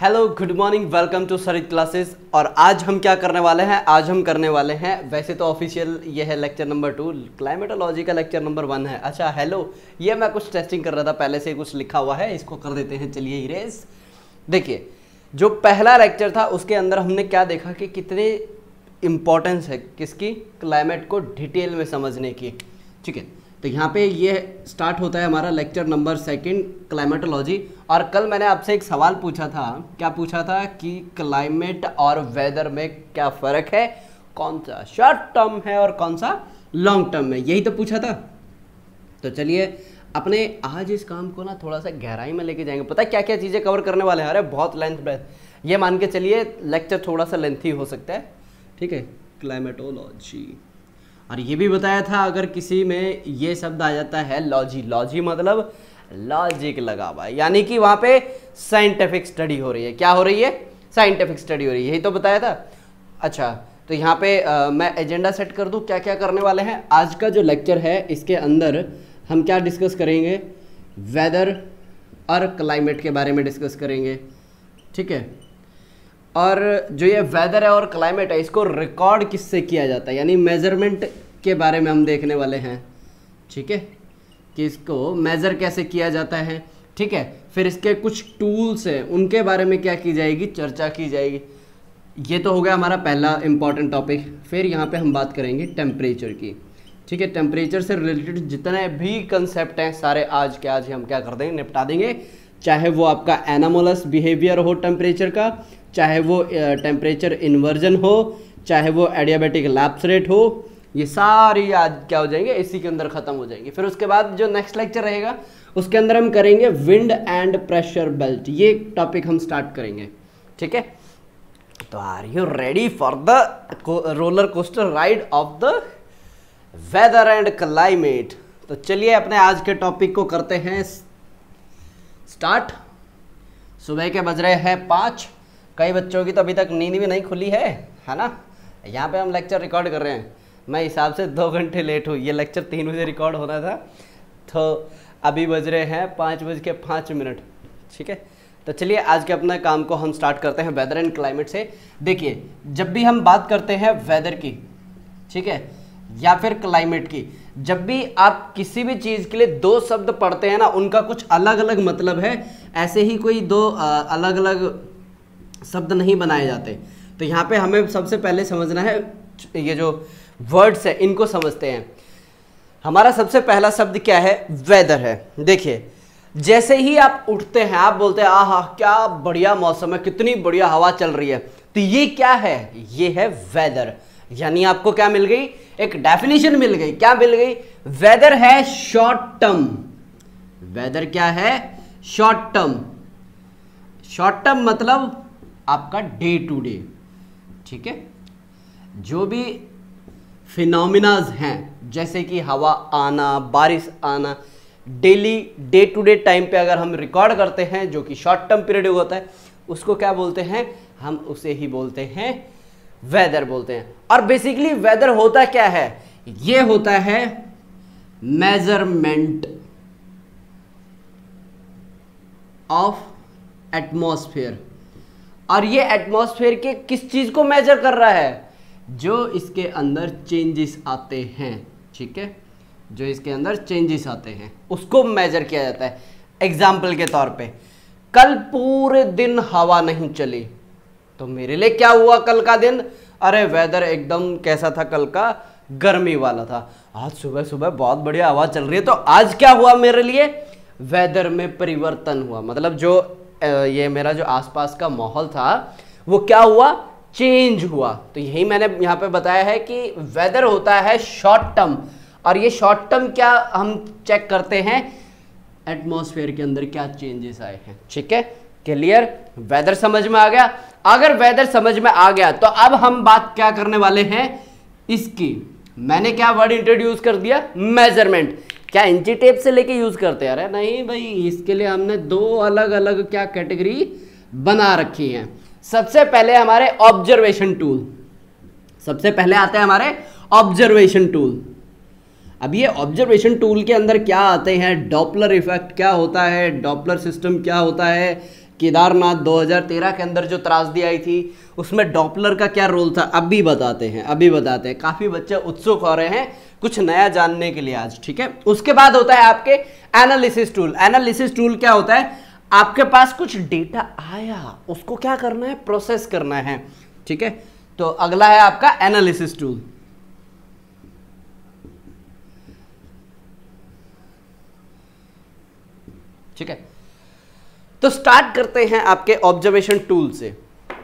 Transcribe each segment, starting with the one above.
Hello good morning, welcome to Sarit classes. और आज हम क्या करने वाले हैं? आज हम करने वाले हैं, वैसे तो ऑफिशियल ये है लेक्चर नंबर 2, क्लाइमेटोलॉजी का लेक्चर नंबर 1 है। अच्छा हेलो, ये मैं कुछ टेस्टिंग कर रहा था, पहले से कुछ लिखा हुआ है, इसको कर देते हैं। चलिए इरेज। देखिए, जो पहला लेक्चर था उसके अंदर हमने क्या देखा कि कितने इम्पोर्टेंस है किसकी, क्लाइमेट को डिटेल में समझने की। ठीक है, तो यहाँ पे ये स्टार्ट होता है हमारा लेक्चर नंबर 2 क्लाइमेटोलॉजी। और कल मैंने आपसे एक सवाल पूछा था, क्या पूछा था कि क्लाइमेट और वेदर में क्या फ़र्क है, कौन सा शॉर्ट टर्म है और कौन सा लॉन्ग टर्म है, यही तो पूछा था। तो चलिए अपने आज इस काम को ना थोड़ा सा गहराई में लेके जाएंगे। पता है क्या क्या चीज़ें कवर करने वाले हैं? अरे बहुत लेंथ, ये मान के चलिए लेक्चर थोड़ा सा लेंथी हो सकता है। ठीक है, क्लाइमेटोलॉजी। और ये भी बताया था अगर किसी में ये शब्द आ जाता है लॉजी, लॉजी मतलब लॉजिक लगा हुआ है, यानी कि वहाँ पे साइंटिफिक स्टडी हो रही है। क्या हो रही है? साइंटिफिक स्टडी हो रही है, यही तो बताया था। अच्छा, तो यहाँ पे मैं एजेंडा सेट कर दूँ क्या क्या करने वाले हैं। आज का जो लेक्चर है इसके अंदर हम क्या डिस्कस करेंगे? वेदर और क्लाइमेट के बारे में डिस्कस करेंगे। ठीक है, और जो ये वेदर है और क्लाइमेट है इसको रिकॉर्ड किससे किया जाता है, यानी मेजरमेंट के बारे में हम देखने वाले हैं। ठीक है, कि इसको मेज़र कैसे किया जाता है। ठीक है, फिर इसके कुछ टूल्स हैं उनके बारे में क्या की जाएगी, चर्चा की जाएगी। ये तो हो गया हमारा पहला इंपॉर्टेंट टॉपिक। फिर यहाँ पे हम बात करेंगे टेम्परेचर की। ठीक है, टेम्परेचर से रिलेटेड जितने भी कंसेप्ट हैं सारे आज के आज ही हम क्या कर देंगे, निपटा देंगे। चाहे वो आपका एनामोलस बिहेवियर हो टेम्परेचर का, चाहे वो टेम्परेचर इन्वर्जन हो, चाहे वो एडियाबेटिक लैप्स रेट हो, ये सारी आज क्या हो जाएंगे, इसी के अंदर ख़त्म हो जाएंगे। फिर उसके बाद जो नेक्स्ट लेक्चर रहेगा उसके अंदर हम करेंगे विंड एंड प्रेशर बेल्ट, ये टॉपिक हम स्टार्ट करेंगे। ठीक है, तो are you ready for the roller coaster ride of the weather and climate? तो चलिए अपने आज के टॉपिक को करते हैं स्टार्ट। सुबह के बज रहे हैं 5। कई बच्चों की तो अभी तक नींद भी नहीं खुली है ना। यहाँ पे हम लेक्चर रिकॉर्ड कर रहे हैं, मैं हिसाब से 2 घंटे लेट हुई। ये लेक्चर 3 बजे रिकॉर्ड होना था, तो अभी बज रहे हैं 5:05। ठीक है, तो चलिए आज के अपने काम को हम स्टार्ट करते हैं वेदर एंड क्लाइमेट से। देखिए, जब भी हम बात करते हैं वेदर की, ठीक है, या फिर क्लाइमेट की, जब भी आप किसी भी चीज़ के लिए 2 शब्द पढ़ते हैं ना, उनका कुछ अलग अलग मतलब है। ऐसे ही कोई 2 अलग अलग शब्द नहीं बनाए जाते। तो यहाँ पे हमें सबसे पहले समझना है, ये जो वर्ड्स है इनको समझते हैं। हमारा सबसे पहला शब्द क्या है? वेदर है। देखिए, जैसे ही आप उठते हैं आप बोलते हैं आहा क्या बढ़िया मौसम है, कितनी बढ़िया हवा चल रही है, तो ये क्या है? ये है वेदर। यानी आपको क्या मिल गई? एक डेफिनेशन मिल गई। क्या मिल गई? वेदर है शॉर्ट टर्म। वेदर क्या है? Short term. शॉर्ट टर्म मतलब आपका डे टू डे। ठीक है, जो भी फिनोमिनाज हैं जैसे कि हवा आना, बारिश आना, daily day to day time पे अगर हम रिकॉर्ड करते हैं जो कि शॉर्ट टर्म पीरियड होता है, उसको क्या बोलते हैं? हम उसे ही बोलते हैं वेदर बोलते हैं। और बेसिकली वेदर होता क्या है? ये होता है मेजरमेंट ऑफ एटमॉस्फेयर। और ये एटमॉस्फेयर के किस चीज को मेजर कर रहा है? जो इसके अंदर चेंजेस आते हैं। ठीक है, जो इसके अंदर चेंजेस आते हैं उसको मेजर किया जाता है। एग्जाम्पल के तौर पे, कल पूरे दिन हवा नहीं चली, तो मेरे लिए क्या हुआ कल का दिन? अरे वेदर एकदम कैसा था कल का? गर्मी वाला था। आज सुबह सुबह बहुत बढ़िया हवा चल रही है, तो आज क्या हुआ मेरे लिए? वेदर में परिवर्तन हुआ। मतलब जो ये मेरा जो आसपास का माहौल था वो क्या हुआ? चेंज हुआ। तो यही मैंने यहाँ पे बताया है कि वेदर होता है शॉर्ट टर्म। और ये शॉर्ट टर्म क्या हम चेक करते हैं? एटमॉस्फेयर के अंदर क्या चेंजेस आए हैं। ठीक है, क्लियर? वेदर समझ में आ गया? अगर वेदर समझ में आ गया तो अब हम बात क्या करने वाले हैं इसकी। मैंने क्या वर्ड इंट्रोड्यूस कर दिया? मेजरमेंट। क्या इंची टेप से लेके यूज करते हैं? अरे नहीं भाई, इसके लिए हमने 2 अलग अलग क्या कैटेगरी बना रखी हैं। सबसे पहले हमारे ऑब्जर्वेशन टूल। सबसे पहले आते हैं हमारे ऑब्जर्वेशन टूल। अब ये ऑब्जर्वेशन टूल के अंदर क्या आते हैं? डॉपलर इफेक्ट क्या होता है, डॉपलर सिस्टम क्या होता है, केदारनाथ 2013 के अंदर जो त्रासदी आई थी उसमें डॉपलर का क्या रोल था अभी बताते हैं। काफ़ी बच्चे उत्सुक हो रहे हैं कुछ नया जानने के लिए आज, ठीक है। उसके बाद होता है आपके एनालिसिस टूल। एनालिसिस टूल क्या होता है, आपके पास कुछ डेटा आया उसको क्या करना है, प्रोसेस करना है, ठीक है। तो अगला है आपका एनालिसिस टूल। ठीक है, तो स्टार्ट करते हैं आपके ऑब्जर्वेशन टूल से।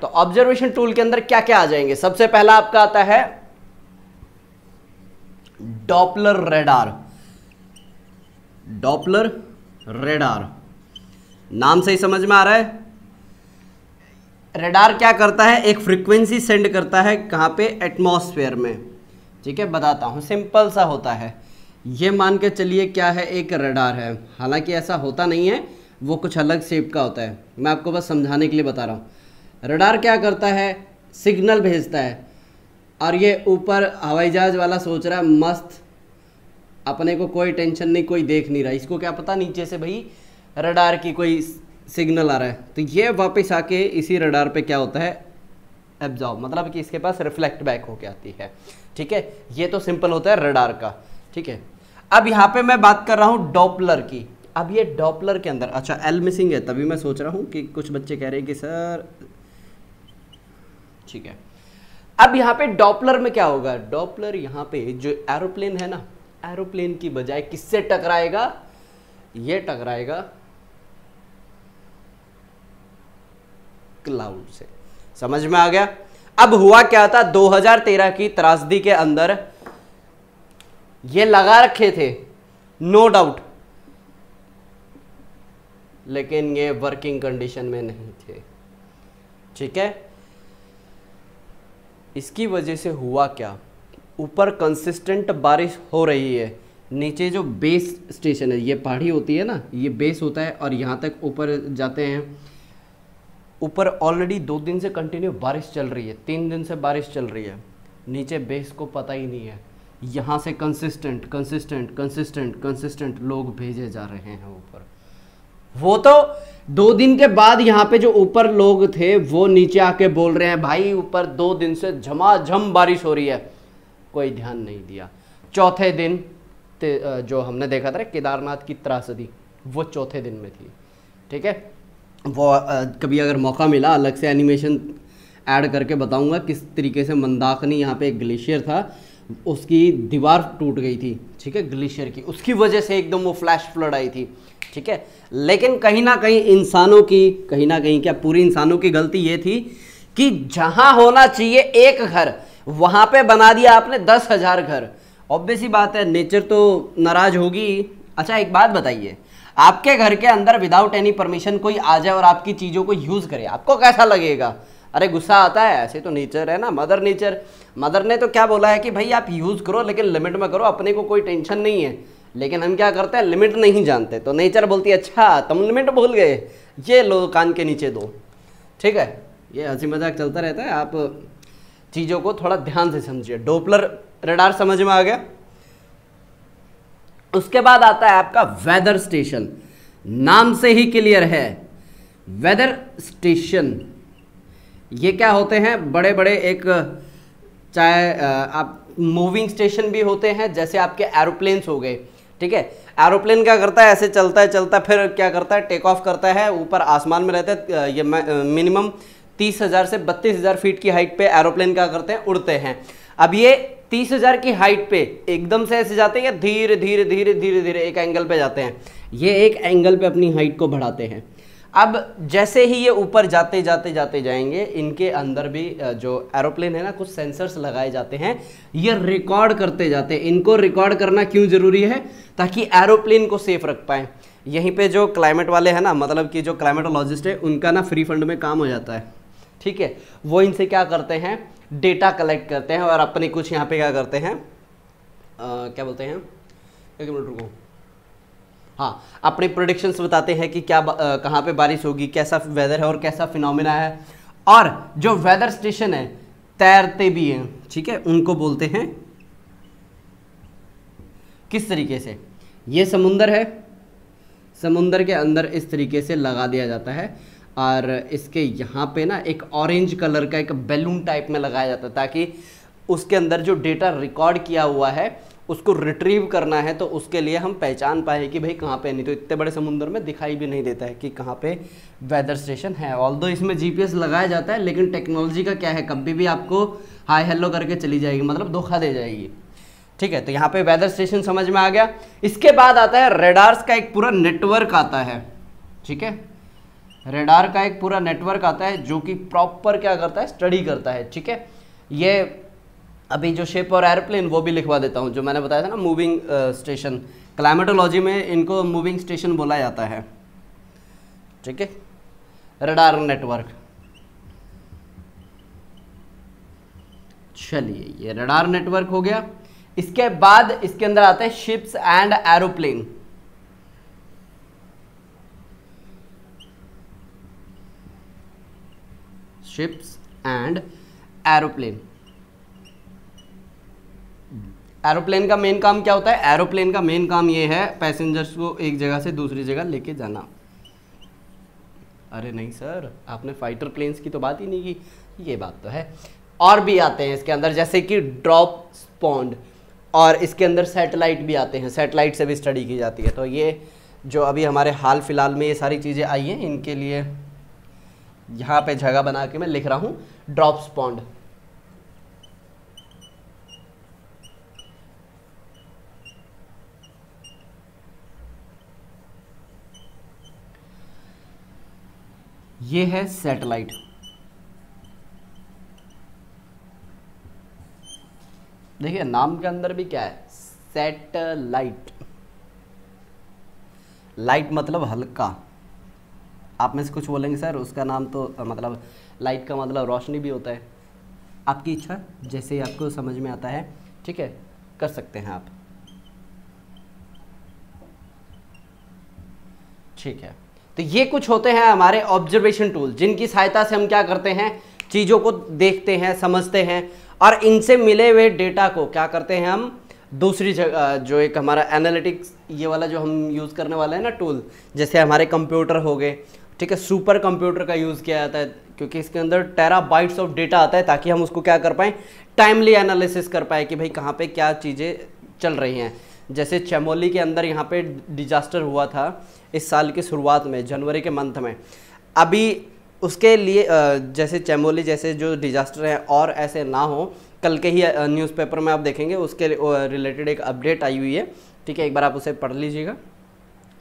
तो ऑब्जर्वेशन टूल के अंदर क्या क्या आ जाएंगे, सबसे पहला आपका आता है डॉपलर रेडार। डॉपलर रेडार नाम से ही समझ में आ रहा है। रेडार क्या करता है, एक फ्रीक्वेंसी सेंड करता है कहां पे, एटमॉस्फेयर में, ठीक है। बताता हूं, सिंपल सा होता है। ये मान के चलिए क्या है, एक रडार है, हालांकि ऐसा होता नहीं है, वो कुछ अलग शेप का होता है, मैं आपको बस समझाने के लिए बता रहा हूँ। रडार क्या करता है, सिग्नल भेजता है, और ये ऊपर हवाई जहाज वाला सोच रहा है मस्त, अपने को कोई टेंशन नहीं, कोई देख नहीं रहा, इसको क्या पता नीचे से भाई रडार की कोई सिग्नल आ रहा है। तो ये वापस आके इसी रडार पे क्या होता है, एब्जॉर्ब, मतलब कि इसके पास रिफ्लेक्ट बैक होके आती है, ठीक है। ये तो सिंपल होता है रडार का, ठीक है। अब यहाँ पे मैं बात कर रहा हूँ डॉपलर की। अब ये डॉपलर के अंदर, अच्छा एल मिसिंग है, तभी मैं सोच रहा हूँ कि कुछ बच्चे कह रहे हैं कि सर, ठीक है। अब यहाँ पे डॉपलर में क्या होगा, डॉपलर यहाँ पे जो एरोप्लेन है ना, एरोप्लेन की बजाय किससे टकराएगा, ये टकराएगा क्लाउड से। समझ में आ गया। अब हुआ क्या था, 2013 की त्रासदी के अंदर ये लगा रखे थे, नो डाउट, लेकिन ये वर्किंग कंडीशन में नहीं थे, ठीक है। इसकी वजह से हुआ क्या, ऊपर कंसिस्टेंट बारिश हो रही है, नीचे जो बेस स्टेशन है, ये पहाड़ी होती है ना, ये बेस होता है, और यहाँ तक ऊपर जाते हैं। ऊपर ऑलरेडी 2 दिन से कंटिन्यू बारिश चल रही है, 3 दिन से बारिश चल रही है, नीचे बेस को पता ही नहीं है, यहाँ से कंसिस्टेंट लोग भेजे जा रहे हैं ऊपर। वो तो 2 दिन के बाद यहाँ पे जो ऊपर लोग थे वो नीचे आके बोल रहे हैं भाई ऊपर 2 दिन से झमाझम बारिश हो रही है, कोई ध्यान नहीं दिया। चौथे दिन जो हमने देखा था केदारनाथ की त्रासदी, वो चौथे दिन में थी, ठीक है। वो कभी अगर मौका मिला अलग से एनिमेशन ऐड करके बताऊंगा किस तरीके से मंदाकिनी, यहाँ पे एक ग्लेशियर था, उसकी दीवार टूट गई थी, ठीक है, ग्लेशियर की, उसकी वजह से एकदम वो फ्लैश फ्लड आई थी, ठीक है। लेकिन कहीं ना कहीं इंसानों की, कहीं ना कहीं क्या पूरी इंसानों की गलती ये थी कि जहां होना चाहिए एक घर वहां पे बना दिया आपने 10,000 घर। ऑब्वियस ही बात है, नेचर तो नाराज होगी। अच्छा एक बात बताइए, आपके घर के अंदर विदाउट एनी परमिशन कोई आ जाए और आपकी चीज़ों को यूज़ करे, आपको कैसा लगेगा? अरे गुस्सा आता है, ऐसे तो नेचर है ना, मदर नेचर। मदर ने तो क्या बोला है कि भाई आप यूज़ करो लेकिन लिमिट में करो, अपने को कोई टेंशन नहीं है। लेकिन हम क्या करते हैं, लिमिट नहीं जानते, तो नेचर बोलती है अच्छा तुम लिमिट भूल गए, ये लो कान के नीचे दो, ठीक है। ये हंसी मजाक चलता रहता है, आप चीज़ों को थोड़ा ध्यान से समझिए। डॉपलर रडार समझ में आ गया। उसके बाद आता है आपका वेदर स्टेशन, नाम से ही क्लियर है, वेदर स्टेशन। ये क्या होते हैं, बड़े बड़े एक, चाहे आप मूविंग स्टेशन भी होते हैं, जैसे आपके एरोप्लेन्स हो गए, ठीक है। एरोप्लेन क्या करता है, ऐसे चलता है चलता है, फिर क्या करता है, टेक ऑफ करता है, ऊपर आसमान में रहता है। ये मिनिमम 30,000 से 32,000 फीट की हाइट पे एरोप्लेन क्या करते हैं, उड़ते हैं। अब ये 30,000 की हाइट पे एकदम से ऐसे जाते हैं, धीरे धीरे धीरे धीरे धीरे एक एंगल पे जाते हैं, ये एक एंगल पे अपनी हाइट को बढ़ाते हैं। अब जैसे ही ये ऊपर जाते जाते जाते जाएंगे, इनके अंदर भी जो एरोप्लेन है ना, कुछ सेंसर्स लगाए जाते हैं, ये रिकॉर्ड करते जाते हैं। इनको रिकॉर्ड करना क्यों ज़रूरी है, ताकि एरोप्लेन को सेफ रख पाएँ। यहीं पे जो क्लाइमेट वाले हैं ना, मतलब कि जो क्लाइमेटोलॉजिस्ट है, उनका ना फ्री फंड में काम हो जाता है, ठीक है। वो इनसे क्या करते हैं, डेटा कलेक्ट करते हैं, और अपनी कुछ यहाँ पे क्या करते हैं, क्या बोलते हैं, एक मिनट रुको, हाँ, अपनी प्रेडिक्शंस बताते हैं कि क्या कहाँ पे बारिश होगी, कैसा वेदर है और कैसा फिनोमेना है। और जो वेदर स्टेशन है, तैरते भी हैं, ठीक है, उनको बोलते हैं किस तरीके से, ये समुंदर है, समुंदर के अंदर इस तरीके से लगा दिया जाता है। और इसके यहाँ पे ना एक ऑरेंज कलर का एक बैलून टाइप में लगाया जाता है, ताकि उसके अंदर जो डेटा रिकॉर्ड किया हुआ है उसको रिट्रीव करना है तो उसके लिए हम पहचान पाए कि भाई कहाँ पे, नहीं तो इतने बड़े समुद्र में दिखाई भी नहीं देता है कि कहाँ पे वेदर स्टेशन है। ऑल्दो इसमें जीपीएस लगाया जाता है, लेकिन टेक्नोलॉजी का क्या है, कभी भी आपको हाय हेलो करके चली जाएगी, मतलब धोखा दे जाएगी। ठीक है, तो यहाँ पे वेदर स्टेशन समझ में आ गया। इसके बाद आता है रेडार्स का एक पूरा नेटवर्क आता है। ठीक है, रेडार का एक पूरा नेटवर्क आता है जो कि प्रॉपर क्या करता है, स्टडी करता है। ठीक है, ये अभी जो शिप और एयरप्लेन वो भी लिखवा देता हूँ, जो मैंने बताया था ना मूविंग स्टेशन, क्लाइमेटोलॉजी में इनको मूविंग स्टेशन बोला जाता है। ठीक है, रडार नेटवर्क। चलिए, ये रडार नेटवर्क हो गया। इसके बाद इसके अंदर आते हैं ships and aeroplane. Ships and aeroplane. Aeroplane का मेन काम क्या होता है? एरोप्लेन का मेन काम ये है पैसेंजर्स को एक जगह से दूसरी जगह लेके जाना। अरे नहीं सर, आपने फाइटर प्लेन्स की तो बात ही नहीं की, ये बात तो है। और भी आते हैं इसके अंदर, जैसे कि ड्रॉप स्पॉन्ड, और इसके अंदर सैटेलाइट भी आते हैं, सैटेलाइट से भी स्टडी की जाती है। तो ये जो अभी हमारे हाल फिलहाल में ये सारी चीज़ें आई हैं, इनके लिए यहाँ पे जगह बना के मैं लिख रहा हूँ ड्रॉप स्पॉन्ड। ये है सैटेलाइट। देखिए नाम के अंदर भी क्या है, सैटेलाइट। लाइट मतलब हल्का। आप में से कुछ बोलेंगे सर उसका नाम तो मतलब लाइट का मतलब रोशनी भी होता है। आपकी इच्छा, जैसे आपको समझ में आता है, ठीक है, कर सकते हैं आप। ठीक है, तो ये कुछ होते हैं हमारे ऑब्जर्वेशन टूल, जिनकी सहायता से हम क्या करते हैं, चीज़ों को देखते हैं, समझते हैं, और इनसे मिले हुए डेटा को क्या करते हैं हम दूसरी जगह, जो एक हमारा एनालिटिक्स ये वाला जो हम यूज़ करने वाला है ना टूल, जैसे हमारे कंप्यूटर हो गए, ठीक है, सुपर कंप्यूटर का यूज़ किया जाता है, क्योंकि इसके अंदर टेराबाइट्स ऑफ डेटा आता है, ताकि हम उसको क्या कर पाएँ, टाइमली एनालिसिस कर पाए कि भाई कहाँ पे क्या चीज़ें चल रही हैं। जैसे चमोली के अंदर यहाँ पे डिजास्टर हुआ था इस साल की शुरुआत में, जनवरी के मंथ में। अभी उसके लिए जैसे चमोली जैसे जो डिजास्टर है और ऐसे ना हो, कल के ही न्यूज़पेपर में आप देखेंगे उसके रिलेटेड एक अपडेट आई हुई है। ठीक है, एक बार आप उसे पढ़ लीजिएगा।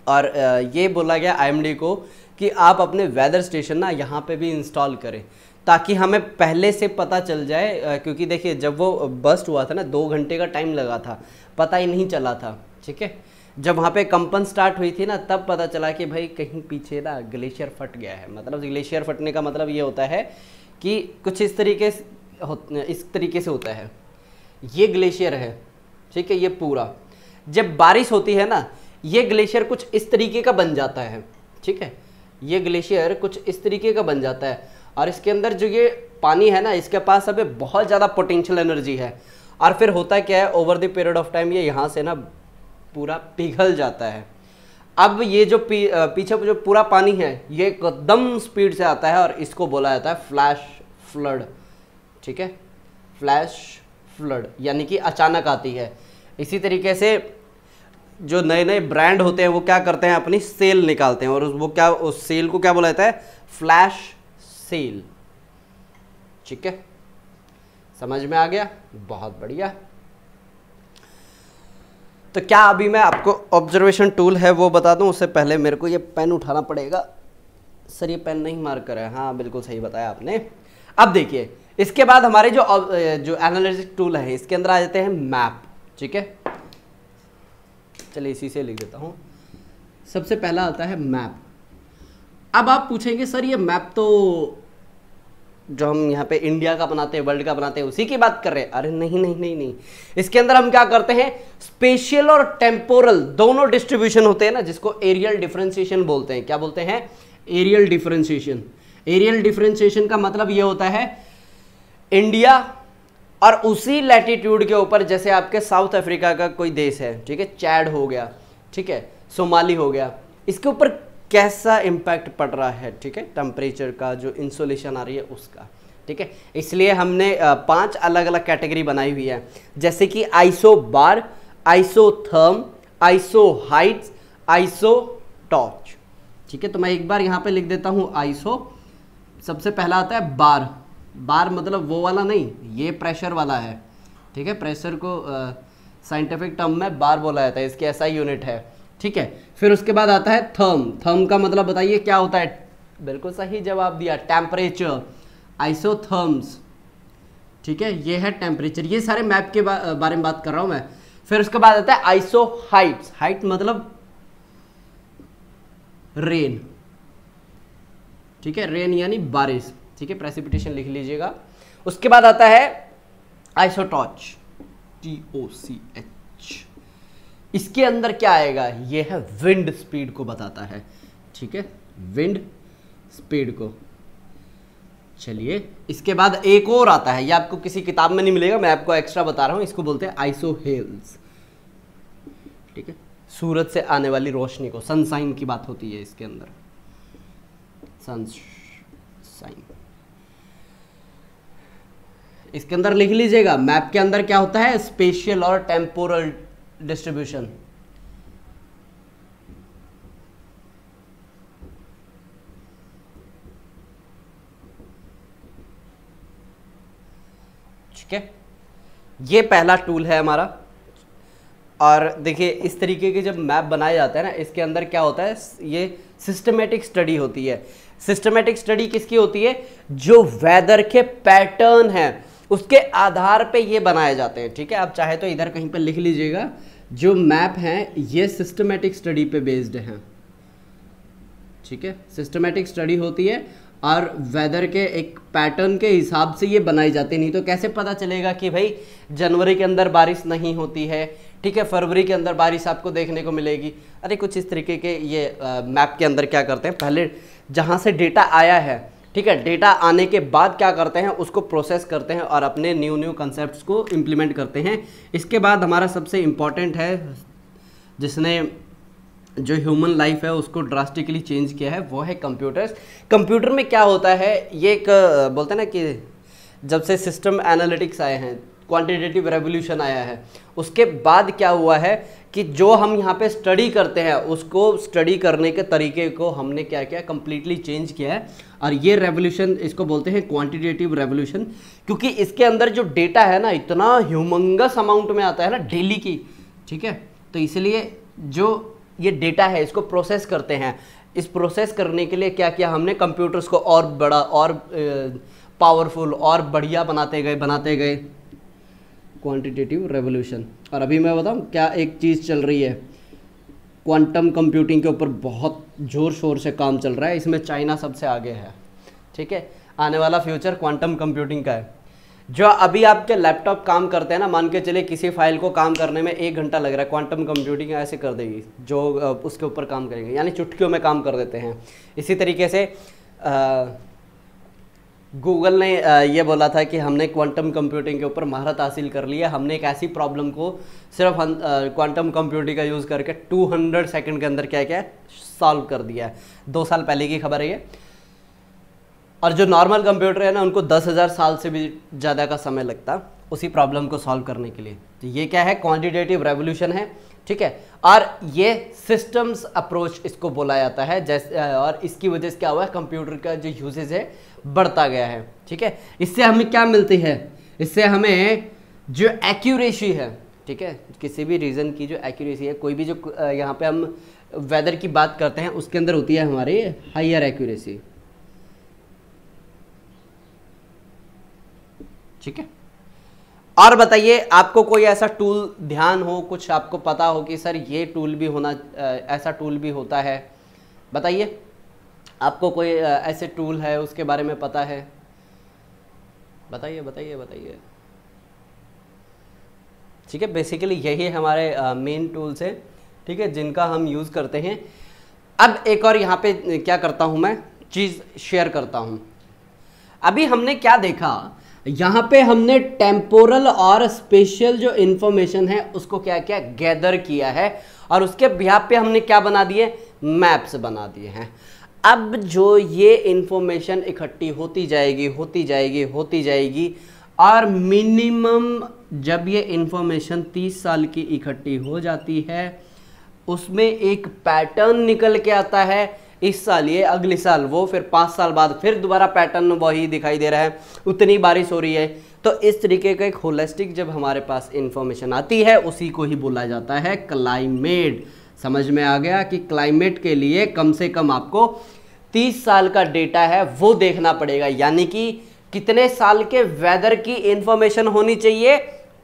और ये बोला गया IMD को कि आप अपने वेदर स्टेशन ना यहाँ पे भी इंस्टॉल करें, ताकि हमें पहले से पता चल जाए, क्योंकि देखिए जब वो बस्ट हुआ था ना 2 घंटे का टाइम लगा था, पता ही नहीं चला था। ठीक है, जब वहाँ पे कंपन स्टार्ट हुई थी ना, तब पता चला कि भाई कहीं पीछे ना ग्लेशियर फट गया है। मतलब ग्लेशियर फटने का मतलब ये होता है कि कुछ इस तरीके से होता है। ये ग्लेशियर है, ठीक है, ये पूरा जब बारिश होती है ना, ये ग्लेशियर कुछ इस तरीके का बन जाता है। ठीक है, ये ग्लेशियर कुछ इस तरीके का बन जाता है, और इसके अंदर जो ये पानी है ना, इसके पास अभी बहुत ज़्यादा पोटेंशियल एनर्जी है। और फिर होता क्या है, over the period of time ये यहाँ से ना पूरा पिघल जाता है। अब ये जो पीछे जो पूरा पानी है, ये एकदम स्पीड से आता है, और इसको बोला जाता है फ्लैश फ्लड। ठीक है, फ्लैश फ्लड यानी कि अचानक आती है। इसी तरीके से जो नए नए ब्रांड होते हैं वो क्या करते हैं, अपनी सेल निकालते हैं, और वो क्या, उस सेल को क्या बोला जाता है, फ्लैश सेल। ठीक है, समझ में आ गया, बहुत बढ़िया। तो क्या अभी मैं आपको ऑब्जर्वेशन टूल है वो बता दूं, उससे पहले मेरे को ये पेन उठाना पड़ेगा। सर ये पेन नहीं मार्कर है, हाँ बिल्कुल सही बताया आपने। अब देखिए, इसके बाद हमारे जो एनालिटिक्स टूल है, इसके अंदर आ जाते हैं मैप। ठीक है, चलिए इसी से लिख देता हूँ। सबसे पहला आता है मैप। अब आप पूछेंगे सर ये मैप तो जो हम यहाँ पे इंडिया का बनाते हैं, वर्ल्ड का बनाते हैं, उसी की बात कर रहे हैं। अरे नहीं नहीं नहीं नहीं, इसके अंदर हम क्या करते हैं, स्पेशियल और टेम्पोरल दोनों डिस्ट्रीब्यूशन होते हैं ना, जिसको एरियल डिफरेंशिएशन बोलते हैं। क्या बोलते हैं, एरियल डिफरेंशिएशन। एरियल डिफरेंशिएशन का मतलब ये होता है इंडिया और उसी लैटिट्यूड के ऊपर, जैसे आपके साउथ अफ्रीका का कोई देश है, ठीक है, चैड हो गया, ठीक है, सोमाली हो गया, इसके ऊपर कैसा इम्पैक्ट पड़ रहा है, ठीक है, टेम्परेचर का, जो इंसोलेशन आ रही है उसका, ठीक है। इसलिए हमने 5 अलग अलग कैटेगरी बनाई हुई है, जैसे कि isobar, isotherm, isohyets, isotach, ठीक है। तो मैं एक बार यहाँ पे लिख देता हूँ आइसो। सबसे पहला आता है बार। बार मतलब वो वाला नहीं, ये प्रेशर वाला है, ठीक है। प्रेशर को साइंटिफिक टर्म में बार बोला जाता है, इसकी ऐसा यूनिट है, ठीक है। फिर उसके बाद आता है थर्म। थर्म का मतलब बताइए क्या होता है? बिल्कुल सही जवाब दिया, टेम्परेचर, आइसोथर्म्स, ठीक है। ये है टेम्परेचर। ये सारे मैप के बारे में बात कर रहा हूं मैं। फिर उसके बाद आता है आइसो हाइट्स। हाइट मतलब रेन, ठीक है, रेन यानी बारिश, ठीक है, प्रेसिपिटेशन लिख लीजिएगा। उसके बाद आता है आइसोटॉच, TOCH। इसके अंदर क्या आएगा? ये है विंड स्पीड को बताता है, ठीक है, विंड स्पीड को। चलिए, इसके बाद एक और आता है, ये आपको किसी किताब में नहीं मिलेगा, मैं आपको एक्स्ट्रा बता रहा हूं। इसको बोलते हैं आइसोहेल्स, ठीक है, सूरज से आने वाली रोशनी को, सनसाइन की बात होती है इसके अंदर, सनसाइन। इसके अंदर लिख लीजिएगा, मैप के अंदर क्या होता है? स्पेशियल और टेम्पोरल डिस्ट्रीब्यूशन, ठीक है। ये पहला टूल है हमारा। और देखिए, इस तरीके के जब मैप बनाए जाते हैं ना, इसके अंदर क्या होता है, ये सिस्टमेटिक स्टडी होती है। सिस्टमेटिक स्टडी किसकी होती है? जो वेदर के पैटर्न हैं उसके आधार पे ये बनाए जाते हैं, ठीक है। आप चाहे तो इधर कहीं पे लिख लीजिएगा, जो मैप हैं ये सिस्टमेटिक स्टडी पे बेस्ड हैं, ठीक है। सिस्टमेटिक स्टडी होती है और वेदर के एक पैटर्न के हिसाब से ये बनाई जाती है। नहीं तो कैसे पता चलेगा कि भाई जनवरी के अंदर बारिश नहीं होती है, ठीक है, फरवरी के अंदर बारिश आपको देखने को मिलेगी। अरे कुछ इस तरीके के ये मैप के अंदर क्या करते हैं, पहले जहाँ से डेटा आया है, ठीक है, डेटा आने के बाद क्या करते हैं, उसको प्रोसेस करते हैं और अपने न्यू कंसेप्ट्स को इम्प्लीमेंट करते हैं। इसके बाद हमारा सबसे इम्पॉर्टेंट है, जिसने जो ह्यूमन लाइफ है उसको ड्रास्टिकली चेंज किया है, वो है कंप्यूटर्स। कंप्यूटर में क्या होता है, ये एक बोलते हैं ना कि जब से सिस्टम एनालिटिक्स आए हैं, क्वांटिटेटिव रेवोल्यूशन आया है, उसके बाद क्या हुआ है कि जो हम यहाँ पे स्टडी करते हैं उसको स्टडी करने के तरीके को हमने क्या किया, कंप्लीटली चेंज किया है। और ये रेवोल्यूशन, इसको बोलते हैं क्वांटिटेटिव रेवोल्यूशन, क्योंकि इसके अंदर जो डेटा है ना, इतना ह्यूमंगस अमाउंट में आता है ना डेली की, ठीक है। तो इसलिए जो ये डेटा है इसको प्रोसेस करते हैं। इस प्रोसेस करने के लिए क्या किया हमने, कंप्यूटर्स को और बड़ा और पावरफुल और बढ़िया बनाते गए, क्वांटिटेटिव रेवोल्यूशन। और अभी मैं बताऊं क्या एक चीज़ चल रही है, क्वांटम कंप्यूटिंग के ऊपर बहुत ज़ोर शोर से काम चल रहा है। इसमें चाइना सबसे आगे है, ठीक है। आने वाला फ्यूचर क्वांटम कंप्यूटिंग का है। जो अभी आपके लैपटॉप काम करते हैं ना, मान के चले किसी फाइल को काम करने में 1 घंटा लग रहा है, क्वांटम कंप्यूटिंग ऐसे कर देगी, जो उसके ऊपर काम करेंगे, यानी चुटकियों में काम कर देते हैं। इसी तरीके से गूगल ने ये बोला था कि हमने क्वांटम कंप्यूटिंग के ऊपर महारत हासिल कर ली है। हमने एक ऐसी प्रॉब्लम को सिर्फ क्वांटम कंप्यूटिंग का यूज़ करके 200 सेकंड के अंदर क्या क्या सॉल्व कर दिया है। 2 साल पहले की खबर है ये। और जो नॉर्मल कंप्यूटर है ना, उनको 10,000 साल से भी ज़्यादा का समय लगता उसी प्रॉब्लम को सॉल्व करने के लिए। तो ये क्या है, क्वांटिटेटिव रेवोल्यूशन है, ठीक है। और ये सिस्टम्स अप्रोच इसको बोला जाता है, जैसे, और इसकी वजह से क्या हुआ है, कंप्यूटर का जो यूजेज है बढ़ता गया है, ठीक है। इससे हमें क्या मिलती है, इससे हमें जो एक्यूरेसी है, ठीक है, किसी भी रीजन की जो एक्यूरेसी है, कोई भी जो यहाँ पे हम वेदर की बात करते हैं उसके अंदर होती है हमारी हायर एक्यूरेसी, ठीक है। और बताइए, आपको कोई ऐसा टूल ध्यान हो, कुछ आपको पता हो कि सर ये टूल भी होना, ऐसा टूल भी होता है, बताइए। आपको कोई ऐसे टूल है उसके बारे में पता है, बताइए बताइए बताइए, ठीक है। बेसिकली यही हमारे मेन टूल्स हैं, ठीक है, जिनका हम यूज़ करते हैं। अब एक और यहाँ पे क्या करता हूँ मैं, चीज़ शेयर करता हूँ। अभी हमने क्या देखा, यहाँ पे हमने टेम्पोरल और स्पेशियल जो इन्फॉर्मेशन है उसको क्या किया, गैदर किया है, और उसके बिहाफ पे हमने क्या बना दिए, मैप्स बना दिए हैं। अब जो ये इंफॉर्मेशन इकट्ठी होती जाएगी होती जाएगी होती जाएगी और मिनिमम जब ये इंफॉर्मेशन 30 साल की इकट्ठी हो जाती है उसमें एक पैटर्न निकल के आता है। इस साल ये, अगले साल वो, फिर 5 साल बाद फिर दोबारा पैटर्न वही दिखाई दे रहा है, उतनी बारिश हो रही है। तो इस तरीके का एक होलिस्टिक जब हमारे पास इंफॉर्मेशन आती है उसी को ही बोला जाता है क्लाइमेट। समझ में आ गया कि क्लाइमेट के लिए कम से कम आपको 30 साल का डेटा है वो देखना पड़ेगा, यानी कि कितने साल के वेदर की इंफॉर्मेशन होनी चाहिए,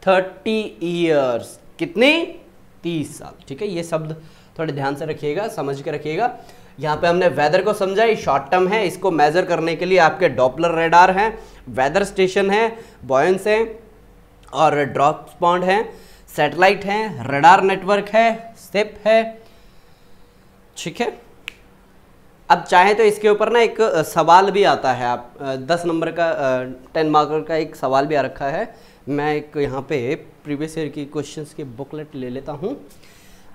30 ईयर्स। कितनी? 30 साल। ठीक है, ये शब्द थोड़े ध्यान से रखिएगा, समझ के रखिएगा। यहाँ पे हमने वेदर को समझा, ये शॉर्ट टर्म है, इसको मेजर करने के लिए आपके डॉपलर रेडार हैं, वेदर स्टेशन है, बॉयंस हैं और ड्रॉप स्पॉन्ड हैं, सैटेलाइट हैं, रडार नेटवर्क है, सिप है। ठीक है, अब चाहे तो इसके ऊपर ना एक सवाल भी आता है, आप 10 नंबर का 10 मार्कर का एक सवाल भी आ रखा है। मैं एक यहाँ पे प्रीवियस ईयर की क्वेश्चंस की बुकलेट ले लेता हूँ।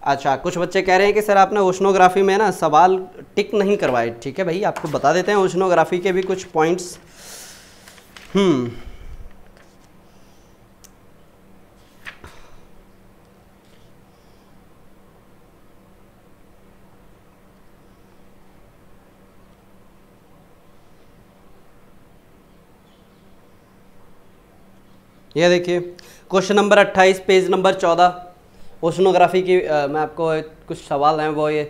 अच्छा, कुछ बच्चे कह रहे हैं कि सर आपने ओशनोग्राफी में ना सवाल टिक नहीं करवाए। ठीक है भाई, आपको बता देते हैं ओशनोग्राफी के भी कुछ पॉइंट्स। ये देखिए question number 28 page number 14 oceanography की मैं आपको कुछ सवाल हैं वो ये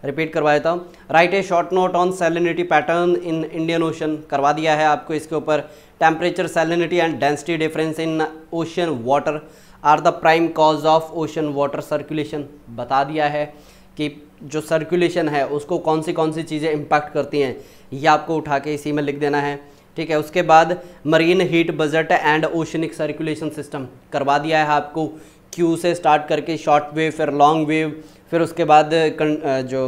रिपीट करवा देता हूँ। Write a short note on salinity pattern in Indian ocean, करवा दिया है आपको। इसके ऊपर temperature, salinity and density difference in ocean water are the prime cause of ocean water circulation, बता दिया है कि जो सर्कुलेशन है उसको कौन सी चीज़ें इम्पैक्ट करती हैं, ये आपको उठा के इसी में लिख देना है। ठीक है, उसके बाद marine heat budget and oceanic circulation system करवा दिया है आपको, क्यू से स्टार्ट करके शॉर्ट वेव, फिर लॉन्ग वेव, फिर उसके बाद जो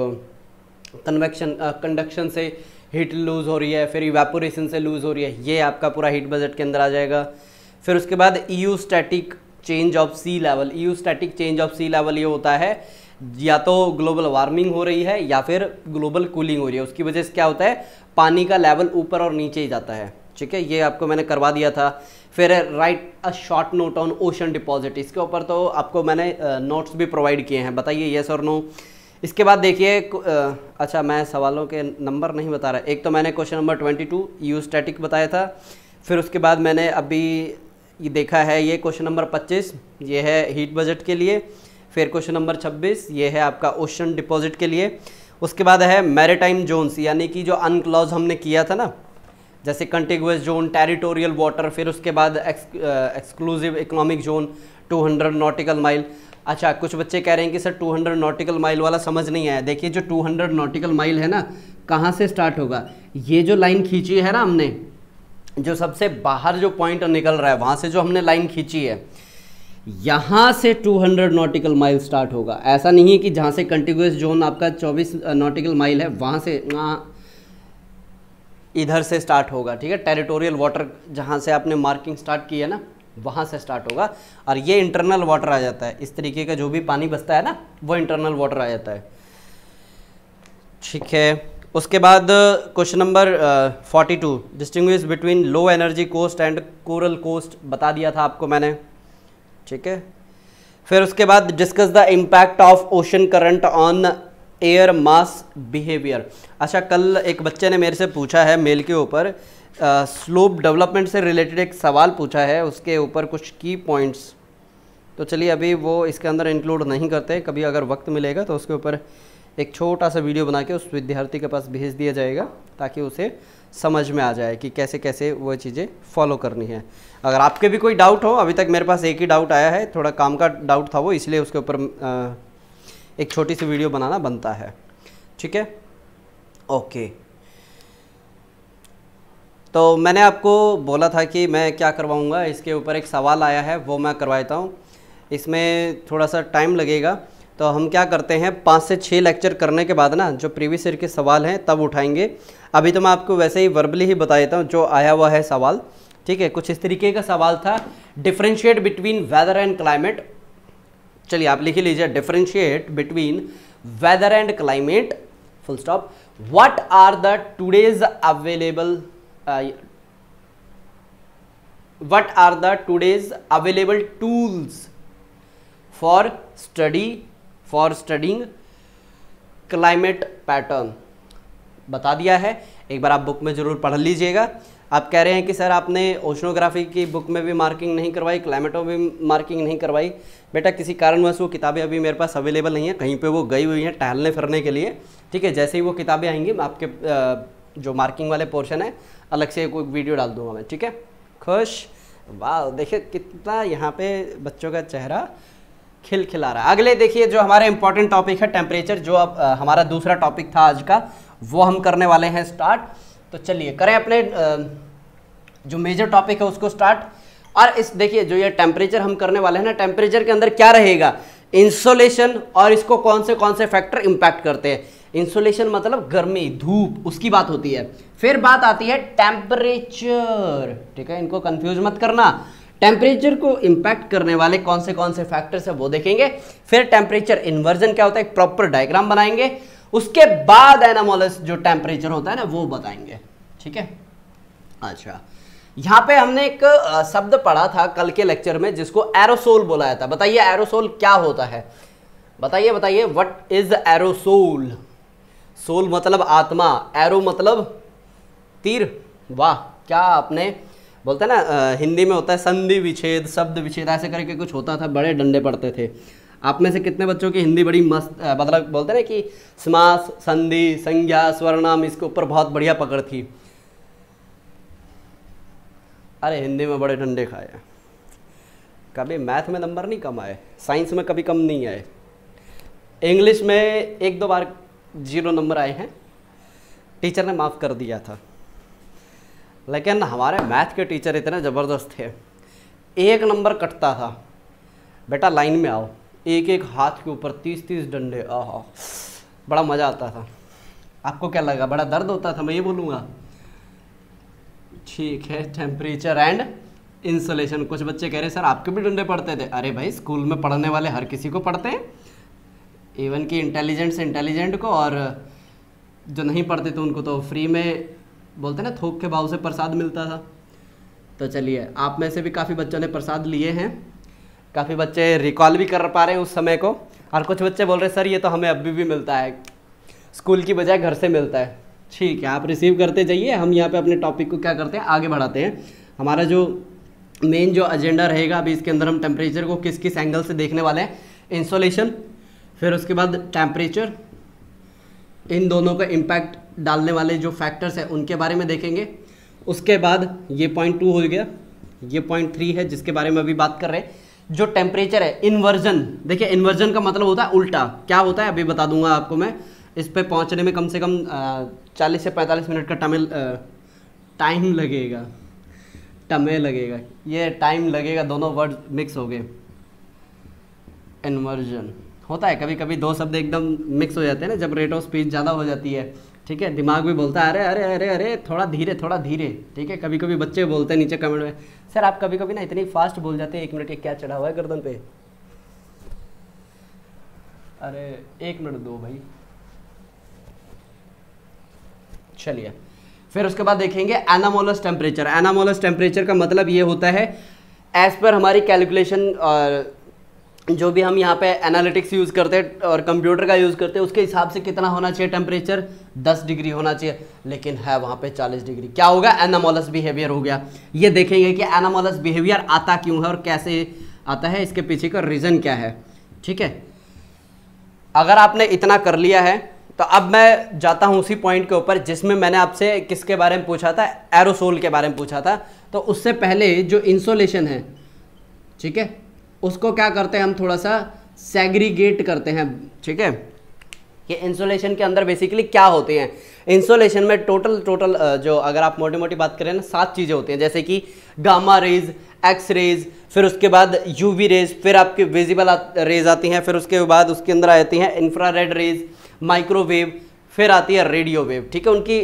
कन्वेक्शन कंडक्शन से हीट लूज़ हो रही है, फिर इवेपोरेशन से लूज़ हो रही है, ये आपका पूरा हीट बजट के अंदर आ जाएगा। फिर उसके बाद eustatic change of sea level, eustatic change of sea level ये होता है या तो ग्लोबल वार्मिंग हो रही है या फिर ग्लोबल कूलिंग हो रही है, उसकी वजह से क्या होता है, पानी का लेवल ऊपर और नीचे ही जाता है। ठीक है, ये आपको मैंने करवा दिया था। फिर right a short note on ocean deposit, इसके ऊपर तो आपको मैंने नोट्स भी प्रोवाइड किए हैं, बताइए येस और नो। इसके बाद देखिए अच्छा मैं सवालों के नंबर नहीं बता रहा, एक तो मैंने क्वेश्चन नंबर 22 ईयू स्टैटिक बताया था, फिर उसके बाद मैंने अभी ये देखा है ये क्वेश्चन नंबर 25 ये है हीट बजट के लिए, फिर क्वेश्चन नंबर 26 ये है आपका ओशन डिपॉजिट के लिए। उसके बाद है मैरीटाइम जोन्स, यानी कि जो अनक्लॉज हमने किया था ना, जैसे कंटिगुअस जोन, टेरिटोरियल वाटर, फिर उसके बाद exclusive economic zone 200 nautical mile. अच्छा, कुछ बच्चे कह रहे हैं कि सर 200 नॉटिकल माइल वाला समझ नहीं आया। देखिए जो 200 नॉटिकल माइल है ना, कहाँ से स्टार्ट होगा, ये जो लाइन खींची है ना हमने, जो सबसे बाहर जो पॉइंट निकल रहा है वहाँ से जो हमने लाइन खींची है, यहाँ से 200 नॉटिकल माइल स्टार्ट होगा। ऐसा नहीं है कि जहाँ से कंटिगुअस जोन आपका 24 नॉटिकल माइल है वहाँ से इधर से स्टार्ट होगा। ठीक है, टेरिटोरियल वाटर जहाँ से आपने मार्किंग स्टार्ट की है ना, वहाँ से स्टार्ट होगा और ये इंटरनल वाटर आ जाता है। इस तरीके का जो भी पानी बचता है ना, वो इंटरनल वाटर आ जाता है। ठीक है, उसके बाद question number 42 distinguish between low energy coast and coral coast बता दिया था आपको मैंने। ठीक है, फिर उसके बाद discuss the impact of ocean current on air mass behaviour. अच्छा, कल एक बच्चे ने मेरे से पूछा है मेल के ऊपर, स्लोप डेवलपमेंट से रिलेटेड एक सवाल पूछा है, उसके ऊपर कुछ की पॉइंट्स, तो चलिए अभी वो इसके अंदर इंक्लूड नहीं करते, कभी अगर वक्त मिलेगा तो उसके ऊपर एक छोटा सा वीडियो बना के उस विद्यार्थी के पास भेज दिया जाएगा ताकि उसे समझ में आ जाए कि कैसे कैसे वो चीज़ें फॉलो करनी है। अगर आपके भी कोई डाउट हो, अभी तक मेरे पास एक ही डाउट आया है, थोड़ा काम का डाउट था वो, इसलिए उसके ऊपर एक छोटी सी वीडियो बनाना बनता है। ठीक है, ओके। तो मैंने आपको बोला था कि मैं क्या करवाऊँगा, इसके ऊपर एक सवाल आया है वो मैं करवाता हूँ। इसमें थोड़ा सा टाइम लगेगा, तो हम क्या करते हैं 5 से 6 लेक्चर करने के बाद ना जो प्रीवियस ईयर के सवाल हैं तब उठाएंगे। अभी तो मैं आपको वैसे ही वर्बली ही बता देता हूँ जो आया हुआ है सवाल। ठीक है, कुछ इस तरीके का सवाल था, differentiate between weather and climate. चलिए आप लिख लीजिए, differentiate between weather and climate full stop. What are the today's available what are the today's available tools for studying climate pattern? बता दिया है, एक बार आप बुक में जरूर पढ़ लीजिएगा। आप कह रहे हैं कि सर आपने ओशनोग्राफी की बुक में भी मार्किंग नहीं करवाई, क्लाइमेटो में भी मार्किंग नहीं करवाई। बेटा किसी कारणवश वो किताबें अभी मेरे पास अवेलेबल नहीं है, कहीं पे वो गई हुई हैं टहलने फिरने के लिए, ठीक है। जैसे ही वो किताबें आएंगी मैं आपके जो मार्किंग वाले पोर्शन है अलग से कोई वीडियो डाल दूंगा मैं, ठीक है। खुश, वाह देखिए कितना यहाँ पे बच्चों का चेहरा खिलखिला रहा है। अगले देखिए जो हमारा इंपॉर्टेंट टॉपिक है टेम्परेचर, जो अब हमारा दूसरा टॉपिक था आज का, वो हम करने वाले हैं स्टार्ट। तो चलिए करें अपने जो मेजर टॉपिक है उसको स्टार्ट। और इस देखिए जो ये टेम्परेचर हम करने वाले हैं ना, टेम्परेचर के अंदर क्या रहेगा, इंसोलेशन, और इसको कौन से फैक्टर इंपैक्ट करते हैं। इंसोलेशन मतलब गर्मी, धूप, उसकी बात होती है। फिर बात आती है टेम्परेचर, ठीक है, इनको कंफ्यूज मत करना। टेम्परेचर को इंपैक्ट करने वाले कौन से फैक्टर्स है वो देखेंगे। फिर टेम्परेचर इन्वर्जन क्या होता है, एक प्रॉपर डायग्राम बनाएंगे। उसके बाद एनामोलस जो टेम्परेचर होता है ना वो बताएंगे, ठीक है। अच्छा, यहाँ पे हमने एक शब्द पढ़ा था कल के लेक्चर में जिसको एरोसोल बोला जाता है। बताइए एरोसोल क्या होता है, बताइए व्हाट इज एरोसोल। सोल मतलब आत्मा, एरो मतलब तीर। वाह, क्या आपने बोलते हैं ना हिंदी में होता है संधि विच्छेद, शब्द विच्छेद, ऐसे करके कुछ होता था, बड़े डंडे पड़ते थे। आप में से कितने बच्चों की हिंदी बड़ी मस्त, मतलब बोलते हैं ना कि समास, संधि, संज्ञा, स्वरनाम, इसके ऊपर बहुत बढ़िया पकड़ थी। अरे हिंदी में बड़े डंडे खाए, कभी मैथ में नंबर नहीं कम आए, साइंस में कभी कम नहीं आए, इंग्लिश में एक दो बार 0 नंबर आए हैं, टीचर ने माफ़ कर दिया था। लेकिन हमारे मैथ के टीचर इतने ज़बरदस्त थे, 1 नंबर कटता था, बेटा लाइन में आओ, एक एक हाथ के ऊपर 30-30 डंडे, आहा बड़ा मज़ा आता था। आपको क्या लगा, बड़ा दर्द होता था, मैं ये बोलूँगा। ठीक है, टेम्परेचर एंड इंसुलेशन। कुछ बच्चे कह रहे सर आपके भी डंडे पड़ते थे। अरे भाई स्कूल में पढ़ने वाले हर किसी को पढ़ते हैं, इवन कि इंटेलिजेंट से इंटेलिजेंट को, और जो नहीं पढ़ते थे उनको तो फ्री में बोलते ना थोक के भाव से प्रसाद मिलता था। तो चलिए आप में से भी काफ़ी बच्चों ने प्रसाद लिए हैं, काफ़ी बच्चे रिकॉल भी कर पा रहे हैं उस समय को, और कुछ बच्चे बोल रहे सर ये तो हमें अभी भी मिलता है, स्कूल की बजाय घर से मिलता है। ठीक है, आप रिसीव करते जाइए, हम यहाँ पे अपने टॉपिक को क्या करते हैं आगे बढ़ाते हैं। हमारा जो मेन जो एजेंडा रहेगा अभी इसके अंदर हम टेम्परेचर को किस किस एंगल से देखने वाले हैं, इंसोलेशन, फिर उसके बाद टेम्परेचर, इन दोनों का इम्पैक्ट डालने वाले जो फैक्टर्स हैं उनके बारे में देखेंगे। उसके बाद ये पॉइंट 2 हो गया, ये पॉइंट 3 है जिसके बारे में अभी बात कर रहे हैं। जो टेम्परेचर है, इन्वर्जन, देखिए इन्वर्जन का मतलब होता है उल्टा। क्या होता है अभी बता दूंगा आपको मैं, इस पे पहुंचने में कम से कम 40 से 45 मिनट का टाइम लगेगा, ये टाइम लगेगा, दोनों वर्ड मिक्स हो गए। इन्वर्जन होता है कभी कभी, दो शब्द एकदम मिक्स हो जाते हैं ना जब रेट ऑफ स्पीच ज़्यादा हो जाती है, ठीक है। दिमाग भी बोलता है अरे अरे अरे अरे थोड़ा धीरे, ठीक है। कभी कभी बच्चे बोलते हैं नीचे कमेंट में, सर आप कभी कभी ना इतनी फास्ट बोल जाते हैं, 1 मिनट ये क्या चढ़ा हुआ है गर्दन पे। अरे 1 मिनट दो भाई। चलिए फिर उसके बाद देखेंगे एनामोलस टेम्परेचर। एनामोलस टेम्परेचर का मतलब ये होता है एज पर हमारी कैलकुलेशन, और जो भी हम यहाँ पे एनालिटिक्स यूज़ करते हैं और कंप्यूटर का यूज़ करते हैं उसके हिसाब से कितना होना चाहिए टेम्परेचर, 10 डिग्री होना चाहिए, लेकिन है वहाँ पे 40 डिग्री। क्या होगा, एनामोलस बिहेवियर हो गया। ये देखेंगे कि एनामोलस बिहेवियर आता क्यों है और कैसे आता है, इसके पीछे का रीज़न क्या है, ठीक है। अगर आपने इतना कर लिया है तो अब मैं जाता हूँ उसी पॉइंट के ऊपर जिसमें मैंने आपसे किसके बारे में पूछा था, एरोसोल के बारे में पूछा था। तो उससे पहले जो इंसोलेशन है, ठीक है, उसको क्या करते हैं हम थोड़ा सा सेग्रीगेट करते हैं, ठीक है। कि इंसोलेशन के अंदर बेसिकली क्या होते हैं। इंसोलेशन में टोटल जो अगर आप मोटी मोटी बात करें ना 7 चीज़ें होती हैं, जैसे कि गामा रेज, एक्स रेज, फिर उसके बाद यूवी रेज, फिर आपके विजिबल रेज आती हैं, फिर उसके बाद उसके अंदर आती हैं इंफ्रारेड रेज, माइक्रोवेव, फिर आती है रेडियो वेव, ठीक है। उनकी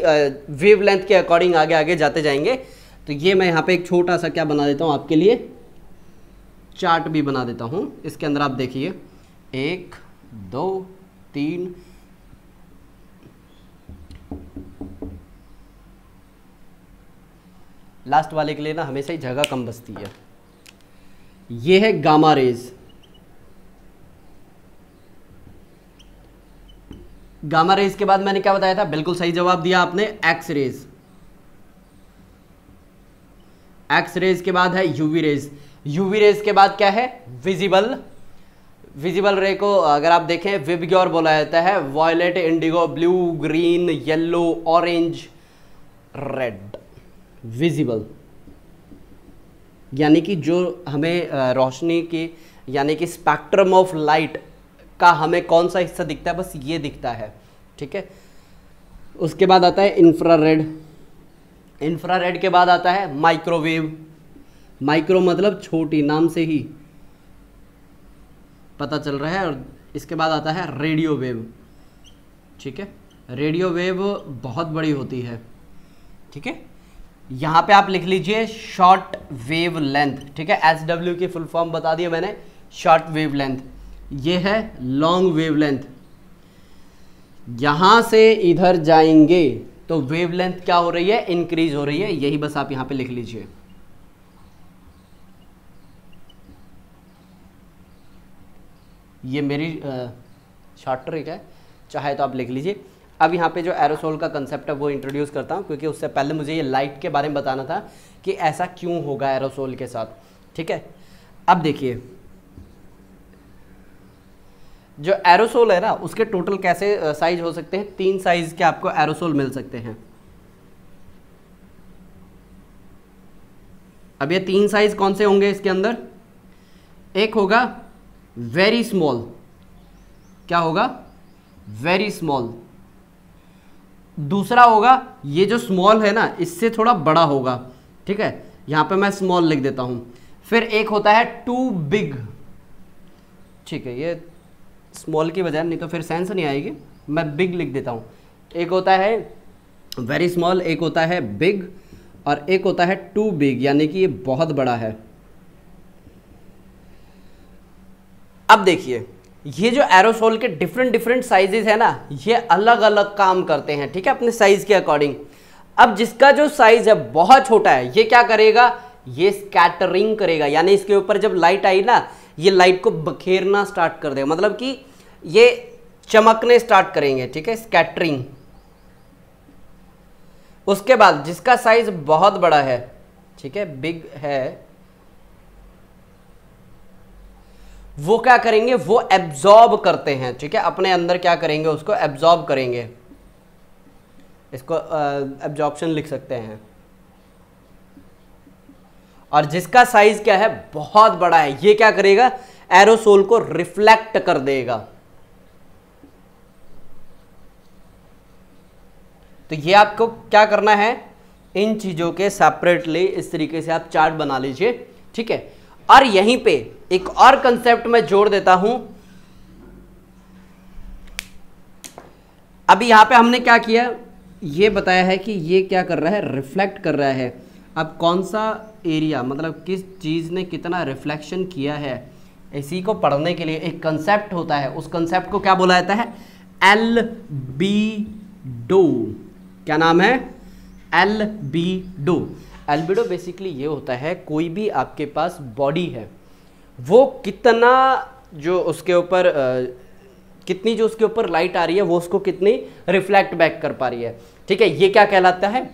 वेव लेंथ के अकॉर्डिंग आगे आगे जाते जाएंगे। तो ये मैं यहाँ पे एक छोटा सा क्या बना देता हूँ आपके लिए, चार्ट भी बना देता हूँ। इसके अंदर आप देखिए 1 2 3 लास्ट वाले के लिए ना हमेशा ही जगह कम बचती है। ये है गामा रेज। गामा रेज के बाद मैंने क्या बताया था, बिल्कुल सही जवाब दिया आपने, एक्स रेज। एक्स रेज के बाद है यूवी रेज। यूवी रेज के बाद क्या है, विजिबल। विजिबल रे को अगर आप देखें विबग्योर बोला जाता है। Violet, indigo, blue, green, yellow, orange, red, visible. यानी कि जो हमें रोशनी की यानी कि स्पेक्ट्रम ऑफ लाइट का हमें कौन सा हिस्सा दिखता है, बस ये दिखता है, ठीक है। उसके बाद आता है इंफ्रारेड। इंफ्रारेड के बाद आता है माइक्रोवेव। माइक्रो मतलब छोटी, नाम से ही पता चल रहा है। और इसके बाद आता है रेडियो वेव, ठीक है। रेडियो वेव बहुत बड़ी होती है, ठीक है। यहाँ पे आप लिख लीजिए शॉर्ट वेव लेंथ, ठीक है। SW की फुल फॉर्म बता दिया मैंने, शॉर्ट वेव लेंथ। ये है लॉन्ग वेव लेंथ। यहाँ से इधर जाएंगे तो वेव लेंथ क्या हो रही है, इंक्रीज हो रही है। यही बस आप यहाँ पे लिख लीजिए। ये मेरी शॉर्ट ट्रिक है, चाहे तो आप लिख लीजिए। अब यहाँ पे जो एरोसोल का कंसेप्ट है वो इंट्रोड्यूस करता हूँ, क्योंकि उससे पहले मुझे ये लाइट के बारे में बताना था कि ऐसा क्यों होगा एरोसोल के साथ, ठीक है। अब देखिए, जो एरोसोल है ना, उसके टोटल कैसे साइज हो सकते हैं, 3 साइज के आपको एरोसोल मिल सकते हैं। अब ये 3 साइज कौन से होंगे इसके अंदर, एक होगा वेरी स्मॉल। क्या होगा, वेरी स्मॉल। दूसरा होगा ये जो स्मॉल है ना, इससे थोड़ा बड़ा होगा, ठीक है। यहां पे मैं स्मॉल लिख देता हूं। फिर एक होता है टू बिग, ठीक है। ये स्मॉल की बजाय, नहीं तो फिर सेंस नहीं आएगी, मैं बिग लिख देता हूं। एक होता है वेरी स्मॉल, एक होता है बिग, और एक होता है टू बिग, यानी कि ये बहुत बड़ा है। अब देखिए, ये जो एरोसोल के डिफरेंट साइजेस है ना, ये अलग अलग काम करते हैं, ठीक है, अपने साइज के अकॉर्डिंग। अब जिसका जो साइज है बहुत छोटा है, ये क्या करेगा, ये स्कैटरिंग करेगा। यानी इसके ऊपर जब लाइट आई ना, ये लाइट को बखेरना स्टार्ट कर देगा, मतलब कि ये चमकने स्टार्ट करेंगे, ठीक है, स्कैटरिंग। उसके बाद जिसका साइज बहुत बड़ा है, ठीक है, बिग है, वो क्या करेंगे, वो एब्जॉर्ब करते हैं, ठीक है, अपने अंदर क्या करेंगे, उसको एब्जॉर्ब करेंगे। इसको एब्जॉर्प्शन लिख सकते हैं। और जिसका साइज क्या है, बहुत बड़ा है, ये क्या करेगा, एरोसोल को रिफ्लेक्ट कर देगा। तो ये आपको क्या करना है, इन चीजों के सेपरेटली इस तरीके से आप चार्ट बना लीजिए, ठीक है। और यहीं पे एक और कंसेप्ट मैं जोड़ देता हूं। अभी यहां पे हमने क्या किया, ये बताया है कि ये क्या कर रहा है, रिफ्लेक्ट कर रहा है। अब कौन सा एरिया, मतलब किस चीज ने कितना रिफ्लेक्शन किया है, इसी को पढ़ने के लिए एक कंसेप्ट होता है। उस कंसेप्ट को क्या बोला जाता है, एल्बिडो। क्या नाम है, एल्बिडो। एल्बिडो बेसिकली ये होता है, कोई भी आपके पास बॉडी है, वो कितना जो उसके ऊपर कितनी जो उसके ऊपर लाइट आ रही है, वो उसको कितनी रिफ्लेक्ट बैक कर पा रही है, ठीक है। ये क्या कहलाता है,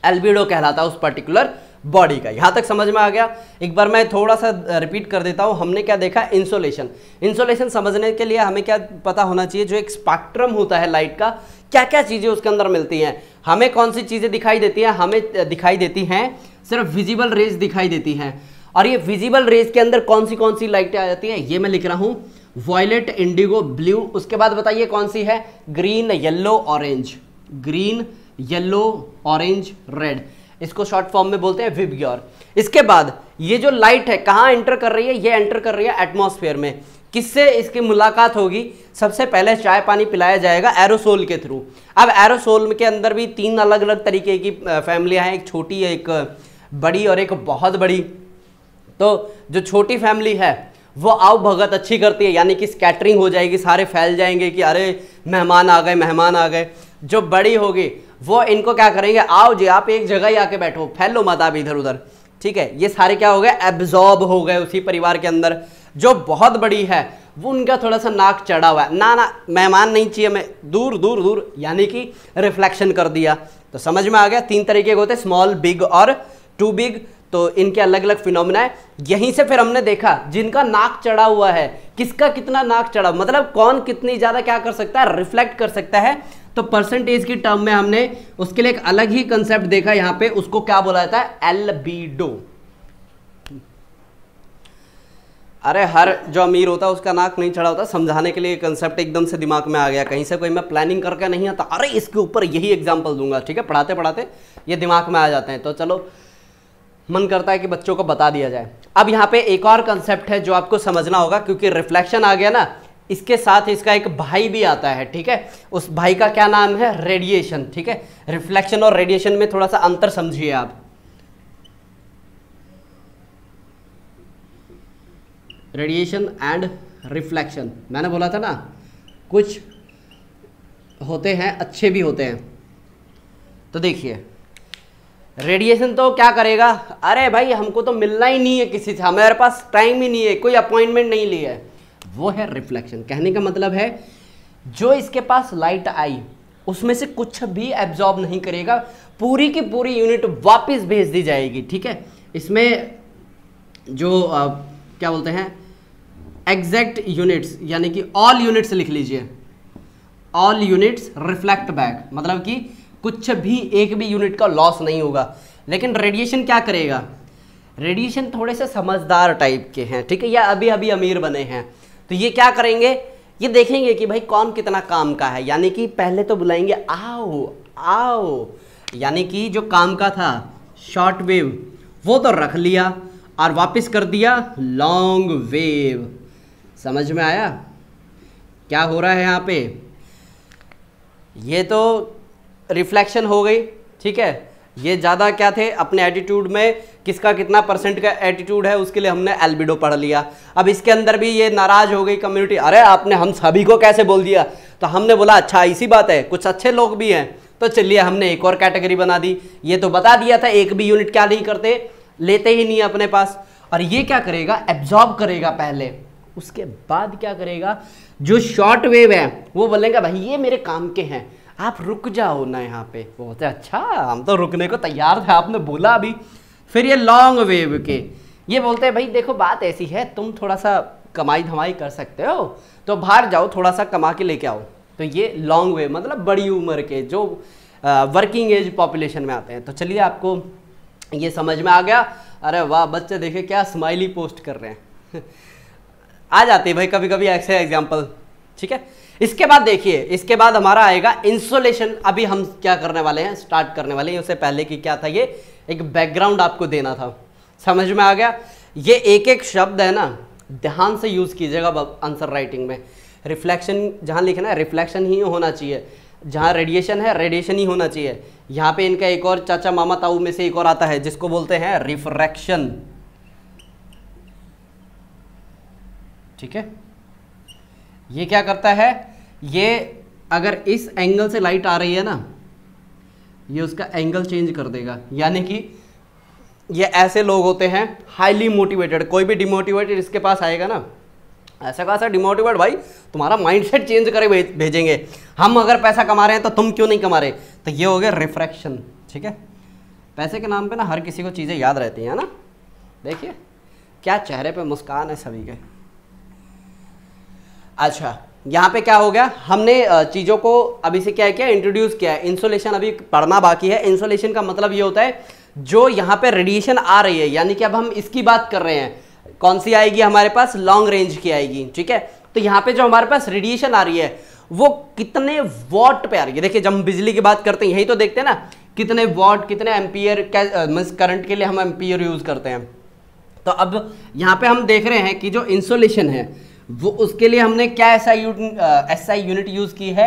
एल्बिडो कहलाता है उस पर्टिकुलर बॉडी का। यहां तक समझ में आ गया। एक बार मैं थोड़ा सा रिपीट कर देता हूं। हमने क्या देखा, इंसोलेशन। इंसोलेशन समझने के लिए हमें क्या पता होना चाहिए, जो एक स्पेक्ट्रम होता है लाइट का, क्या क्या चीजें उसके अंदर मिलती हैं। हमें कौन सी चीजें दिखाई देती हैं, हमें दिखाई देती हैं सिर्फ विजिबल रेज दिखाई देती हैं। और ये विजिबल रेज के अंदर कौन सी लाइटें आ जाती हैं, ये मैं लिख रहा हूं, वॉयलेट, इंडिगो, ब्लू। उसके बाद बताइए कौन सी है, green, yellow, orange. Green, yellow, orange, red. इसको शॉर्ट फॉर्म में बोलते हैं विबग्योर। इसके बाद ये जो लाइट है कहाँ एंटर कर रही है, ये एंटर कर रही है एटमॉस्फेयर में। किससे इसकी मुलाकात होगी, सबसे पहले चाय पानी पिलाया जाएगा एरोसोल के थ्रू। अब एरोसोल के अंदर भी 3 अलग अलग तरीके की फैमिलियां हैं, एक छोटी, एक बड़ी और एक बहुत बड़ी। तो जो छोटी फैमिली है वो आओ भगत अच्छी करती है, यानी कि स्कैटरिंग हो जाएगी, सारे फैल जाएंगे कि अरे मेहमान आ गए, मेहमान आ गए। जो बड़ी होगी वो इनको क्या करेंगे, आओ जी आप एक जगह ही आके बैठो, फैलो मत आप इधर उधर, ठीक है। ये सारे क्या हो गए, एब्जॉर्ब हो गए उसी परिवार के अंदर। जो बहुत बड़ी है वो उनका थोड़ा सा नाक चढ़ा हुआ है, ना ना मेहमान नहीं चाहिए, मैं दूर दूर दूर, यानी कि रिफ्लेक्शन कर दिया। तो समझ में आ गया, 3 तरीके के होते हैं, स्मॉल, बिग और टू बिग। तो इनके अलग अलग फिनोमिना है। यहीं से फिर हमने देखा जिनका नाक चढ़ा हुआ है, किसका कितना नाक चढ़ा, मतलब कौन कितनी ज्यादा क्या कर सकता है, रिफ्लेक्ट कर सकता है। तो परसेंटेज की टर्म में हमने उसके लिए एक अलग ही कंसेप्ट देखा यहां पे, उसको क्या बोला जाता है, एल्बिडो। अरे हर जो अमीर होता है उसका नाक नहीं चढ़ा होता, समझाने के लिए कंसेप्ट एकदम से दिमाग में आ गया, कहीं से कोई मैं प्लानिंग करके नहीं आता, अरे इसके ऊपर यही एग्जांपल दूंगा, ठीक है। पढ़ाते पढ़ाते ये दिमाग में आ जाते हैं, तो चलो मन करता है कि बच्चों को बता दिया जाए। अब यहाँ पे एक और कंसेप्ट है जो आपको समझना होगा, क्योंकि रिफ्लेक्शन आ गया ना, इसके साथ इसका एक भाई भी आता है, ठीक है। उस भाई का क्या नाम है, रेडिएशन, ठीक है। रिफ्लेक्शन और रेडिएशन में थोड़ा सा अंतर समझिए आप। रेडिएशन एंड रिफ्लेक्शन, मैंने बोला था ना कुछ होते हैं अच्छे भी होते हैं। तो देखिए रेडिएशन तो क्या करेगा, अरे भाई हमको तो मिलना ही नहीं है किसी से, हमारे पास टाइम ही नहीं है, कोई अपॉइंटमेंट नहीं लिया है, वो है रिफ्लेक्शन। कहने का मतलब है जो इसके पास लाइट आई उसमें से कुछ भी एब्जॉर्ब नहीं करेगा, पूरी की पूरी यूनिट वापस भेज दी जाएगी, ठीक है। इसमें जो क्या बोलते हैं एग्जैक्ट यूनिट्स, यानी कि ऑल यूनिट्स लिख लीजिए, ऑल यूनिट्स रिफ्लेक्ट बैक, मतलब कि कुछ भी एक भी यूनिट का लॉस नहीं होगा। लेकिन रेडिएशन क्या करेगा, रेडिएशन थोड़े से समझदार टाइप के हैं, ठीक है, या अभी अभी अमीर बने हैं, तो ये क्या करेंगे, ये देखेंगे कि भाई कौन कितना काम का है, यानी कि पहले तो बुलाएंगे आओ आओ, यानी कि जो काम का था शॉर्ट वेव वो तो रख लिया और वापस कर दिया लॉन्ग वेव। समझ में आया क्या हो रहा है यहाँ पे, ये तो रिफ्लेक्शन हो गई, ठीक है। ये ज़्यादा क्या थे अपने एटीट्यूड में, किसका कितना परसेंट का एटीट्यूड है उसके लिए हमने एल्बिडो पढ़ लिया। अब इसके अंदर भी ये नाराज हो गई कम्युनिटी, अरे आपने हम सभी को कैसे बोल दिया, तो हमने बोला अच्छा इसी बात है, कुछ अच्छे लोग भी हैं, तो चलिए हमने एक और कैटेगरी बना दी। ये तो बता दिया था एक भी यूनिट क्या नहीं करते, लेते ही नहीं अपने पास, और ये क्या करेगा, एब्जॉर्ब करेगा पहले, उसके बाद क्या करेगा, जो शॉर्ट वेव है वो बोलेंगे भाई ये मेरे काम के हैं, आप रुक जाओ ना यहाँ पे। बोलते अच्छा हम तो रुकने को तैयार थे, आपने बोला अभी। फिर ये लॉन्ग वेव के ये बोलते हैं भाई देखो बात ऐसी है, तुम थोड़ा सा कमाई धमाई कर सकते हो तो बाहर जाओ थोड़ा सा कमा के लेके आओ। तो ये लॉन्ग वेव मतलब बड़ी उम्र के जो वर्किंग एज पॉपुलेशन में आते हैं। तो चलिए आपको ये समझ में आ गया। अरे वाह बच्चे देखे क्या स्माइली पोस्ट कर रहे हैं आ जाते हैं भाई कभी कभी ऐसे एग्जाम्पल, ठीक है। इसके बाद देखिए, इसके बाद हमारा आएगा इंसुलेशन। अभी हम क्या करने वाले हैं, स्टार्ट करने वाले हैं। उससे पहले कि क्या था, ये एक बैकग्राउंड आपको देना था। समझ में आ गया। ये एक एक शब्द है ना, ध्यान से यूज कीजिएगा आंसर राइटिंग में। रिफ्लेक्शन जहां लिखना है रिफ्लेक्शन ही होना चाहिए, जहां रेडिएशन है रेडिएशन ही होना चाहिए। यहाँ पे इनका एक और चाचा मामा ताऊ में से एक और आता है जिसको बोलते हैं रिफ्रैक्शन, ठीक है। ये क्या करता है, ये अगर इस एंगल से लाइट आ रही है ना, ये उसका एंगल चेंज कर देगा। यानी कि ये ऐसे लोग होते हैं हाईली मोटिवेटेड, कोई भी डिमोटिवेटेड इसके पास आएगा ना, ऐसा खासा डिमोटिवेट भाई तुम्हारा माइंडसेट चेंज करे भेजेंगे। हम अगर पैसा कमा रहे हैं तो तुम क्यों नहीं कमा रहे, तो ये हो गया रिफ्रैक्शन, ठीक है। पैसे के नाम पे ना हर किसी को चीज़ें याद रहती हैं ना, देखिए क्या चेहरे पे मुस्कान है सभी के। अच्छा यहाँ पे क्या हो गया, हमने चीज़ों को अभी से क्या किया, इंट्रोड्यूस किया है। इंसुलेशन अभी पढ़ना बाकी है। इंसुलेशन का मतलब ये होता है जो यहाँ पे रेडिएशन आ रही है, यानी कि अब हम इसकी बात कर रहे हैं, कौन सी आएगी हमारे पास, लॉन्ग रेंज की आएगी, ठीक है। तो यहाँ पे जो हमारे पास रेडिएशन आ रही है वो कितने वॉट पे आ रही है। देखिए जब हम बिजली की बात करते हैं यही तो देखते हैं ना, कितने वॉट कितने एम्पियर करंट के लिए हम एम्पियर यूज करते हैं। तो अब यहाँ पे हम देख रहे हैं कि जो इंसुलेशन है वो उसके लिए हमने क्या एसआई यूनिट यूज की है,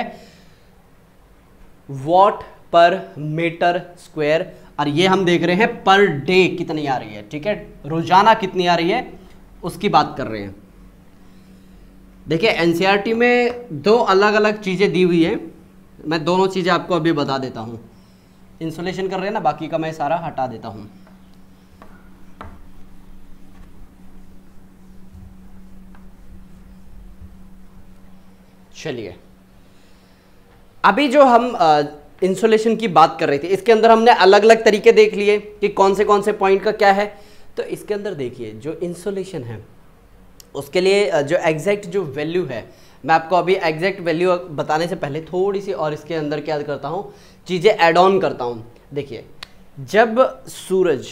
वॉट पर मीटर स्क्वायर। और ये हम देख रहे हैं पर डे कितनी आ रही है, ठीक है, रोजाना कितनी आ रही है उसकी बात कर रहे हैं। देखिए एनसीईआरटी में दो अलग अलग चीजें दी हुई हैं, मैं दोनों चीज़ें आपको अभी बता देता हूँ। इंसुलेशन कर रहे हैं ना, बाकी का मैं सारा हटा देता हूँ। चलिए, अभी जो हम इंसुलेशन की बात कर रहे थे, इसके अंदर हमने अलग अलग तरीके देख लिए कि कौन से पॉइंट का क्या है। तो इसके अंदर देखिए, जो इंसुलेशन है उसके लिए जो एग्जैक्ट जो वैल्यू है, मैं आपको अभी एग्जैक्ट वैल्यू बताने से पहले थोड़ी सी और इसके अंदर क्या करता हूँ, चीज़ें ऐड ऑन करता हूँ। देखिए, जब सूरज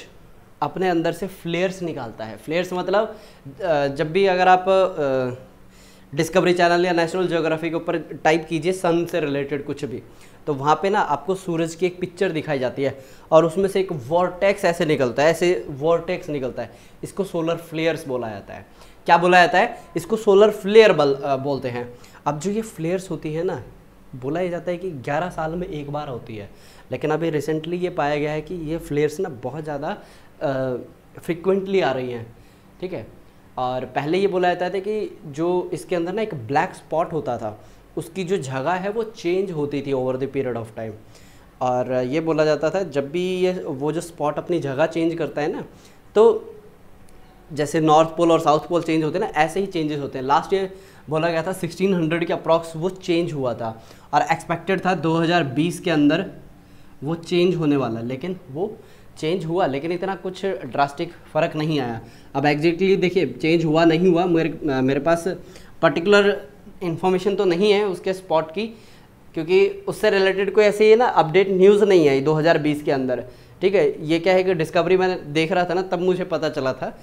अपने अंदर से फ्लेयर्स निकालता है, फ्लेयर्स मतलब जब भी अगर आप डिस्कवरी चैनल या नेशनल ज्योग्राफी के ऊपर टाइप कीजिए सन से रिलेटेड कुछ भी, तो वहाँ पे ना आपको सूरज की एक पिक्चर दिखाई जाती है और उसमें से एक वॉर्टेक्स ऐसे निकलता है, ऐसे वॉर्टेक्स निकलता है। इसको सोलर फ्लेयर्स बोला जाता है। क्या बोला जाता है? इसको सोलर फ्लेयर बोलते हैं। अब जो ये फ्लेयर्स होती है ना, बोला ये जाता है कि 11 साल में एक बार होती है, लेकिन अभी रिसेंटली ये पाया गया है कि ये फ्लेयर्स ना बहुत ज़्यादा फ्रिक्वेंटली आ रही हैं। ठीक है, और पहले ये बोला जाता था कि जो इसके अंदर ना एक ब्लैक स्पॉट होता था, उसकी जो जगह है वो चेंज होती थी over the period of time. और ये बोला जाता था जब भी ये वो जो स्पॉट अपनी जगह चेंज करता है ना, तो जैसे नॉर्थ पोल और साउथ पोल चेंज होते हैं ना, ऐसे ही चेंजेस होते हैं। लास्ट ईयर बोला गया था 1600 के अप्रॉक्स वो चेंज हुआ था और एक्सपेक्टेड था 2020 के अंदर वो चेंज होने वाला, लेकिन वो चेंज हुआ, लेकिन इतना कुछ ड्रास्टिक फ़र्क नहीं आया। अब एग्जैक्टली देखिए, चेंज हुआ नहीं हुआ, मेरे पास पर्टिकुलर इन्फॉर्मेशन तो नहीं है उसके स्पॉट की, क्योंकि उससे रिलेटेड कोई ऐसी ना अपडेट न्यूज़ नहीं आई 2020 के अंदर। ठीक है, ये क्या है कि डिस्कवरी मैंने देख रहा था ना, तब मुझे पता चला था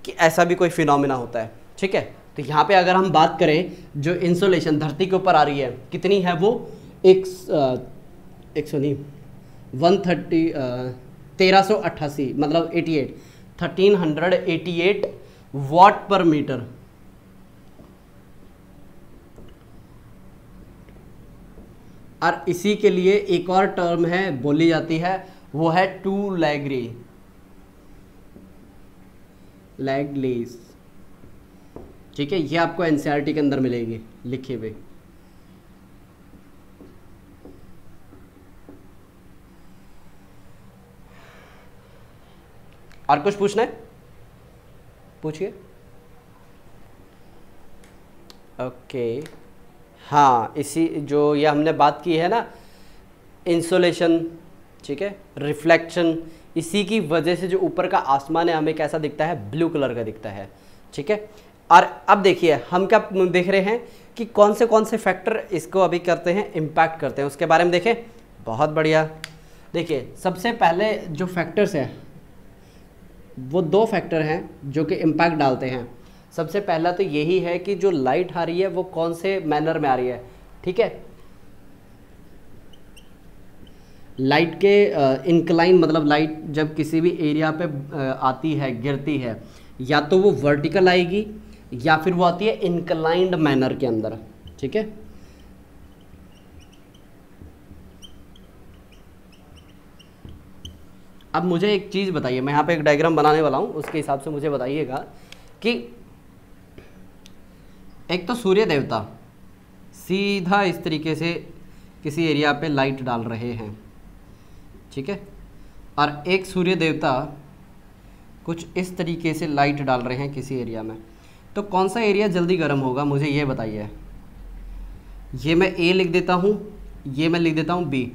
कि ऐसा भी कोई फिनोमिना होता है। ठीक है, तो यहाँ पे अगर हम बात करें, जो इंसुलेशन धरती के ऊपर आ रही है कितनी है, वो 1388 मतलब 1388 वाट पर मीटर। और इसी के लिए एक और टर्म है बोली जाती है, वो है टू लैग्लेस। ठीक है, ये आपको एनसीईआरटी के अंदर मिलेगी लिखे हुए। और कुछ पूछना है? पूछिए। ओके, हाँ, इसी जो ये हमने बात की है ना, इंसुलेशन, ठीक है, रिफ्लेक्शन, इसी की वजह से जो ऊपर का आसमान है हमें कैसा दिखता है, ब्लू कलर का दिखता है। ठीक है, और अब देखिए हम क्या देख रहे हैं कि कौन से फैक्टर इसको अभी करते हैं, इम्पैक्ट करते हैं, उसके बारे में देखें। बहुत बढ़िया। देखिए, सबसे पहले जो फैक्टर्स हैं वो 2 फैक्टर हैं जो कि इम्पैक्ट डालते हैं। सबसे पहला तो यही है कि जो लाइट आ रही है वो कौन से मैनर में आ रही है। ठीक है, लाइट के इंक्लाइन, मतलब लाइट जब किसी भी एरिया पे आती है, गिरती है, या तो वो वर्टिकल आएगी या फिर वो आती है इंक्लाइंड मैनर के अंदर। ठीक है, अब मुझे एक चीज़ बताइए, मैं यहाँ पे एक डायग्राम बनाने वाला हूँ, उसके हिसाब से मुझे बताइएगा कि एक तो सूर्य देवता सीधा इस तरीके से किसी एरिया पे लाइट डाल रहे हैं। ठीक है, और एक सूर्य देवता कुछ इस तरीके से लाइट डाल रहे हैं किसी एरिया में, तो कौन सा एरिया जल्दी गर्म होगा, मुझे ये बताइए। ये मैं ए लिख देता हूँ, ये मैं लिख देता हूँ बी।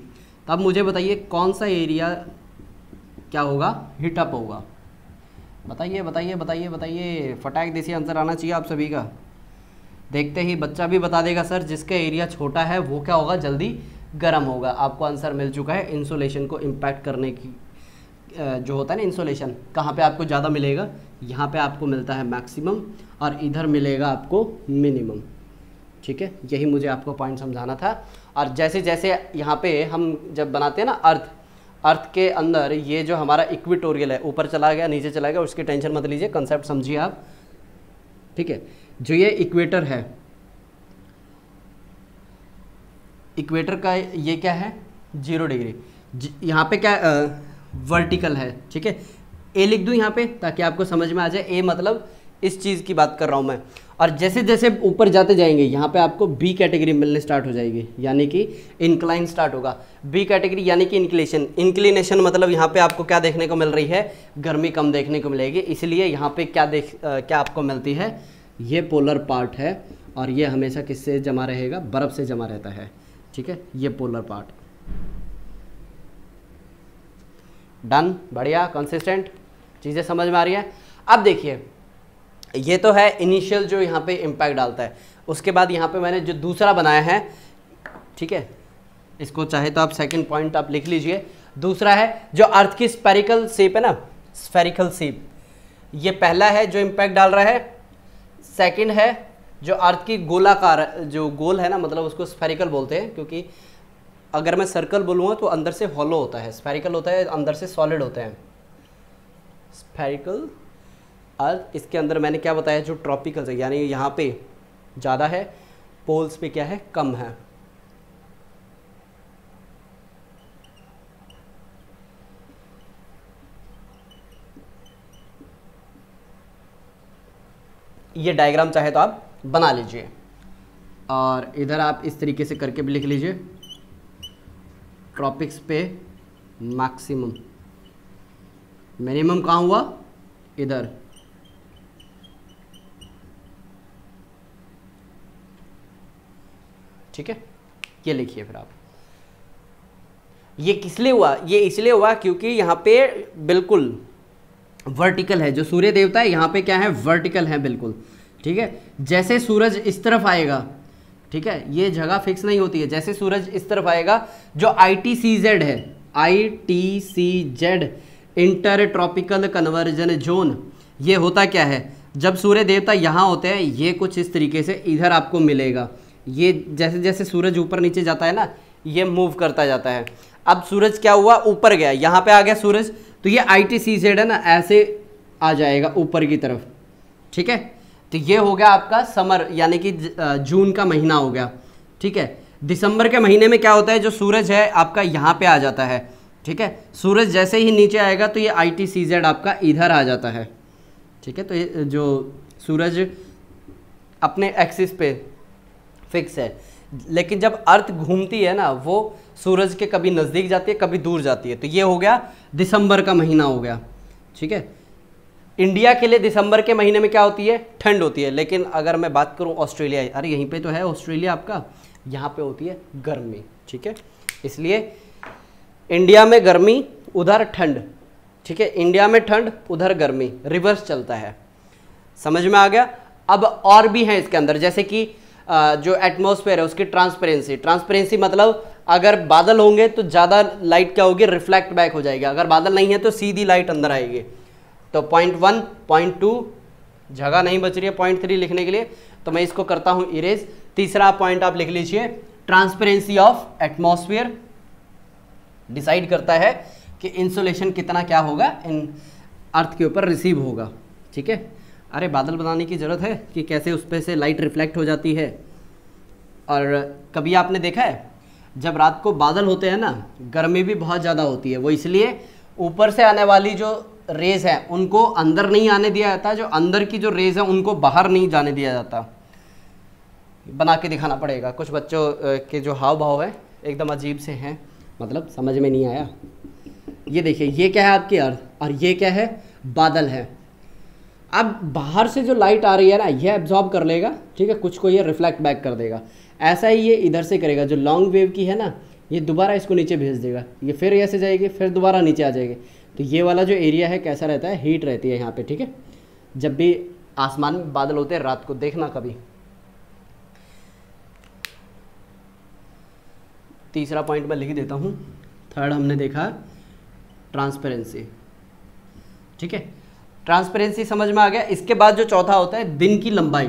तो अब मुझे बताइए कौन सा एरिया क्या होगा, हीटअप होगा। बताइए बताइए बताइए बताइए, फटाक देसी आंसर आना चाहिए आप सभी का। देखते ही बच्चा भी बता देगा सर जिसका एरिया छोटा है वो क्या होगा, जल्दी गर्म होगा। आपको आंसर मिल चुका है। इंसुलेशन को इम्पैक्ट करने की जो होता है ना, इंसुलेशन कहाँ पे आपको ज़्यादा मिलेगा, यहाँ पे आपको मिलता है मैक्सिमम और इधर मिलेगा आपको मिनिमम। ठीक है, यही मुझे आपको पॉइंट समझाना था। और जैसे जैसे यहाँ पे हम जब बनाते हैं ना अर्थ के अंदर ये जो हमारा इक्वेटोरियल है, ऊपर चला गया नीचे चला गया, उसकी टेंशन मत लीजिए, कंसेप्ट समझिए आप। ठीक है, जो ये इक्वेटर है, इक्वेटर का ये क्या है, 0 डिग्री। यहाँ पे क्या वर्टिकल है। ठीक है, ए लिख दूँ यहाँ पे ताकि आपको समझ में आ जाए। ए मतलब इस चीज़ की बात कर रहा हूँ मैं। और जैसे जैसे ऊपर जाते जाएंगे यहाँ पे आपको बी कैटेगरी मिलने स्टार्ट हो जाएगी, यानी कि इंक्लाइन स्टार्ट होगा। बी कैटेगरी यानी कि इंक्लिनेशन, इंक्लिनेशन मतलब यहाँ पे आपको क्या देखने को मिल रही है, गर्मी कम देखने को मिलेगी। इसलिए यहाँ पे क्या आपको मिलती है, ये पोलर पार्ट है और ये हमेशा किससे जमा रहेगा, बर्फ़ से जमा रहता है। ठीक है, ये पोलर पार्ट। डन, बढ़िया, कंसिस्टेंट, चीज़ें समझ में आ रही है। अब देखिए ये तो है इनिशियल जो यहाँ पे इम्पैक्ट डालता है। उसके बाद यहाँ पे मैंने जो दूसरा बनाया है, ठीक है, इसको चाहे तो आप सेकंड पॉइंट आप लिख लीजिए। दूसरा है जो अर्थ की स्फेरिकल शेप है ना, स्फेरिकल शेप, ये पहला है जो इम्पैक्ट डाल रहा है। सेकंड है जो अर्थ की गोलाकार, जो गोल है ना, मतलब उसको स्फेरिकल बोलते हैं, क्योंकि अगर मैं सर्कल बोलूँगा तो अंदर से हॉलो होता है, स्फेरिकल होता है अंदर से सॉलिड होते हैं। स्फेरिकल अर्थ, इसके अंदर मैंने क्या बताया, जो ट्रॉपिकल है यानी यहाँ पे ज़्यादा है, पोल्स पे क्या है, कम है। ये डायग्राम चाहे तो आप बना लीजिए और इधर आप इस तरीके से करके भी लिख लीजिए। ट्रॉपिक्स पे मैक्सिमम, मिनिमम कहाँ हुआ, इधर। ठीक है, ये लिखिए फिर आप। ये किस लिए हुआ, ये इसलिए हुआ क्योंकि यहाँ पे बिल्कुल वर्टिकल है, जो सूर्य देवता है यहाँ पे क्या है, वर्टिकल है बिल्कुल। ठीक है, जैसे सूरज इस तरफ आएगा, ठीक है, ये जगह फिक्स नहीं होती है, जैसे सूरज इस तरफ आएगा, जो ITCZ है, ITCZ inter tropical conversion zone, ये होता क्या है, जब सूर्य देवता यहाँ होते हैं, ये कुछ इस तरीके से इधर आपको मिलेगा। ये जैसे जैसे सूरज ऊपर नीचे जाता है ना, ये मूव करता जाता है। अब सूरज क्या हुआ, ऊपर गया, यहाँ पे आ गया सूरज, तो ये ITCZ है ना, ऐसे आ जाएगा ऊपर की तरफ। ठीक है, तो ये हो गया आपका समर, यानी कि जून का महीना हो गया। ठीक है, दिसंबर के महीने में क्या होता है, जो सूरज है आपका यहाँ पे आ जाता है। ठीक है, सूरज जैसे ही नीचे आएगा तो ये ITCZ आपका इधर आ जाता है। ठीक है, तो ये जो सूरज अपने एक्सिस पे फिक्स है, लेकिन जब अर्थ घूमती है ना, वो सूरज के कभी नज़दीक जाती है, कभी दूर जाती है। तो ये हो गया दिसंबर का महीना हो गया। ठीक है, इंडिया के लिए दिसंबर के महीने में क्या होती है, ठंड होती है। लेकिन अगर मैं बात करूं ऑस्ट्रेलिया, अरे यहीं पे तो है ऑस्ट्रेलिया आपका, यहाँ पे होती है गर्मी। ठीक है, इसलिए इंडिया में गर्मी, उधर ठंड। ठीक है, इंडिया में ठंड, उधर गर्मी, रिवर्स चलता है। समझ में आ गया। अब और भी हैं इसके अंदर, जैसे कि जो एटमॉस्फेयर है उसकी ट्रांसपेरेंसी। ट्रांसपेरेंसी मतलब अगर बादल होंगे तो ज़्यादा लाइट क्या होगी, रिफ्लेक्ट बैक हो जाएगी, अगर बादल नहीं है तो सीधी लाइट अंदर आएगी। तो पॉइंट 1, पॉइंट 2, जगह नहीं बच रही है पॉइंट 3 लिखने के लिए, तो मैं इसको करता हूँ इरेज। तीसरा पॉइंट आप लिख लीजिए, ट्रांसपेरेंसी ऑफ एटमॉस्फेयर डिसाइड करता है कि इंसुलेशन कितना क्या होगा इन अर्थ के ऊपर रिसीव होगा। ठीक है, अरे बादल बनाने की ज़रूरत है कि कैसे उस पर से लाइट रिफ्लेक्ट हो जाती है। और कभी आपने देखा है जब रात को बादल होते हैं ना, गर्मी भी बहुत ज़्यादा होती है, वो इसलिए ऊपर से आने वाली जो रेज है उनको अंदर नहीं आने दिया जाता, जो अंदर की जो रेज है उनको बाहर नहीं जाने दिया जाता। बना के दिखाना पड़ेगा, कुछ बच्चों के जो हाव भाव है एकदम अजीब से हैं, मतलब समझ में नहीं आया। ये देखिए, ये क्या है आपकी अर्थ और ये क्या है, बादल है। अब बाहर से जो लाइट आ रही है ना, ये एब्जॉर्ब कर लेगा, ठीक है, कुछ को ये रिफ्लेक्ट बैक कर देगा। ऐसा ही ये इधर से करेगा, जो लॉन्ग वेव की है ना, ये दोबारा इसको नीचे भेज देगा, ये फिर ऐसे जाएगी, फिर दोबारा नीचे आ जाएगी। तो ये वाला जो एरिया है कैसा रहता है, हीट रहती है यहाँ पे। ठीक है, जब भी आसमान में बादल होते हैं रात को देखना कभी। तीसरा पॉइंट मैं लिख देता हूँ। थर्ड हमने देखा ट्रांसपेरेंसी। ठीक है, ट्रांसपेरेंसी समझ में आ गया। इसके बाद जो चौथा होता है दिन की लंबाई।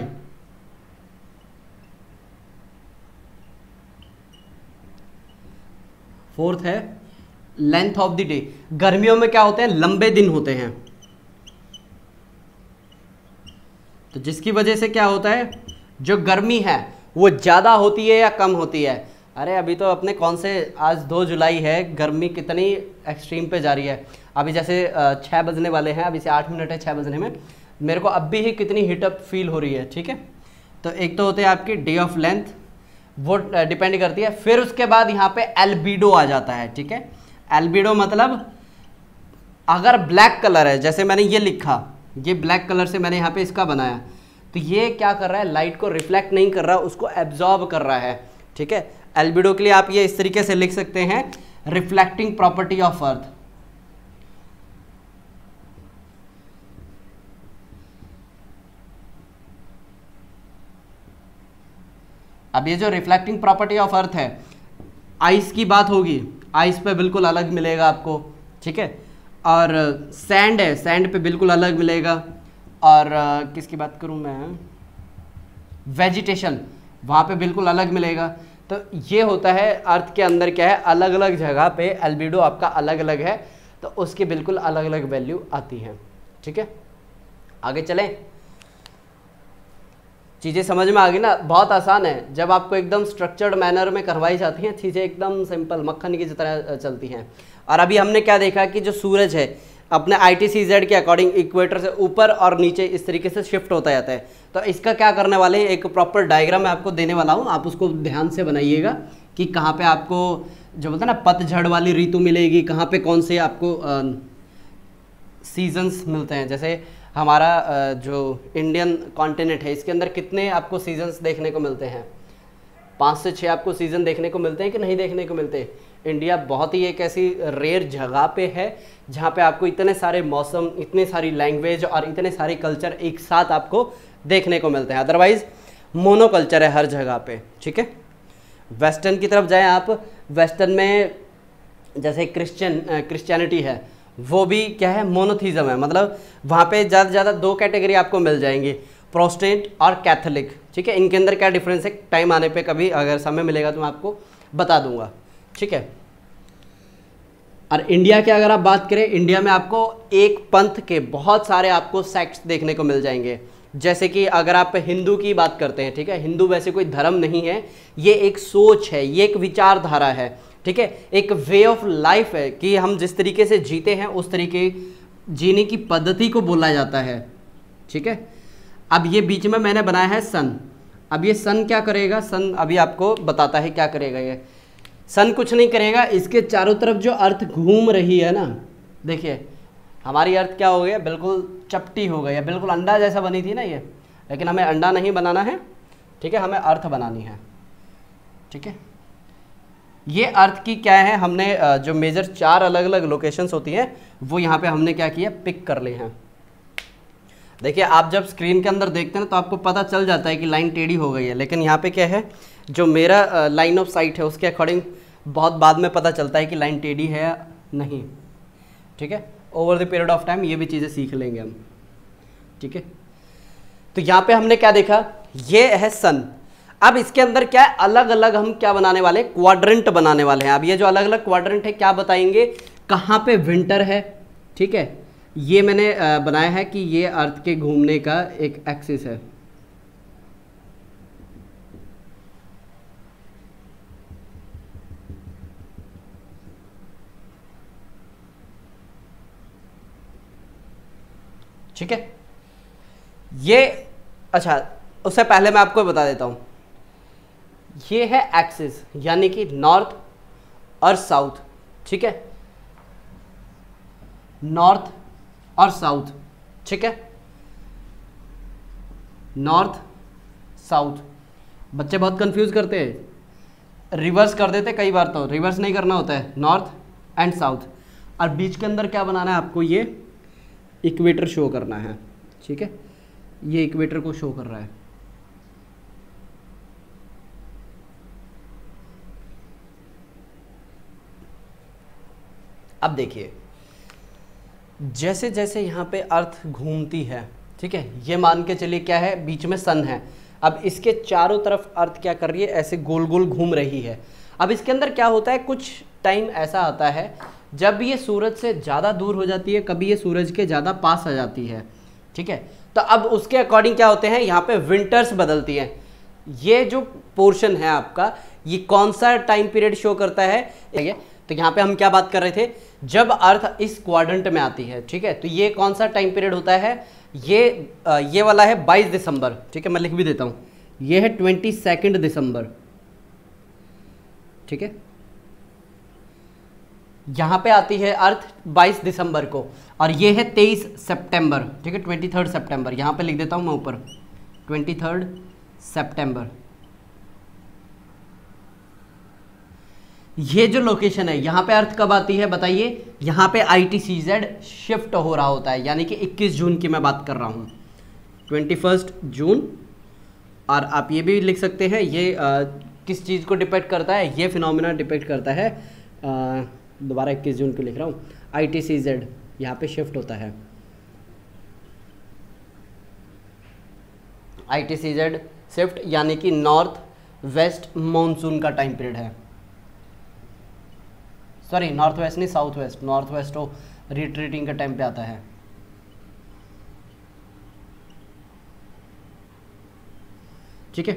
फोर्थ है लेंथ ऑफ द डे। गर्मियों में क्या होते हैं, लंबे दिन होते हैं, तो जिसकी वजह से क्या होता है, जो गर्मी है वो ज़्यादा होती है या कम होती है। अरे अभी तो अपने कौन से, आज 2 जुलाई है, गर्मी कितनी एक्सट्रीम पे जा रही है। अभी जैसे 6 बजने वाले हैं, अभी से 8 मिनट है 6 बजने में, मेरे को अब भी ही कितनी हीटअप फील हो रही है, ठीक है। तो एक तो होते हैं आपकी डे ऑफ लेंथ, वो डिपेंड करती है। फिर उसके बाद यहाँ पे एल्बिडो आ जाता है, ठीक है। एल्बिडो मतलब अगर ब्लैक कलर है, जैसे मैंने ये लिखा, ये ब्लैक कलर से मैंने यहाँ पे इसका बनाया, तो ये क्या कर रहा है, लाइट को रिफ्लेक्ट नहीं कर रहा, उसको एब्जॉर्ब कर रहा है, ठीक है। एल्बिडो के लिए आप ये इस तरीके से लिख सकते हैं, रिफ्लेक्टिंग प्रॉपर्टी ऑफ अर्थ। अब ये जो रिफ्लेक्टिंग प्रॉपर्टी ऑफ अर्थ है, आइस की बात होगी, आइस पे बिल्कुल अलग मिलेगा आपको, ठीक है। और सैंड है, सैंड पे बिल्कुल अलग मिलेगा। और किसकी बात करूं मैं, वेजिटेशन, वहाँ पे बिल्कुल अलग मिलेगा। तो ये होता है अर्थ के अंदर क्या है, अलग अलग जगह पे एल्बिडो आपका अलग अलग है, तो उसकी बिल्कुल अलग अलग वैल्यू आती है, ठीक है। आगे चलें, चीज़ें समझ में आ गई ना, बहुत आसान है। जब आपको एकदम स्ट्रक्चर्ड मैनर में करवाई जाती हैं चीज़ें, एकदम सिंपल मक्खन की तरह चलती हैं। और अभी हमने क्या देखा कि जो सूरज है अपने ITCZ के अकॉर्डिंग इक्वेटर से ऊपर और नीचे इस तरीके से शिफ्ट होता जाता है। तो इसका क्या करने वाले हैं, एक प्रॉपर डायग्राम मैं आपको देने वाला हूँ, आप उसको ध्यान से बनाइएगा कि कहाँ पे आपको जो बोलते हैं ना पतझड़ वाली ऋतु मिलेगी, कहाँ पे कौन से आपको सीजन्स मिलते हैं। जैसे हमारा जो इंडियन कॉन्टिनेंट है, इसके अंदर कितने आपको सीजन्स देखने को मिलते हैं, 5 से 6 आपको सीज़न देखने को मिलते हैं कि नहीं देखने को मिलते। इंडिया बहुत ही एक ऐसी रेयर जगह पे है जहाँ पे आपको इतने सारे मौसम, इतनी सारी लैंग्वेज और इतने सारे कल्चर एक साथ आपको देखने को मिलते हैं। अदरवाइज़ मोनो कल्चर है हर जगह पे, ठीक है। वेस्टर्न की तरफ जाएं आप, वेस्टर्न में जैसे क्रिश्चियनिटी है, वो भी क्या है, मोनोथीज़म है। मतलब वहाँ पे ज़्यादा से ज़्यादा 2 कैटेगरी आपको मिल जाएंगी, प्रोटेस्टेंट और कैथोलिक, ठीक है। इनके अंदर क्या डिफरेंस है, टाइम आने पे कभी अगर समय मिलेगा तो मैं आपको बता दूंगा, ठीक है। और इंडिया की अगर आप बात करें, इंडिया में आपको एक पंथ के बहुत सारे आपको सेक्ट्स देखने को मिल जाएंगे। जैसे कि अगर आप हिंदू की बात करते हैं, ठीक है, हिंदू वैसे कोई धर्म नहीं है, ये एक सोच है, ये एक विचारधारा है, ठीक है, एक वे ऑफ लाइफ है कि हम जिस तरीके से जीते हैं उस तरीके जीने की पद्धति को बोला जाता है, ठीक है। अब ये बीच में मैंने बनाया है सन। अब ये सन क्या करेगा, सन अभी आपको बताता है क्या करेगा। ये सन कुछ नहीं करेगा, इसके चारों तरफ जो अर्थ घूम रही है ना, देखिए हमारी अर्थ क्या हो गई है, बिल्कुल चपटी हो गई है, बिल्कुल अंडा जैसा बनी थी ना ये, लेकिन हमें अंडा नहीं बनाना है, ठीक है, हमें अर्थ बनानी है, ठीक है। ये अर्थ की क्या है, हमने जो मेजर 4 अलग अलग लोकेशंस होती हैं वो यहाँ पे हमने क्या किया, पिक कर ली हैं। देखिए आप जब स्क्रीन के अंदर देखते हैं तो आपको पता चल जाता है कि लाइन टेढ़ी हो गई है, लेकिन यहाँ पे क्या है, जो मेरा लाइन ऑफ साइट है उसके अकॉर्डिंग बहुत बाद में पता चलता है कि लाइन टेढ़ी है या नहीं, ठीक है। Over the period of time ये भी चीज़ें सीख लेंगे हम, ठीक है। तो यहाँ पे हमने क्या देखा, ये है सन। अब इसके अंदर क्या है, अलग अलग हम क्या बनाने वाले, क्वाड्रेंट बनाने वाले हैं। अब ये जो अलग अलग क्वाड्रेंट है क्या बताएंगे, कहाँ पे विंटर है, ठीक है। ये मैंने बनाया है कि ये अर्थ के घूमने का एक एक्सिस है, ठीक है। ये अच्छा, उससे पहले मैं आपको बता देता हूं, ये है एक्सिस यानी कि नॉर्थ और साउथ, ठीक है, नॉर्थ और साउथ, ठीक है, नॉर्थ साउथ। बच्चे बहुत कंफ्यूज करते हैं, रिवर्स कर देते कई बार, तो रिवर्स नहीं करना होता है, नॉर्थ एंड साउथ। और बीच के अंदर क्या बनाना है आपको, ये इक्वेटर शो करना है, ठीक है, ये इक्वेटर को शो कर रहा है। अब देखिए जैसे जैसे यहाँ पे अर्थ घूमती है, ठीक है, ये मान के चलिए क्या है, बीच में सन है। अब इसके चारों तरफ अर्थ क्या कर रही है, ऐसे गोल गोल घूम रही है। अब इसके अंदर क्या होता है, कुछ टाइम ऐसा आता है जब ये सूरज से ज़्यादा दूर हो जाती है, कभी ये सूरज के ज़्यादा पास आ जाती है, ठीक है। तो अब उसके अकॉर्डिंग क्या होते हैं, यहाँ पे विंटर्स बदलती हैं। ये जो पोर्शन है आपका, ये कौन सा टाइम पीरियड शो करता है, तो यहाँ पे हम क्या बात कर रहे थे, जब अर्थ इस क्वाड्रेंट में आती है, ठीक है। तो ये कौन सा टाइम पीरियड होता है, ये वाला है 22 दिसंबर, ठीक है। मैं लिख भी देता हूँ, ये है 22 दिसंबर, ठीक है। यहाँ पे आती है अर्थ 22 दिसंबर को, और ये है 23 सितंबर, ठीक है, 23 सितंबर। यहाँ पे लिख देता हूँ मैं ऊपर 23 सितंबर। ये जो लोकेशन है यहाँ पे अर्थ कब आती है बताइए, यहाँ पे ITCZ शिफ्ट हो रहा होता है, यानी कि 21 जून की मैं बात कर रहा हूँ, 21 जून। और आप ये भी लिख सकते हैं, ये किस चीज़ को डिपेक्ट करता है, ये फिनोमिना डिपेक्ट करता है, दोबारा 21 जून को लिख रहा हूँ, ITCZ यहाँ पे शिफ्ट होता है, ITCZ शिफ्ट, यानी कि नॉर्थ वेस्ट मॉनसून का टाइम पीरियड है। सॉरी, नॉर्थ वेस्ट नहीं, साउथ वेस्ट, नॉर्थ वेस्ट तो रिट्रीटिंग का टाइम पे आता है। ठीक है,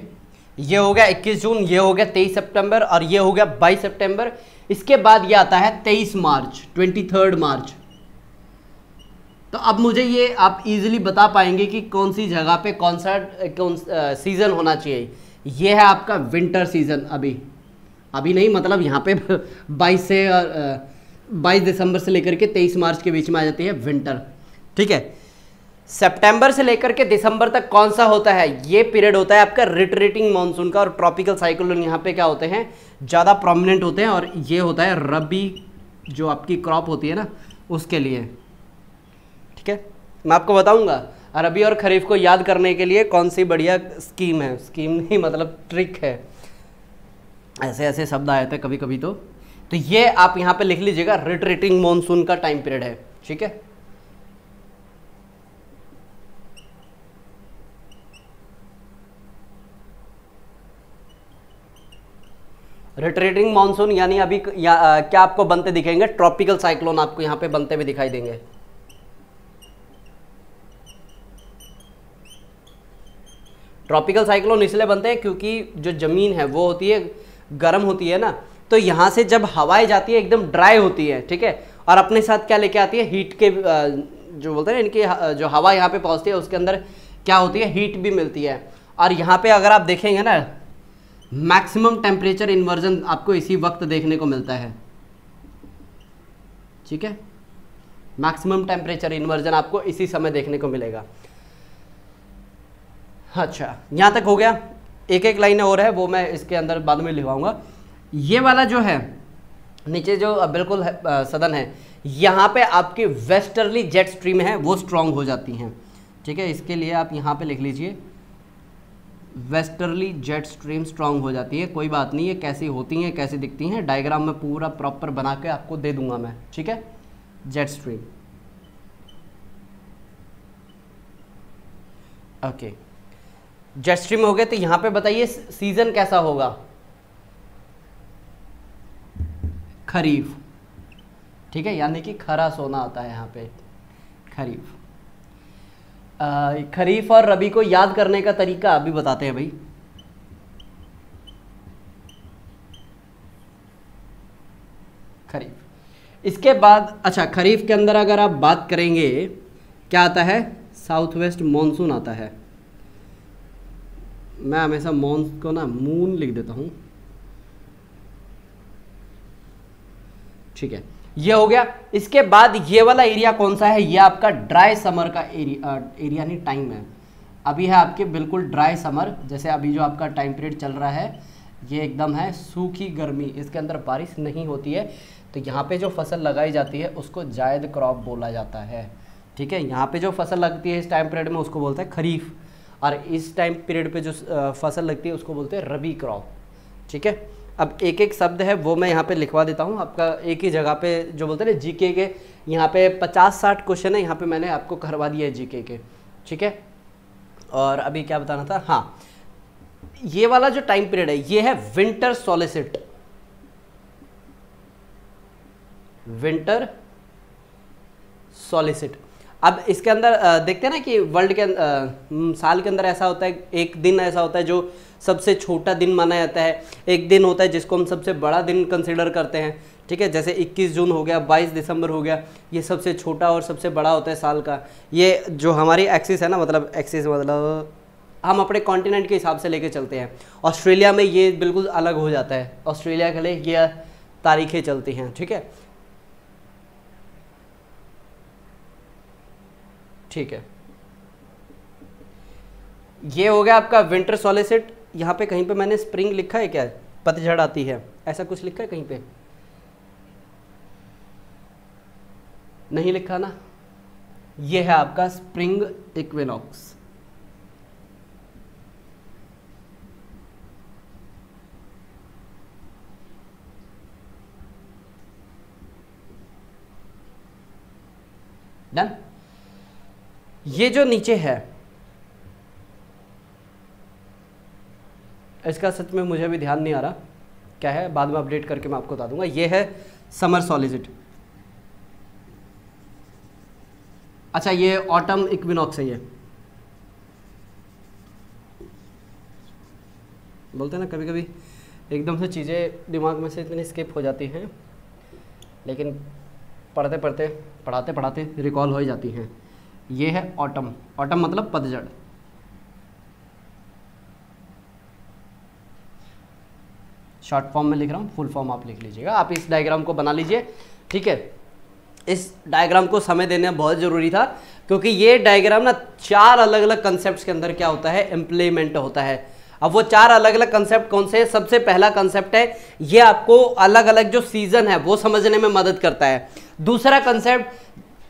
ये हो गया 21 जून, ये हो गया 23 सितंबर, और ये हो गया 22 सितंबर। इसके बाद ये आता है 23 मार्च, 23 मार्च। तो अब मुझे ये आप इजीली बता पाएंगे कि कौन सी जगह पे कौन सीजन होना चाहिए। ये है आपका विंटर सीजन, अभी नहीं, मतलब यहाँ पे 22 दिसंबर से लेकर के 23 मार्च के बीच में आ जाती है विंटर, ठीक है। सितंबर से लेकर के दिसंबर तक कौन सा होता है, ये पीरियड होता है आपका रिट्रीटिंग मानसून का, और ट्रॉपिकल साइक्लोन यहाँ पे क्या होते हैं, ज़्यादा प्रोमिनेंट होते हैं, और ये होता है रबी जो आपकी क्रॉप होती है ना, उसके लिए, ठीक है। मैं आपको बताऊंगा रबी और खरीफ को याद करने के लिए कौन सी बढ़िया स्कीम है, स्कीम नहीं मतलब ट्रिक है, ऐसे ऐसे शब्द आए थे कभी कभी। तो ये आप यहाँ पे लिख लीजिएगा, रिट्रीटिंग मानसून का टाइम पीरियड है, ठीक है। रिट्रीटिंग मानसून यानी अभी क्या आपको बनते दिखेंगे, ट्रॉपिकल साइक्लोन आपको यहाँ पे बनते हुए दिखाई देंगे। ट्रॉपिकल साइक्लोन इसलिए बनते हैं क्योंकि जो जमीन है वो होती है गर्म होती है ना, तो यहाँ से जब हवाएं जाती है एकदम ड्राई होती है, ठीक है, और अपने साथ क्या लेके आती है, हीट के जो बोलते हैं इनकी जो हवा यहाँ पे पहुँचती है उसके अंदर क्या होती है, हीट भी मिलती है। और यहाँ पे अगर आप देखेंगे ना, मैक्सिमम टेम्परेचर इन्वर्जन आपको इसी वक्त देखने को मिलता है, ठीक है। मैक्सिमम टेम्परेचर इन्वर्जन आपको इसी समय देखने को मिलेगा। अच्छा, यहाँ तक हो गया। एक एक लाइन और है, वो मैं इसके अंदर बाद में लिखवाऊंगा। ये वाला जो है नीचे जो बिल्कुल सदन है, यहाँ पे आपकी वेस्टर्ली जेट स्ट्रीम है वो स्ट्रांग हो जाती हैं, ठीक है। इसके लिए आप यहाँ पे लिख लीजिए, वेस्टर्ली जेट स्ट्रीम स्ट्रांग हो जाती है। कोई बात नहीं है, कैसी होती हैं कैसी दिखती हैं, डायग्राम में पूरा प्रॉपर बना के आपको दे दूंगा मैं, ठीक है। Jet stream, okay, jet stream हो गए। तो यहाँ पे बताइए सीजन कैसा होगा, खरीफ, ठीक है, यानी कि खरा सोना आता है यहाँ पे, खरीफ। खरीफ और रबी को याद करने का तरीका अभी बताते हैं भाई। खरीफ, इसके बाद अच्छा, खरीफ के अंदर अगर आप बात करेंगे क्या आता है, साउथ वेस्ट मॉनसून आता है। मैं हमेशा मॉन को ना मून लिख देता हूं, ठीक है, ये हो गया। इसके बाद ये वाला एरिया कौन सा है, ये आपका ड्राई समर का एरिया नहीं, टाइम है। अभी है आपके बिल्कुल ड्राई समर, जैसे अभी जो आपका टाइम पीरियड चल रहा है ये एकदम है सूखी गर्मी, इसके अंदर बारिश नहीं होती है। तो यहाँ पे जो फसल लगाई जाती है उसको जायद क्रॉप बोला जाता है, ठीक है। यहाँ पे जो फसल लगती है इस टाइम पीरियड में उसको बोलते हैं खरीफ, और इस टाइम पीरियड पे जो फसल लगती है उसको बोलते हैं रबी क्रॉप, ठीक है। अब एक एक शब्द है वो मैं यहाँ पे लिखवा देता हूँ आपका, एक ही जगह पे जो बोलते हैं ना जीके के, यहाँ पे 50-60 क्वेश्चन है, यहाँ पे मैंने आपको करवा दिया है जीके के, ठीक है। और अभी क्या बताना था, हाँ, ये वाला जो टाइम पीरियड है ये है विंटर सोलिसिट, विंटर सोलिसिट। अब इसके अंदर देखते हैं ना कि वर्ल्ड के साल के अंदर ऐसा होता है, एक दिन ऐसा होता है जो सबसे छोटा दिन माना जाता है, एक दिन होता है जिसको हम सबसे बड़ा दिन कंसिडर करते हैं, ठीक है, जैसे 21 जून हो गया, 22 दिसंबर हो गया, ये सबसे छोटा और सबसे बड़ा होता है साल का। ये जो हमारी एक्सिस है ना, मतलब एक्सिस मतलब हम अपने कॉन्टिनेंट के हिसाब से लेके चलते हैं। ऑस्ट्रेलिया में ये बिल्कुल अलग हो जाता है, ऑस्ट्रेलिया के लिए ये तारीखें चलती हैं। ठीक है, ठीक है, ये हो गया आपका विंटर सॉलिसिट। यहाँ पे कहीं पे मैंने स्प्रिंग लिखा है क्या, पतझड़ आती है, ऐसा कुछ लिखा है कहीं पे? नहीं लिखा ना। ये है आपका स्प्रिंग इक्विनॉक्स। डन। ये जो नीचे है इसका सच में मुझे भी ध्यान नहीं आ रहा क्या है, बाद में अपडेट करके मैं आपको बता दूंगा। ये है समर सॉलिसिट। अच्छा, ये ऑटम इक्विनॉक्स है। ये बोलते हैं ना कभी कभी एकदम से चीज़ें दिमाग में से इतनी स्किप हो जाती हैं, लेकिन पढ़ते पढ़ते पढ़ाते पढ़ाते रिकॉल हो ही जाती हैं। ये है ऑटम। ऑटम मतलब पतझड़। शॉर्ट फॉर्म में लिख रहा हूँ, फुल फॉर्म आप लिख लीजिएगा। आप इस डायग्राम को बना लीजिए। ठीक है, इस डायग्राम को समय देना बहुत ज़रूरी था, क्योंकि ये डायग्राम ना 4 अलग अलग कंसेप्ट के अंदर क्या होता है, इम्प्लीमेंट होता है। अब वो 4 अलग अलग कंसेप्ट कौन से हैं? सबसे पहला कंसेप्ट है, ये आपको अलग अलग जो सीजन है वो समझने में मदद करता है। दूसरा कंसेप्ट,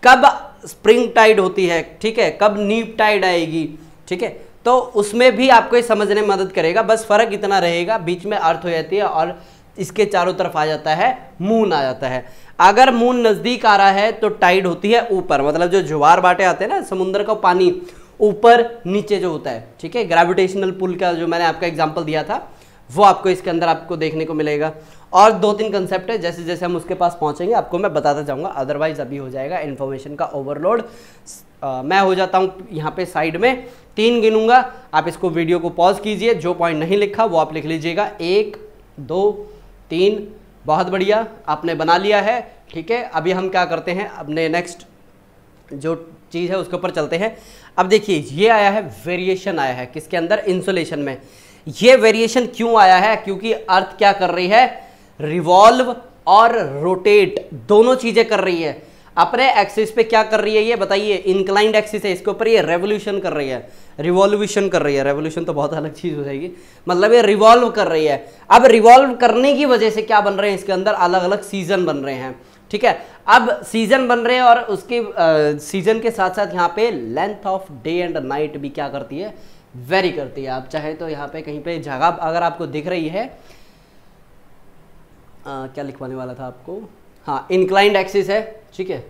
कब स्प्रिंग टाइड होती है, ठीक है, कब नीप टाइड आएगी, ठीक है, तो उसमें भी आपको ये समझने में मदद करेगा। बस फर्क इतना रहेगा, बीच में अर्थ हो जाती है और इसके चारों तरफ आ जाता है मून आ जाता है। अगर मून नजदीक आ रहा है तो टाइड होती है ऊपर, मतलब जो ज्वार बाटे आते हैं ना समुद्र का पानी, ऊपर नीचे जो होता है। ठीक है, ग्रेविटेशनल पुल का जो मैंने आपका एग्जांपल दिया था वो आपको इसके अंदर आपको देखने को मिलेगा। और 2-3 कंसेप्ट है, जैसे जैसे हम उसके पास पहुंचेंगे आपको मैं बताता जाऊंगा, अदरवाइज अभी हो जाएगा इन्फॉर्मेशन का ओवरलोड। मैं हो जाता हूँ यहाँ पे साइड में, 3 गिनूंगा, आप इसको वीडियो को पॉज कीजिए, जो पॉइंट नहीं लिखा वो आप लिख लीजिएगा। 1 2 3, बहुत बढ़िया, आपने बना लिया है। ठीक है, अभी हम क्या करते हैं, अपने नेक्स्ट जो चीज़ है उसके ऊपर चलते हैं। अब देखिए, ये आया है वेरिएशन आया है किसके अंदर, इंसुलेशन में। ये वेरिएशन क्यों आया है? क्योंकि अर्थ क्या कर रही है, रिवॉल्व और रोटेट दोनों चीजें कर रही है। अपने एक्सिस पे क्या कर रही है ये बताइए, इंक्लाइंड एक्सिस है, इसके ऊपर ये रेवोल्यूशन कर रही है, रिवॉल्यूशन कर रही है। रेवोल्यूशन तो बहुत अलग चीज हो जाएगी, मतलब ये रिवॉल्व कर रही है। अब रिवॉल्व करने की वजह से क्या बन रहे हैं, इसके अंदर अलग अलग सीजन बन रहे हैं। ठीक है, अब सीजन बन रहे हैं और उसके सीजन के साथ साथ यहाँ पे length of day and night भी क्या करती है, वेरी करती है। आप चाहे तो यहाँ पे कहीं पे जगह अगर आपको दिख रही है, क्या लिखवाने वाला था आपको, हाँ, इंक्लाइंड एक्सिस है। ठीक है,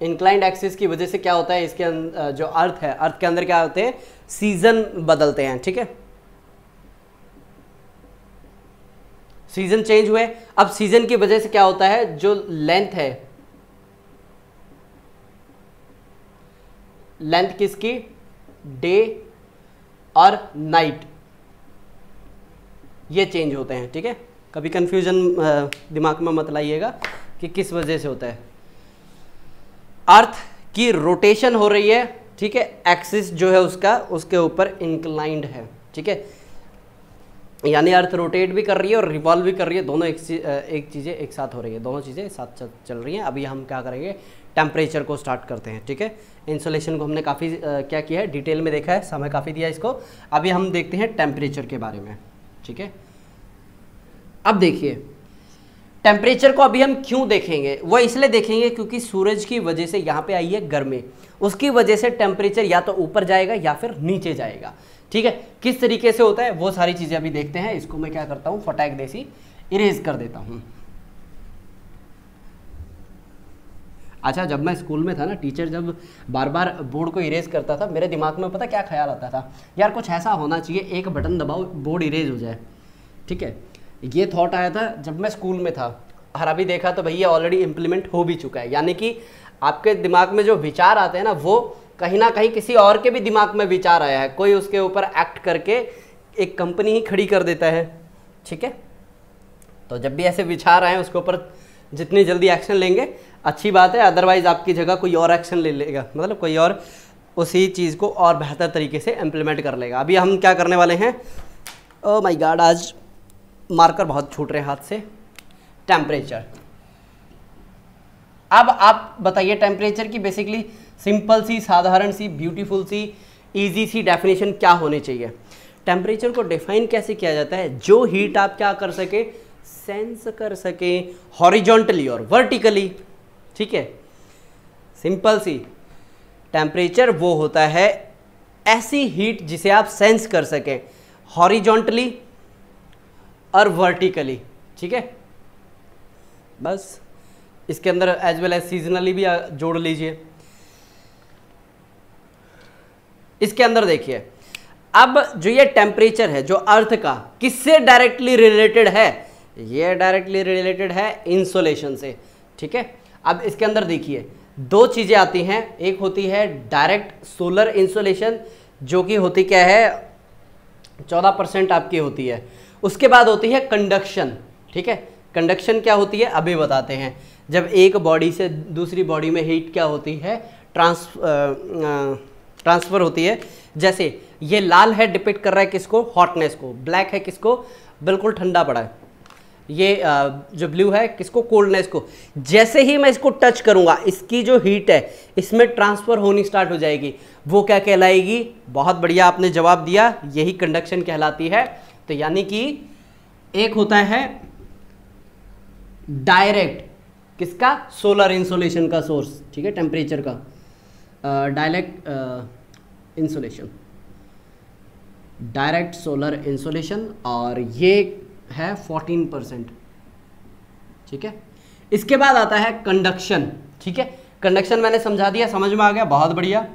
इंक्लाइंड एक्सिस की वजह से क्या होता है, इसके जो अर्थ है, अर्थ के अंदर क्या होते हैं, सीजन बदलते हैं। ठीक है, सीजन चेंज हुए। अब सीजन की वजह से क्या होता है, जो लेंथ है, लेंथ किसकी, डे और नाइट, ये चेंज होते हैं। ठीक है, कभी कंफ्यूजन दिमाग में मत लाइएगा कि किस वजह से होता है। अर्थ की रोटेशन हो रही है, ठीक है, एक्सिस जो है उसका उसके ऊपर इंक्लाइंड है। ठीक है, यानी अर्थ रोटेट भी कर रही है और रिवॉल्व भी कर रही है, दोनों एक चीज़ें एक साथ हो रही है, दोनों चीज़ें साथ चल रही हैं। अभी हम क्या करेंगे, टेम्परेचर को स्टार्ट करते हैं। ठीक है, इंसुलेशन को हमने काफ़ी क्या किया है, डिटेल में देखा है, समय काफ़ी दिया इसको। अभी हम देखते हैं टेम्परेचर के बारे में। ठीक है, अब देखिए टेम्परेचर को अभी हम क्यों देखेंगे, वो इसलिए देखेंगे क्योंकि सूरज की वजह से यहाँ पे आई है गर्मी, उसकी वजह से टेम्परेचर या तो ऊपर जाएगा या फिर नीचे जाएगा। ठीक है, किस तरीके से होता है वो सारी चीज़ें अभी देखते हैं। इसको मैं क्या करता हूँ, फटाक देसी इरेज कर देता हूँ। अच्छा, जब मैं स्कूल में था ना, टीचर जब बार बार बोर्ड को इरेज करता था, मेरे दिमाग में पता क्या ख्याल आता था, यार कुछ ऐसा होना चाहिए, एक बटन दबाओ बोर्ड इरेज हो जाए। ठीक है, ये थॉट आया था जब मैं स्कूल में था, और अभी देखा तो भैया ऑलरेडी इम्प्लीमेंट हो भी चुका है। यानी कि आपके दिमाग में जो विचार आते हैं ना, वो कहीं ना कहीं किसी और के भी दिमाग में विचार आया है, कोई उसके ऊपर एक्ट करके एक कंपनी ही खड़ी कर देता है। ठीक है, तो जब भी ऐसे विचार आए उसके ऊपर जितनी जल्दी एक्शन लेंगे अच्छी बात है, अदरवाइज आपकी जगह कोई और एक्शन ले लेगा, मतलब कोई और उसी चीज़ को और बेहतर तरीके से इम्प्लीमेंट कर लेगा। अभी हम क्या करने वाले हैं, ओह माय गॉड आज मार्कर बहुत छूट रहे हैं हाथ से। टेम्परेचर। अब आप बताइए टेम्परेचर की बेसिकली सिंपल सी, साधारण सी, ब्यूटीफुल सी, इजी सी डेफिनेशन क्या होनी चाहिए। टेम्परेचर को डिफाइन कैसे किया जाता है, जो हीट आप क्या कर सके, सेंस कर सके हॉरिजॉन्टली और वर्टिकली। ठीक है, सिंपल सी, टेम्परेचर वो होता है ऐसी हीट जिसे आप सेंस कर सकें हॉरिजॉन्टली और वर्टिकली। ठीक है, बस इसके अंदर एज वेल एज सीजनली भी जोड़ लीजिए। इसके अंदर देखिए, अब जो ये टेम्परेचर है जो अर्थ का, किससे डायरेक्टली रिलेटेड है, ये डायरेक्टली रिलेटेड है इंसोलेशन से। ठीक है, अब इसके अंदर देखिए दो चीजें आती हैं, एक होती है डायरेक्ट सोलर इंसोलेशन जो कि होती क्या है 14% आपकी होती है। उसके बाद होती है कंडक्शन। ठीक है, कंडक्शन क्या होती है अभी बताते हैं। जब एक बॉडी से दूसरी बॉडी में हीट क्या होती है, ट्रांसफर होती है। जैसे ये लाल है डिपिक्ट कर रहा है किसको, हॉटनेस को, ब्लैक है किसको, बिल्कुल ठंडा पड़ा है, ये जो ब्लू है किसको, कोल्डनेस को। जैसे ही मैं इसको टच करूंगा इसकी जो हीट है इसमें ट्रांसफर होनी स्टार्ट हो जाएगी, वो क्या कहलाएगी, बहुत बढ़िया आपने जवाब दिया, यही कंडक्शन कहलाती है। तो यानी कि एक होता है डायरेक्ट, किसका, सोलर इंसोलेशन का सोर्स। ठीक है, टेम्परेचर का direct insolation, direct solar insolation, और ये है 14%। ठीक है, इसके बाद आता है कंडक्शन। ठीक है, कंडक्शन मैंने समझा दिया, समझ में आ गया, बहुत बढ़िया।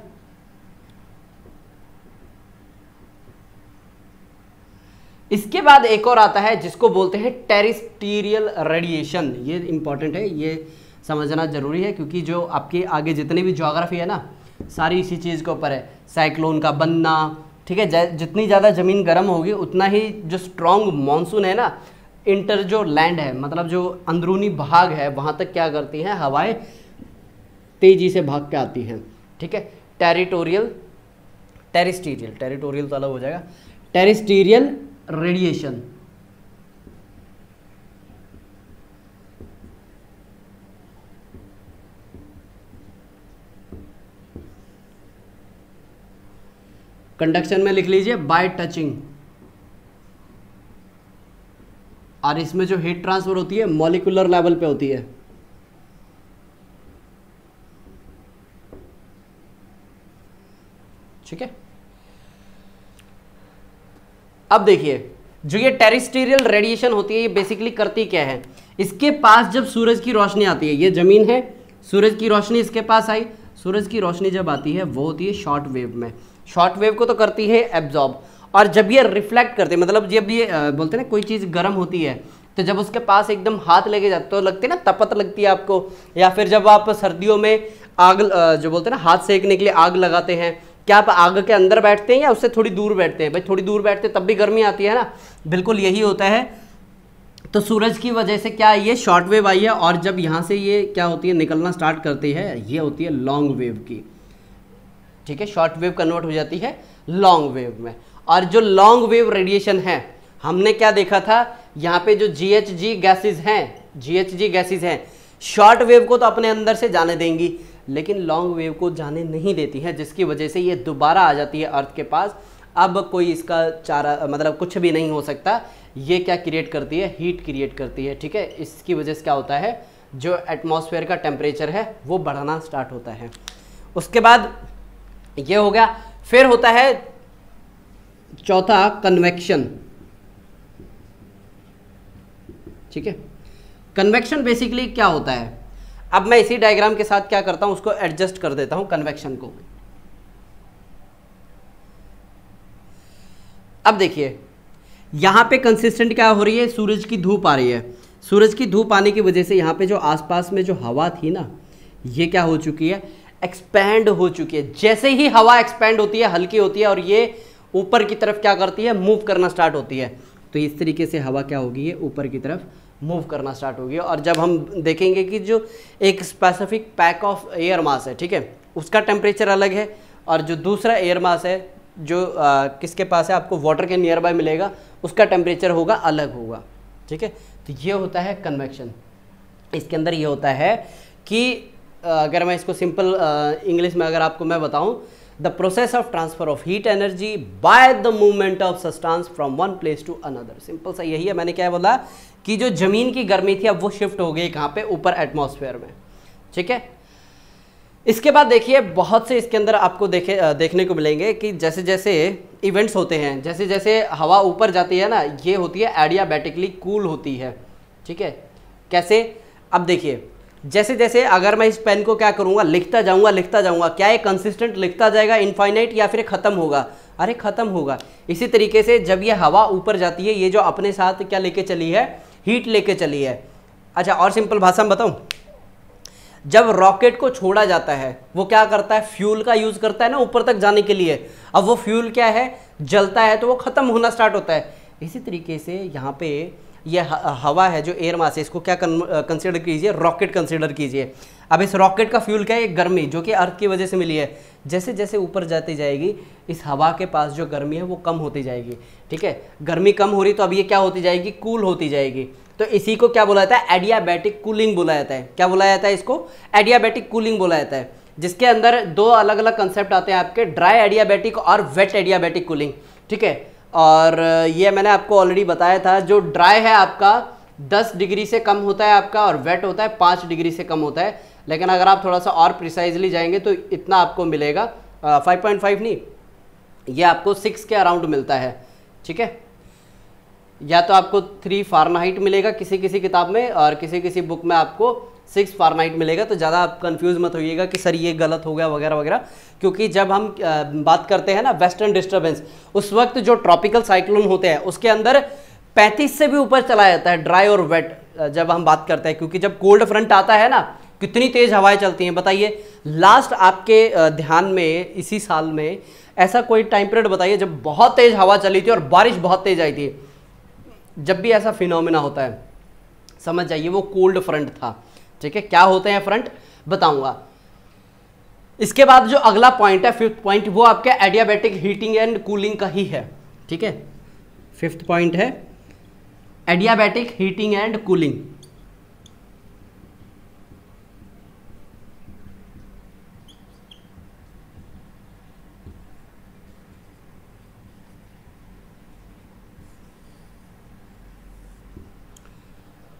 इसके बाद एक और आता है जिसको बोलते हैं टेरेस्ट्रियल रेडिएशन। ये इंपॉर्टेंट है, ये समझना जरूरी है, क्योंकि जो आपके आगे जितनी भी ज्योग्राफी है ना, सारी इसी चीज़ के ऊपर है। साइक्लोन का बनना, ठीक है, जितनी ज़्यादा ज़मीन गर्म होगी उतना ही जो स्ट्रॉन्ग मानसून है ना, इंटर जो लैंड है, मतलब जो अंदरूनी भाग है, वहाँ तक क्या करती हैं, हवाएं तेज़ी से भाग के आती हैं। ठीक है, टेरिटोरियल तो अलग हो जाएगा, टेरेस्ट्रियल रेडिएशन। कंडक्शन में लिख लीजिए बाय टचिंग, और इसमें जो हीट ट्रांसफर होती है मॉलिक्यूलर लेवल पे होती है। ठीक है, अब देखिए जो ये टेरेस्ट्रियल रेडिएशन होती है ये बेसिकली करती क्या है, इसके पास जब सूरज की रोशनी आती है, ये जमीन है, सूरज की रोशनी इसके पास आई, सूरज की रोशनी जब आती है वो होती है शॉर्ट वेव में। शॉर्ट वेव को तो करती है एब्जॉर्ब, और जब ये रिफ्लेक्ट करते हैं, मतलब जब ये बोलते हैं ना कोई चीज़ गर्म होती है तो जब उसके पास एकदम हाथ लेके जाते तो लगती है ना, तपत लगती है आपको। या फिर जब आप सर्दियों में आग जो बोलते हैं ना हाथ सेकने के लिए आग लगाते हैं, क्या आप आग के अंदर बैठते हैं या उससे थोड़ी दूर बैठते हैं, भाई थोड़ी दूर बैठते हैं तब भी गर्मी आती है ना, बिल्कुल यही होता है। तो सूरज की वजह से क्या ये शॉर्ट वेव आई है, और जब यहाँ से ये क्या होती है निकलना स्टार्ट करती है, ये होती है लॉन्ग वेव की। ठीक है, शॉर्ट वेव कन्वर्ट हो जाती है लॉन्ग वेव में। और जो लॉन्ग वेव रेडिएशन है, हमने क्या देखा था, यहाँ पे जो GHG गैसेज हैं, शॉर्ट वेव को तो अपने अंदर से जाने देंगी, लेकिन लॉन्ग वेव को जाने नहीं देती है, जिसकी वजह से ये दोबारा आ जाती है अर्थ के पास। अब कोई इसका चारा मतलब कुछ भी नहीं हो सकता, ये क्या क्रिएट करती है, हीट क्रिएट करती है। ठीक है, इसकी वजह से क्या होता है, जो एटमॉस्फेयर का टेम्परेचर है वो बढ़ना स्टार्ट होता है। उसके बाद ये हो गया, फिर होता है चौथा कन्वेक्शन। ठीक है, कन्वेक्शन बेसिकली क्या होता है, अब मैं इसी डायग्राम के साथ क्या करता हूं, उसको एडजस्ट कर देता हूं कन्वेक्शन को। अब देखिए यहाँ पे कंसिस्टेंट क्या हो रही है, सूरज की धूप आ रही है। सूरज की धूप आने की वजह से यहाँ पे जो आसपास में जो हवा थी ना, ये क्या हो चुकी है, एक्सपैंड हो चुकी है। जैसे ही हवा एक्सपैंड होती है, हल्की होती है और ये ऊपर की तरफ क्या करती है, मूव करना स्टार्ट होती है, तो इस तरीके से हवा क्या होगी, ये ऊपर की तरफ मूव करना स्टार्ट होगी। और जब हम देखेंगे कि जो एक specific pack of air mass है, ठीक है, उसका टेम्परेचर अलग है, और जो दूसरा एयर मास है जो किसके पास है, आपको वाटर के नियर बाय मिलेगा, उसका टेम्परेचर होगा अलग होगा, ठीक है। तो ये होता है कन्वेक्शन। इसके अंदर ये होता है कि अगर मैं इसको सिंपल इंग्लिश में अगर आपको मैं बताऊं, the process of transfer of heat energy by the movement of substance from one place to another. Simple सा यही है। मैंने क्या बोला कि जो जमीन की गर्मी थी अब वो शिफ्ट हो गई कहाँ पे, ऊपर एटमॉस्फेयर में, ठीक है। इसके बाद देखिए बहुत से इसके अंदर आपको देखने को मिलेंगे कि जैसे जैसे इवेंट्स होते हैं, जैसे जैसे हवा ऊपर जाती है ना, ये होती है एडियाबैटिकली कूल होती है, ठीक है। कैसे, अब देखिए जैसे जैसे अगर मैं इस पेन को क्या करूँगा, लिखता जाऊँगा, क्या ये कंसिस्टेंट लिखता जाएगा इनफाइनाइट या फिर ख़त्म होगा, अरे ख़त्म होगा। इसी तरीके से जब ये हवा ऊपर जाती है, ये जो अपने साथ क्या लेके चली है, हीट लेके चली है। अच्छा और सिंपल भाषा में बताऊँ, जब रॉकेट को छोड़ा जाता है वो क्या करता है, फ्यूल का यूज़ करता है ना ऊपर तक जाने के लिए। अब वो फ्यूल क्या है, जलता है तो वो ख़त्म होना स्टार्ट होता है। इसी तरीके से यहाँ पे ये हवा है जो एयर मास है, इसको क्या कंसिडर कीजिए, रॉकेट कंसिडर कीजिए। अब इस रॉकेट का फ्यूल क्या है, गर्मी जो कि अर्थ की वजह से मिली है। जैसे जैसे ऊपर जाती जाएगी इस हवा के पास जो गर्मी है वो कम होती जाएगी, ठीक है। गर्मी कम हो रही तो अब ये क्या होती जाएगी, कूल होती जाएगी। तो इसी को क्या बोला जाता है, एडियाबैटिक कूलिंग बोला जाता है। क्या बोला जाता है इसको, एडियाबैटिक कूलिंग बोला जाता है, जिसके अंदर दो अलग अलग कंसेप्ट आते हैं आपके, ड्राई एडियाबैटिक और वेट एडियाबैटिक कूलिंग, ठीक है। और ये मैंने आपको ऑलरेडी बताया था, जो ड्राई है आपका 10 डिग्री से कम होता है आपका, और वेट होता है 5 डिग्री से कम होता है। लेकिन अगर आप थोड़ा सा और प्रिसाइजली जाएंगे तो इतना आपको मिलेगा, 5.5 नहीं, ये आपको 6 के अराउंड मिलता है, ठीक है। या तो आपको 3 फ़ारेनहाइट मिलेगा किसी किसी किताब में, और किसी किसी बुक में आपको 6 फ़ारेनहाइट मिलेगा। तो ज़्यादा आप कंफ्यूज मत होइएगा कि सर ये गलत हो गया वगैरह वगैरह, क्योंकि जब हम बात करते हैं ना वेस्टर्न डिस्टर्बेंस, उस वक्त जो ट्रॉपिकल साइक्लोन होते हैं उसके अंदर 35 से भी ऊपर चला जाता है ड्राई और वेट जब हम बात करते हैं। क्योंकि जब कोल्ड फ्रंट आता है ना, कितनी तेज़ हवाएं चलती हैं बताइए। लास्ट आपके ध्यान में इसी साल में ऐसा कोई टाइम पीरियड बताइए जब बहुत तेज़ हवा चली थी और बारिश बहुत तेज़ आई थी। जब भी ऐसा फिनोमेना होता है समझ जाइए वो कोल्ड फ्रंट था, ठीक है। क्या होते हैं फ्रंट बताऊंगा। इसके बाद जो अगला पॉइंट है, 5th पॉइंट, वो आपका एडियाबैटिक हीटिंग एंड कूलिंग का ही है, ठीक है। 5th पॉइंट है एडियाबैटिक हीटिंग एंड कूलिंग।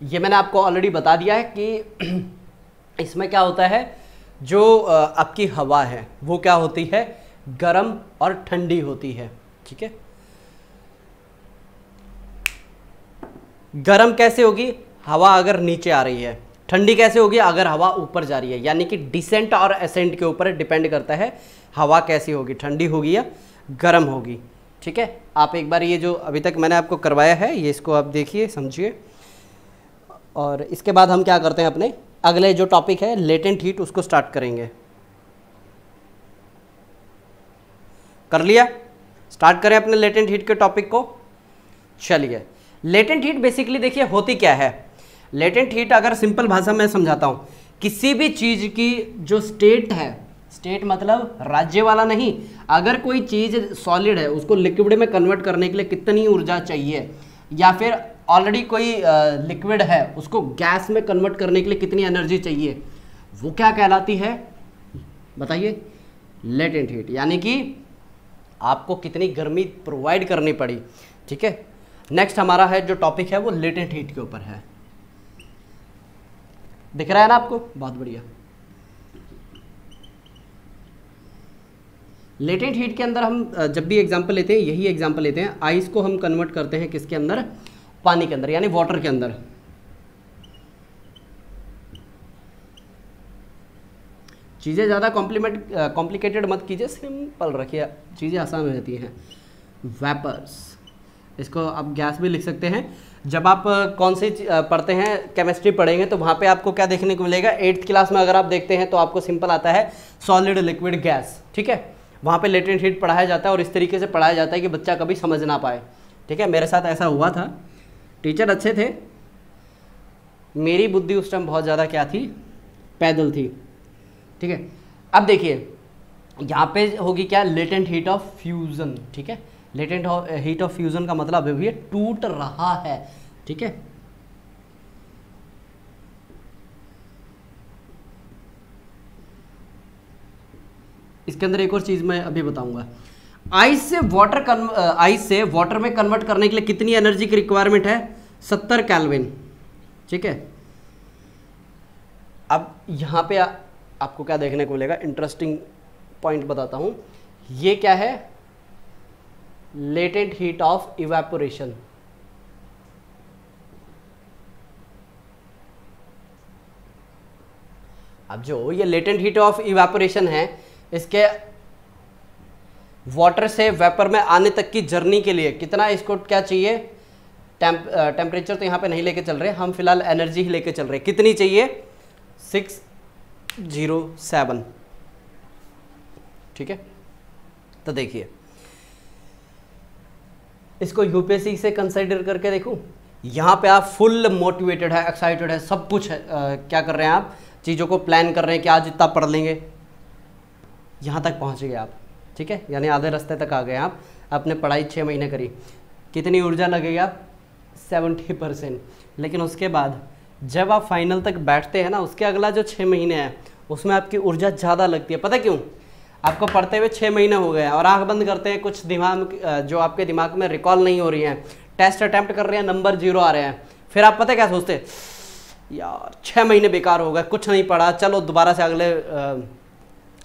ये मैंने आपको ऑलरेडी बता दिया है कि इसमें क्या होता है, जो आपकी हवा है वो क्या होती है, गर्म और ठंडी होती है, ठीक है। गर्म कैसे होगी, हवा अगर नीचे आ रही है। ठंडी कैसे होगी, अगर हवा ऊपर जा रही है। यानी कि डिसेंट और असेंट के ऊपर डिपेंड करता है हवा कैसी होगी, ठंडी होगी या गर्म होगी, ठीक है। आप एक बार ये जो अभी तक मैंने आपको करवाया है ये इसको आप देखिए, समझिए। और इसके बाद हम क्या करते हैं, अपने अगले जो टॉपिक है लेटेंट हीट, उसको स्टार्ट करेंगे। कर लिया, स्टार्ट करें अपने लेटेंट हीट के टॉपिक को। चलिए, लेटेंट हीट बेसिकली देखिए होती क्या है। लेटेंट हीट अगर सिंपल भाषा में समझाता हूँ, किसी भी चीज़ की जो स्टेट है, स्टेट मतलब राज्य वाला नहीं, अगर कोई चीज़ सॉलिड है उसको लिक्विड में कन्वर्ट करने के लिए कितनी ऊर्जा चाहिए, या फिर ऑलरेडी कोई लिक्विड है उसको गैस में कन्वर्ट करने के लिए कितनी एनर्जी चाहिए, वो क्या कहलाती है बताइए, लेटेंट हीट। यानी कि आपको कितनी गर्मी प्रोवाइड करनी पड़ी, ठीक है। नेक्स्ट हमारा है जो टॉपिक है वो लेटेंट हीट के ऊपर है। दिख रहा है ना आपको, बहुत बढ़िया। लेटेंट हीट के अंदर हम जब भी एग्जांपल लेते हैं, यही एग्जांपल लेते हैं, आइस को हम कन्वर्ट करते हैं किसके अंदर, पानी के अंदर, यानी वाटर के अंदर। चीज़ें ज़्यादा कॉम्प्लिकेटेड मत कीजिए, सिंपल रखिए, चीज़ें आसान हो जाती हैं। वेपर्स, इसको आप गैस भी लिख सकते हैं। जब आप कौन सी पढ़ते हैं, केमिस्ट्री पढ़ेंगे, तो वहाँ पे आपको क्या देखने को मिलेगा, 8th क्लास में अगर आप देखते हैं तो आपको सिंपल आता है सॉलिड लिक्विड गैस, ठीक है। वहाँ पे लेटेंट हीट पढ़ाया जाता है और इस तरीके से पढ़ाया जाता है कि बच्चा कभी समझ ना पाए, ठीक है। मेरे साथ ऐसा हुआ था, टीचर अच्छे थे, मेरी बुद्धि उस टाइम बहुत ज़्यादा क्या थी, पैदल थी, ठीक है। अब देखिए यहाँ पे होगी क्या, लेटेंट हीट ऑफ फ्यूज़न, ठीक है। लेटेंट हीट ऑफ फ्यूज़न का मतलब अभी ये टूट रहा है, ठीक है। इसके अंदर एक और चीज़ मैं अभी बताऊंगा। आइस से वाटर में कन्वर्ट करने के लिए कितनी एनर्जी की रिक्वायरमेंट है, 70 केल्विन, ठीक है। अब यहाँ पे आपको क्या देखने को मिलेगा, इंटरेस्टिंग पॉइंट बताता हूँ। ये क्या है, लेटेंट हीट ऑफ इवेपोरेशन। अब जो ये लेटेंट हीट ऑफ इवेपोरेशन है, इसके वाटर से वेपर में आने तक की जर्नी के लिए कितना इसको क्या चाहिए, टेम्परेचर तो यहाँ पे नहीं लेके चल रहे हम, फिलहाल एनर्जी ही लेके चल रहे, कितनी चाहिए, 607, ठीक है। तो देखिए इसको यूपीएससी से कंसिडर करके देखूं, यहाँ पे आप फुल मोटिवेटेड है, एक्साइटेड है, सब कुछ है, क्या कर रहे हैं आप, चीज़ों को प्लान कर रहे हैं कि आज इतना पढ़ लेंगे, यहाँ तक पहुँच गए आप, ठीक है। यानी आधे रास्ते तक आ गए आप, आपने पढ़ाई 6 महीने करी, कितनी ऊर्जा लगेगी आप, 70%। लेकिन उसके बाद जब आप फाइनल तक बैठते हैं ना, उसके अगला जो 6 महीने हैं उसमें आपकी ऊर्जा ज़्यादा लगती है। पता क्यों, आपको पढ़ते हुए 6 महीने हो गए और आंख बंद करते हैं, कुछ दिमाग जो आपके दिमाग में रिकॉल नहीं हो रही हैं, टेस्ट अटैम्प्ट कर रहे हैं, नंबर 0 आ रहे हैं, फिर आप पता क्या सोचते हैं, यार 6 महीने बेकार हो गए, कुछ नहीं पढ़ा, चलो दोबारा से अगले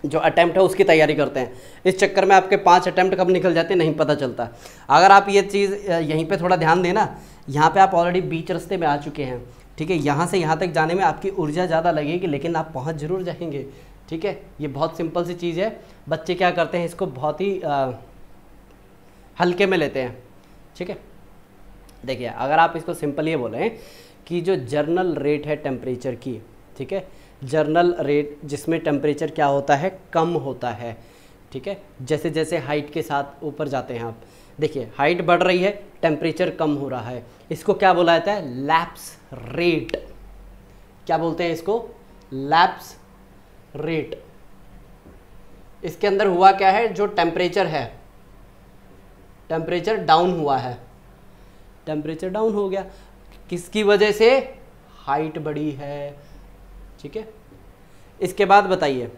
जो अटैम्प्ट है उसकी तैयारी करते हैं। इस चक्कर में आपके 5 अटैम्प्ट कब निकल जाते हैं नहीं पता चलता। अगर आप ये चीज़ यहीं पे थोड़ा ध्यान देना, यहाँ पे आप ऑलरेडी बीच रास्ते में आ चुके हैं, ठीक है। यहाँ से यहाँ तक जाने में आपकी ऊर्जा ज़्यादा लगेगी, लेकिन आप पहुँच जरूर जाएंगे, ठीक है। ये बहुत सिंपल सी चीज़ है, बच्चे क्या करते हैं, इसको बहुत ही हल्के में लेते हैं, ठीक है। देखिए अगर आप इसको सिंपल ये बोलें कि जो जर्नल रेट है टेम्परेचर की, ठीक है, जर्नल रेट जिसमें टेम्परेचर क्या होता है, कम होता है, ठीक है। जैसे जैसे हाइट के साथ ऊपर जाते हैं आप, देखिए हाइट बढ़ रही है, टेम्परेचर कम हो रहा है, इसको क्या बोला जाता है, लैप्स रेट। क्या बोलते हैं इसको, लैप्स रेट। इसके अंदर हुआ क्या है, जो टेम्परेचर है, टेम्परेचर डाउन हुआ है, टेम्परेचर डाउन हो गया, किसकी वजह से, हाइट बढ़ी है, ठीक है। इसके बाद बताइए,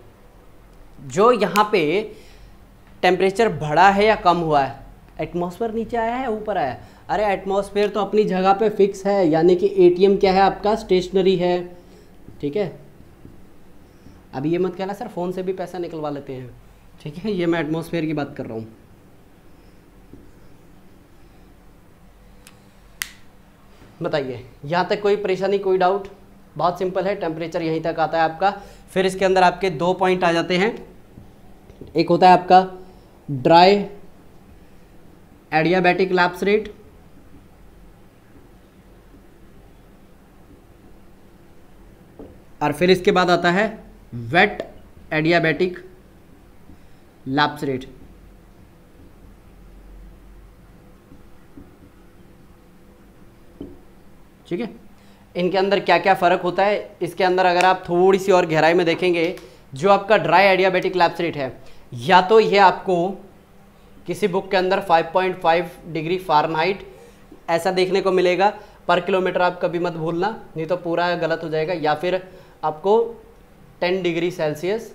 जो यहाँ पे टेम्परेचर बढ़ा है या कम हुआ है, एटमॉस्फेयर नीचे आया है ऊपर आया है, अरे एटमॉस्फेयर तो अपनी जगह पे फिक्स है, यानी कि एटीएम क्या है आपका, स्टेशनरी है, ठीक है। अब ये मत कहना सर फ़ोन से भी पैसा निकलवा लेते हैं, ठीक है, ये मैं एटमॉस्फेयर की बात कर रहा हूँ। बताइए यहाँ तक कोई परेशानी, कोई डाउट, बहुत सिंपल है, टेम्परेचर यहीं तक आता है आपका। फिर इसके अंदर आपके 2 पॉइंट आ जाते हैं, एक होता है आपका ड्राई एडियाबैटिक लैप्स रेट, और फिर इसके बाद आता है वेट एडियाबैटिक लैप्स रेट। ठीक है, इनके अंदर क्या क्या फ़र्क होता है, इसके अंदर अगर आप थोड़ी सी और गहराई में देखेंगे, जो आपका ड्राई एडियाबैटिक लैप्स रेट है, या तो ये आपको किसी बुक के अंदर 5.5 डिग्री फ़ारेनहाइट ऐसा देखने को मिलेगा पर किलोमीटर, आप कभी मत भूलना नहीं तो पूरा गलत हो जाएगा, या फिर आपको 10 डिग्री सेल्सियस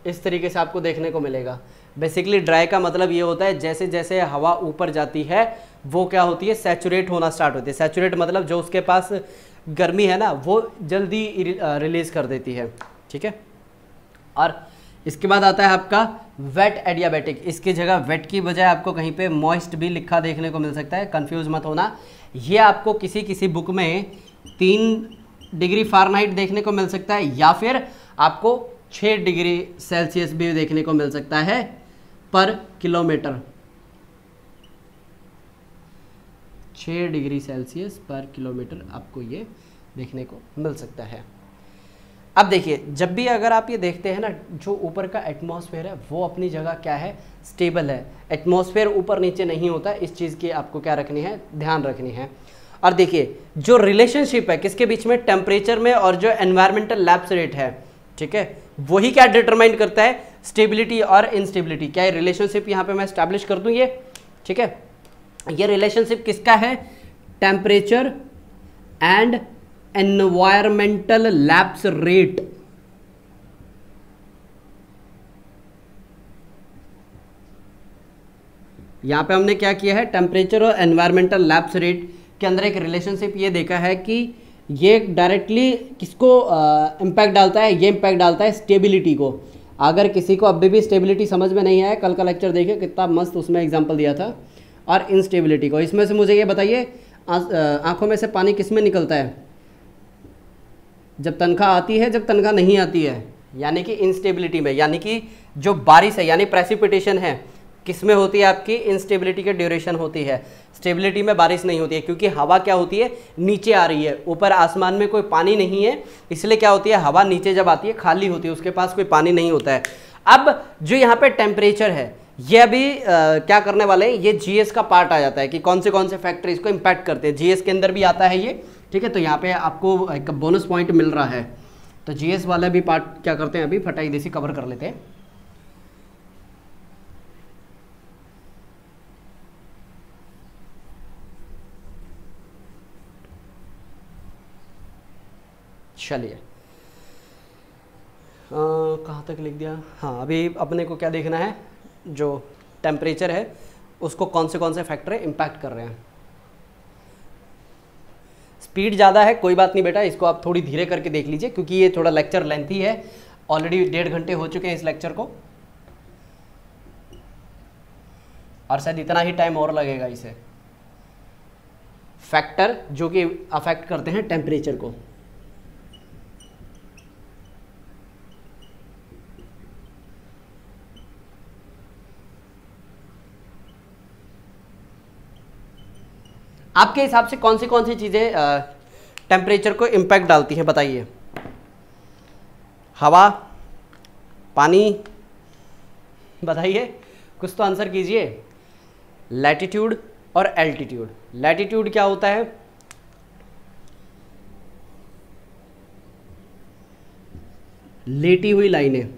इस तरीके से आपको देखने को मिलेगा। बेसिकली ड्राई का मतलब ये होता है जैसे जैसे हवा ऊपर जाती है वो क्या होती है, सैचुरेट होना स्टार्ट होती है। सैचुरेट मतलब जो उसके पास गर्मी है ना वो जल्दी रिलीज़ कर देती है, ठीक है। और इसके बाद आता है आपका वेट एडियाबैटिक, इसकी जगह वेट की बजाय आपको कहीं पे मॉइस्ट भी लिखा देखने को मिल सकता है, कंफ्यूज मत होना। ये आपको किसी किसी बुक में 3 डिग्री फ़ारेनहाइट देखने को मिल सकता है, या फिर आपको 6 डिग्री सेल्सियस भी देखने को मिल सकता है पर किलोमीटर, 6 डिग्री सेल्सियस पर किलोमीटर आपको ये देखने को मिल सकता है। अब देखिए, जब भी अगर आप ये देखते हैं ना, जो ऊपर का एटमॉस्फेयर है वो अपनी जगह क्या है, स्टेबल है। एटमॉस्फेयर ऊपर नीचे नहीं होता, इस चीज़ की आपको क्या रखनी है, ध्यान रखनी है। और देखिए जो रिलेशनशिप है किसके बीच में, टेम्परेचर में और जो एनवायरमेंटल लैप्स रेट है, ठीक है, वही क्या डिटरमाइन करता है, स्टेबिलिटी और इनस्टेबिलिटी। क्या ये रिलेशनशिप यहाँ पे मैं स्टैब्लिश कर दूँ ये, ठीक है। ये रिलेशनशिप किसका है, temperature and environmental lapse rate. यहां पे हमने क्या किया है, टेम्परेचर और एनवायरमेंटल लैप्स रेट के अंदर एक रिलेशनशिप ये देखा है कि ये डायरेक्टली किसको इम्पैक्ट डालता है, ये इम्पैक्ट डालता है स्टेबिलिटी को। अगर किसी को अभी भी स्टेबिलिटी समझ में नहीं आया, कल का लेक्चर देखिए कितना मस्त उसमें एग्जांपल दिया था। और इंस्टेबिलिटी को, इसमें से मुझे ये बताइए, आंखों में से पानी किस में निकलता है, जब तनख्वाह आती है, जब तनख्वाह नहीं आती है, यानी कि इंस्टेबिलिटी में। यानी कि जो बारिश है यानी प्रेसिपिटेशन है किस में होती है, आपकी इंस्टेबिलिटी के ड्यूरेशन होती है। स्टेबिलिटी में बारिश नहीं होती है, क्योंकि हवा क्या होती है, नीचे आ रही है, ऊपर आसमान में कोई पानी नहीं है, इसलिए क्या होती है, हवा नीचे जब आती है खाली होती है, उसके पास कोई पानी नहीं होता है। अब जो यहाँ पे टेम्परेचर है ये अभी क्या करने वाले हैं, ये जीएस का पार्ट आ जाता है कि कौन से फैक्टर इसको इम्पैक्ट करते हैं, जीएस के अंदर भी आता है ये, ठीक है। तो यहाँ पे आपको एक बोनस पॉइंट मिल रहा है। तो जीएस वाला भी पार्ट क्या करते हैं, अभी फटाई देसी कवर कर लेते हैं। चलिए कहाँ तक लिख दिया, हाँ अभी अपने को क्या देखना है, जो टेम्परेचर है उसको कौन से फैक्टर इम्पैक्ट कर रहे हैं। स्पीड ज़्यादा है, कोई बात नहीं बेटा, इसको आप थोड़ी धीरे करके देख लीजिए, क्योंकि ये थोड़ा लेक्चर लेंथी है। ऑलरेडी 1.5 घंटे हो चुके हैं इस लेक्चर को, और शायद इतना ही टाइम और लगेगा इसे। फैक्टर जो कि अफेक्ट करते हैं टेम्परेचर को, आपके हिसाब से कौन सी चीज़ें टेम्परेचर को इम्पैक्ट डालती हैं, बताइए। हवा, पानी, बताइए, कुछ तो आंसर कीजिए। लैटिट्यूड और एल्टीट्यूड। लैटिट्यूड क्या होता है, लेटी हुई लाइनें,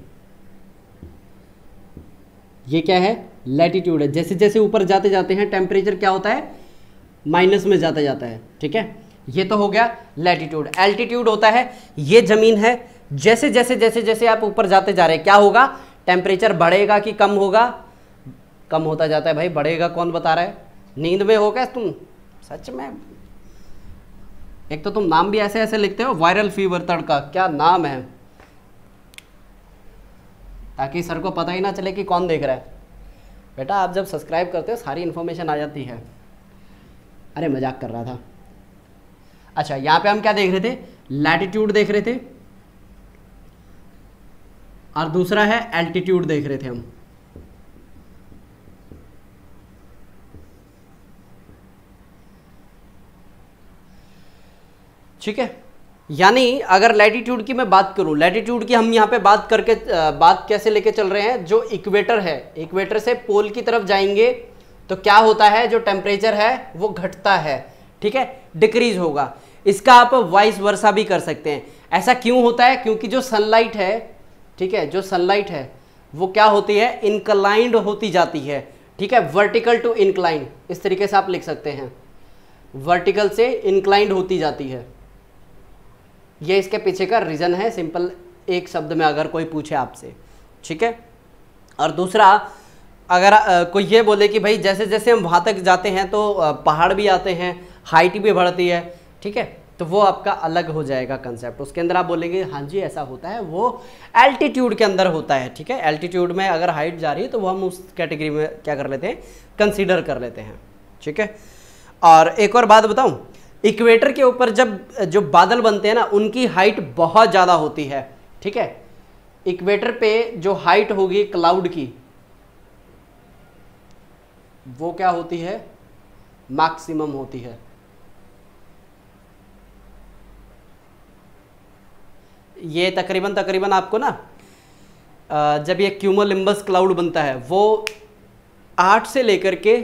ये क्या है, लैटिट्यूड है। जैसे जैसे ऊपर जाते जाते हैं टेम्परेचर क्या होता है, माइनस में जाता जाता है, ठीक है। ये तो हो गया लैटिट्यूड। एल्टीट्यूड होता है, ये जमीन है, जैसे जैसे जैसे जैसे आप ऊपर जाते जा रहे हैं क्या होगा, टेम्परेचर बढ़ेगा कि कम होगा, कम होता जाता है। भाई बढ़ेगा कौन बता रहा है, नींद में हो क्या तुम, सच में। एक तो तुम नाम भी ऐसे ऐसे लिखते हो, वायरल फीवर तड़का, क्या नाम है, ताकि सर को पता ही ना चले कि कौन देख रहा है। बेटा आप जब सब्सक्राइब करते हो सारी इन्फॉर्मेशन आ जाती है। अरे मजाक कर रहा था। अच्छा यहाँ पे हम क्या देख रहे थे, लैटिट्यूड देख रहे थे, और दूसरा है एल्टीट्यूड देख रहे थे हम। ठीक है, यानी अगर लैटिट्यूड की मैं बात करूं, लैटिट्यूड की हम यहाँ पे बात करके बात कैसे लेके चल रहे हैं, जो इक्वेटर है, इक्वेटर से पोल की तरफ जाएंगे तो क्या होता है, जो टेम्परेचर है वो घटता है, ठीक है, डिक्रीज होगा। इसका आप वाइस वर्सा भी कर सकते हैं। ऐसा क्यों होता है, क्योंकि जो सनलाइट है, ठीक है, जो सनलाइट है वो क्या होती है, इंक्लाइंड होती जाती है, ठीक है, वर्टिकल टू इंक्लाइन, इस तरीके से आप लिख सकते हैं, वर्टिकल से इंक्लाइंड होती जाती है। ये इसके पीछे का रीज़न है, सिंपल एक शब्द में अगर कोई पूछे आपसे, ठीक है। और दूसरा, अगर कोई ये बोले कि भाई जैसे जैसे हम वहाँ तक जाते हैं तो पहाड़ भी आते हैं, हाइट भी बढ़ती है, ठीक है, तो वो आपका अलग हो जाएगा कंसेप्ट। उसके अंदर आप बोलेंगे हाँ जी ऐसा होता है, वो एल्टीट्यूड के अंदर होता है, ठीक है। एल्टीट्यूड में अगर हाइट जा रही है तो वो हम उस कैटेगरी में क्या कर लेते हैं, कंसीडर कर लेते हैं, ठीक है। और एक और बात बताऊं, इक्वेटर के ऊपर जब जो बादल बनते हैं ना, उनकी हाइट बहुत ज़्यादा होती है, ठीक है। इक्वेटर पे जो हाइट होगी क्लाउड की, वो क्या होती है, मैक्सिमम होती है। ये तकरीबन आपको ना जब ये क्यूमुलिनिम्बस क्लाउड बनता है वो 8 से लेकर के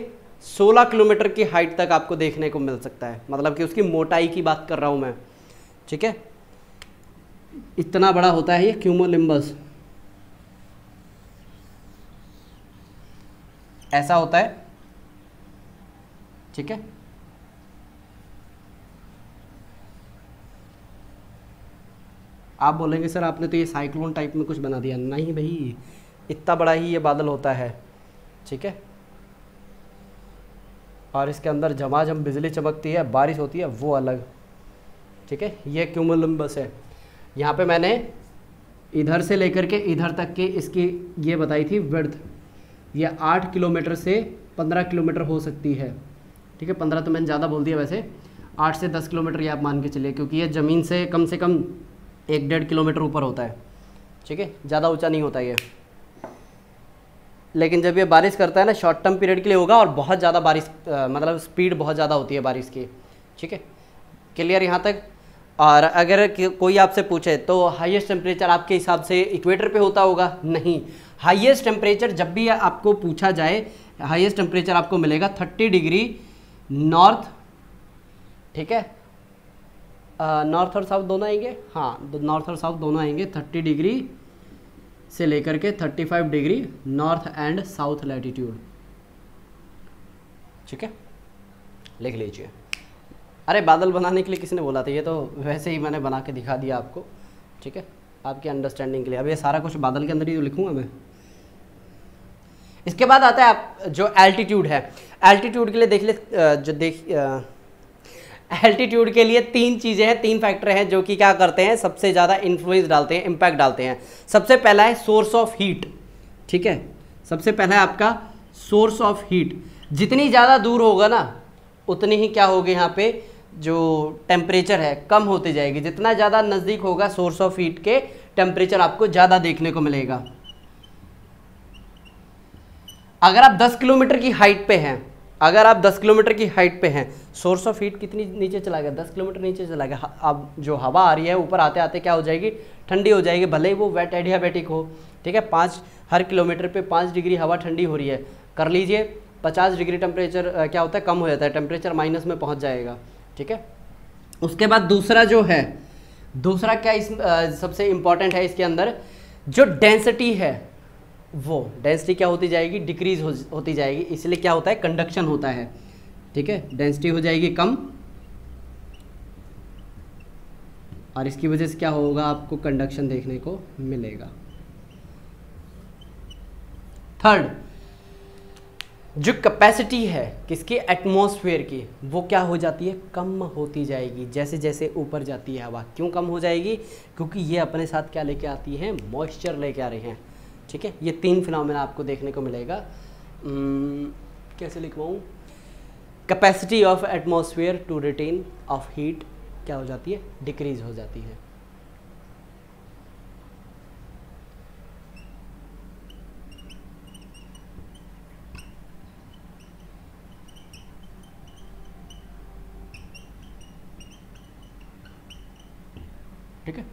16 किलोमीटर की हाइट तक आपको देखने को मिल सकता है, मतलब कि उसकी मोटाई की बात कर रहा हूं मैं, ठीक है। इतना बड़ा होता है ये क्यूमुलिनिम्बस, ऐसा होता है, ठीक है। आप बोलेंगे सर आपने तो ये साइक्लोन टाइप में कुछ बना दिया। नहीं भाई, इतना बड़ा ही ये बादल होता है, ठीक है। और इसके अंदर झमाझम बिजली चमकती है, बारिश होती है, वो अलग, ठीक है। ये क्यूमुलिनिम्बस है। यहाँ पे मैंने इधर से लेकर के इधर तक के इसकी ये बताई थी विड्थ, ये 8 किलोमीटर से 15 किलोमीटर हो सकती है, ठीक है। 15 तो मैंने ज़्यादा बोल दिया, वैसे 8 से 10 किलोमीटर ये आप मान के चलिए, क्योंकि ये ज़मीन से कम 1-1.5 किलोमीटर ऊपर होता है, ठीक है। ज़्यादा ऊंचा नहीं होता ये, लेकिन जब ये बारिश करता है ना शॉर्ट टर्म पीरियड के लिए होगा, और बहुत ज़्यादा बारिश मतलब स्पीड बहुत ज़्यादा होती है बारिश की, ठीक है। क्लियर यहाँ तक। और अगर कोई आपसे पूछे तो हाईएस्ट टेम्परेचर आपके हिसाब से इक्वेटर पे होता होगा? नहीं, हाईएस्ट टेम्परेचर जब भी आपको पूछा जाए, हाईएस्ट टेम्परेचर आपको मिलेगा 30 डिग्री नॉर्थ, ठीक है। नॉर्थ और साउथ दोनों आएंगे, हाँ नॉर्थ और साउथ दोनों आएंगे। 30 डिग्री से लेकर के 35 degree north and south latitude, ठीक है, लिख लीजिए। अरे बादल बनाने के लिए किसने बोला था? ये तो वैसे ही मैंने बना के दिखा दिया आपको, ठीक है, आपकी अंडरस्टैंडिंग के लिए। अब ये सारा कुछ बादल के अंदर ही तो लिखूंगा मैं। इसके बाद आता है आप जो एल्टीट्यूड है। एल्टीट्यूड के लिए देख ले, एल्टीट्यूड के लिए 3 चीज़ें हैं, 3 फैक्टर हैं जो कि क्या करते हैं, सबसे ज़्यादा इन्फ्लुएंस डालते हैं, इम्पैक्ट डालते हैं। सबसे पहला है सोर्स ऑफ हीट, ठीक है। सबसे पहला है आपका सोर्स ऑफ हीट। जितनी ज़्यादा दूर होगा ना उतनी ही क्या होगी, यहाँ पे जो टेम्परेचर है कम होती जाएगी। जितना ज़्यादा नज़दीक होगा सोर्स ऑफ हीट के, टेम्परेचर आपको ज़्यादा देखने को मिलेगा। अगर आप 10 किलोमीटर की हाइट पे हैं, अगर आप 10 किलोमीटर की हाइट पे हैं, सोर्स ऑफ हीट कितनी नीचे चला गया? 10 किलोमीटर नीचे चला गया। अब जो हवा आ रही है ऊपर आते आते क्या हो जाएगी, ठंडी हो जाएगी, भले ही वो वेट एडियाबैटिक हो, ठीक है। 5 हर किलोमीटर पे 5 डिग्री हवा ठंडी हो रही है, कर लीजिए 50 डिग्री टेम्परेचर क्या होता है, कम हो जाता है, टेम्परेचर माइनस में पहुंच जाएगा, ठीक है। उसके बाद दूसरा जो है, दूसरा क्या इस सबसे इम्पॉर्टेंट है इसके अंदर, जो डेंसिटी है, वो डेंसिटी क्या होती जाएगी, डिक्रीज होती जाएगी। इसलिए क्या होता है, कंडक्शन होता है, ठीक है। डेंसिटी हो जाएगी कम, और इसकी वजह से क्या होगा, आपको कंडक्शन देखने को मिलेगा। थर्ड, जो कैपेसिटी है किसकी, एटमॉस्फेयर की, वो क्या हो जाती है, कम होती जाएगी जैसे जैसे ऊपर जाती है हवा। क्यों कम हो जाएगी? क्योंकि ये अपने साथ क्या लेके आती है, मॉइस्चर लेके आ रहे हैं, ठीक है। ये 3 फिनोमेना आपको देखने को मिलेगा। कैसे लिखवाऊँ, capacity of atmosphere to retain of heat क्या हो जाती है, डिक्रीज हो जाती है। ठीक है,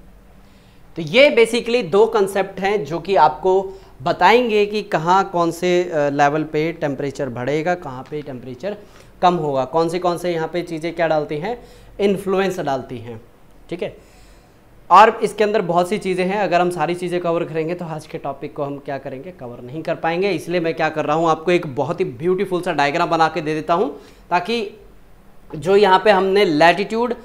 तो ये बेसिकली 2 कंसेप्ट हैं जो कि आपको बताएंगे कि कहाँ कौन से लेवल पे टेम्परेचर बढ़ेगा, कहाँ पे टेम्परेचर कम होगा, कौन से यहाँ पे चीज़ें क्या डालती हैं, इन्फ्लुएंस डालती हैं, ठीक है। और इसके अंदर बहुत सी चीज़ें हैं, अगर हम सारी चीज़ें कवर करेंगे तो आज के टॉपिक को हम क्या करेंगे, कवर नहीं कर पाएंगे। इसलिए मैं क्या कर रहा हूँ, आपको एक बहुत ही ब्यूटीफुल सा डायग्राम बना के दे देता हूँ, ताकि जो यहाँ पे हमने लैटिट्यूड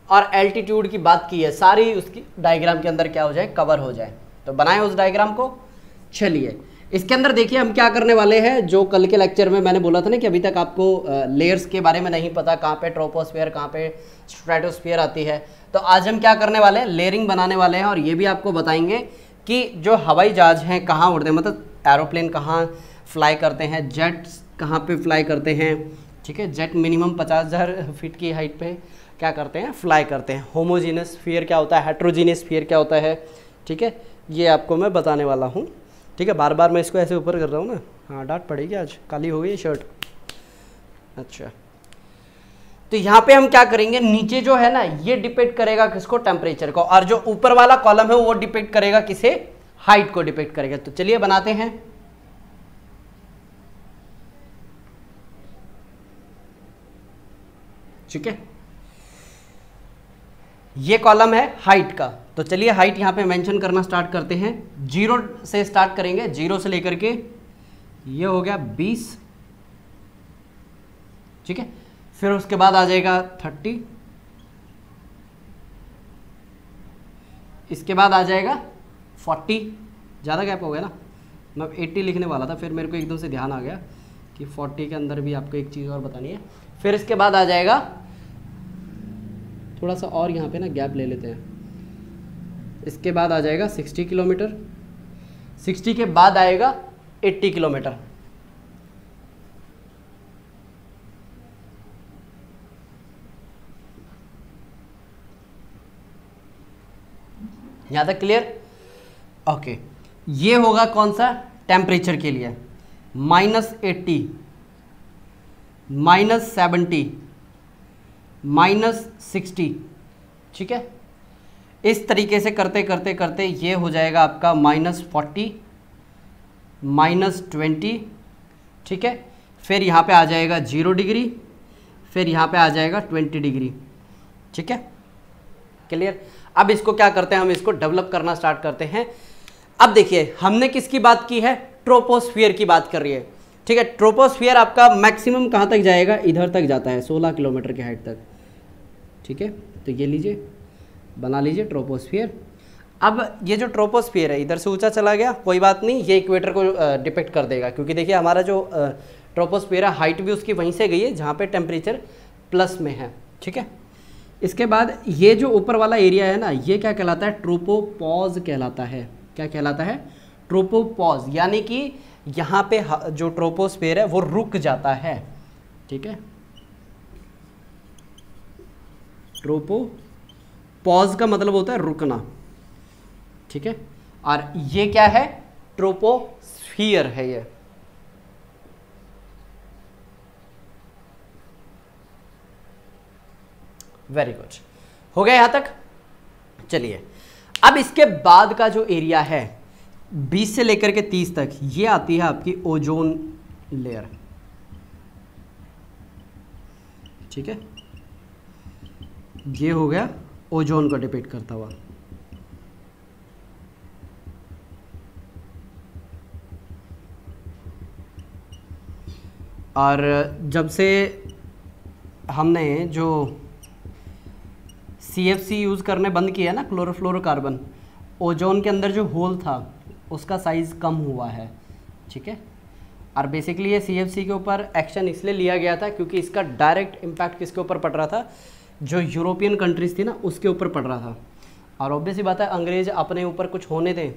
और एल्टीट्यूड की बात की है सारी उसकी डायग्राम के अंदर क्या हो जाए, कवर हो जाए। तो बनाएं उस डायग्राम को। चलिए इसके अंदर देखिए हम क्या करने वाले हैं, जो कल के लेक्चर में मैंने बोला था ना कि अभी तक आपको लेयर्स के बारे में नहीं पता, कहाँ पे ट्रोपोस्फीयर कहाँ पे स्ट्रेटोस्फीयर आती है। तो आज हम क्या करने वाले हैं, लेयरिंग बनाने वाले हैं, और ये भी आपको बताएंगे कि जो हवाई जहाज हैं कहाँ उड़ते हैं, मतलब एरोप्लेन कहाँ फ्लाई करते हैं, जेट्स कहाँ पे फ्लाई करते हैं, ठीक है। जेट मिनिमम 50,000 फीट की हाइट पे क्या करते हैं, फ्लाई करते हैं। होमोजीनियस स्फीयर क्या होता है, हेट्रोजीनियस स्फीयर क्या होता है, ठीक है, ये आपको मैं बताने वाला हूँ, ठीक है। बार बार मैं इसको ऐसे ऊपर कर रहा हूँ ना, हाँ डांट पड़ेगी, आज काली हो गई शर्ट। अच्छा तो यहां पे हम क्या करेंगे, नीचे जो है ना ये डिपेक्ट करेगा किसको, टेम्परेचर को, और जो ऊपर वाला कॉलम है वो डिपेक्ट करेगा किसे, हाइट को डिपेक्ट करेगा। तो चलिए बनाते हैं। ठीक है, ये कॉलम है हाइट का, तो चलिए हाइट यहां पे मेंशन करना स्टार्ट करते हैं। 0 से स्टार्ट करेंगे, 0 से लेकर के ये हो गया 20। ठीक है, फिर उसके बाद आ जाएगा 30, इसके बाद आ जाएगा 40, ज़्यादा गैप हो गया ना, मैं 80 लिखने वाला था, फिर मेरे को एकदम से ध्यान आ गया कि 40 के अंदर भी आपको एक चीज़ और बतानी है। फिर इसके बाद आ जाएगा, थोड़ा सा और यहाँ पे ना गैप ले लेते हैं, इसके बाद आ जाएगा 60 किलोमीटर, 60 के बाद आएगा 80 किलोमीटर। यहाँ तक क्लियर? ओके, ये होगा कौन सा, टेम्परेचर के लिए, -80, -70, -60। ठीक है, इस तरीके से करते करते करते ये हो जाएगा आपका -40, -20। ठीक है, फिर यहाँ पे आ जाएगा 0 डिग्री, फिर यहाँ पे आ जाएगा 20 डिग्री। ठीक है, क्लियर? अब इसको क्या करते हैं, हम इसको डेवलप करना स्टार्ट करते हैं। अब देखिए हमने किसकी बात की है, ट्रोपोस्फियर की बात कर रही है। ठीक है, ट्रोपोस्फियर आपका मैक्सिमम कहाँ तक जाएगा, इधर तक जाता है 16 किलोमीटर की हाइट तक। ठीक है, तो ये लीजिए, बना लीजिए ट्रोपोस्फियर। अब ये जो ट्रोपोस्फियर है इधर से ऊंचा चला गया, कोई बात नहीं, ये इक्वेटर को डिपेक्ट कर देगा, क्योंकि देखिए हमारा जो ट्रोपोस्फियर है हाइट भी उसकी वहीं से गई है जहाँ पे टेम्परेचर प्लस में है। ठीक है, इसके बाद ये जो ऊपर वाला एरिया है ना, ये क्या कहलाता है, ट्रोपोपॉज कहलाता है। क्या कहलाता है, ट्रोपोपॉज, यानी कि यहाँ पे जो ट्रोपोस्फियर है वो रुक जाता है। ठीक है, ट्रोपोपॉज का मतलब होता है रुकना। ठीक है, और ये क्या है, ट्रोपोस्फियर है ये। वेरी गुड, हो गया यहां तक। चलिए अब इसके बाद का जो एरिया है 20 से लेकर के 30 तक, ये आती है आपकी ओजोन लेयर। ठीक है, ये हो गया ओजोन को डिपेक्ट करता हुआ। और जब से हमने जो CFC यूज़ करने बंद किया ना, क्लोरोफ्लोरोकार्बन, ओजोन के अंदर जो होल था उसका साइज़ कम हुआ है। ठीक है, और बेसिकली ये CFC के ऊपर एक्शन इसलिए लिया गया था क्योंकि इसका डायरेक्ट इम्पैक्ट किसके ऊपर पड़ रहा था, जो यूरोपियन कंट्रीज़ थी ना उसके ऊपर पड़ रहा था। और ऑब्वियस ही बात है, अंग्रेज अपने ऊपर कुछ होने दें,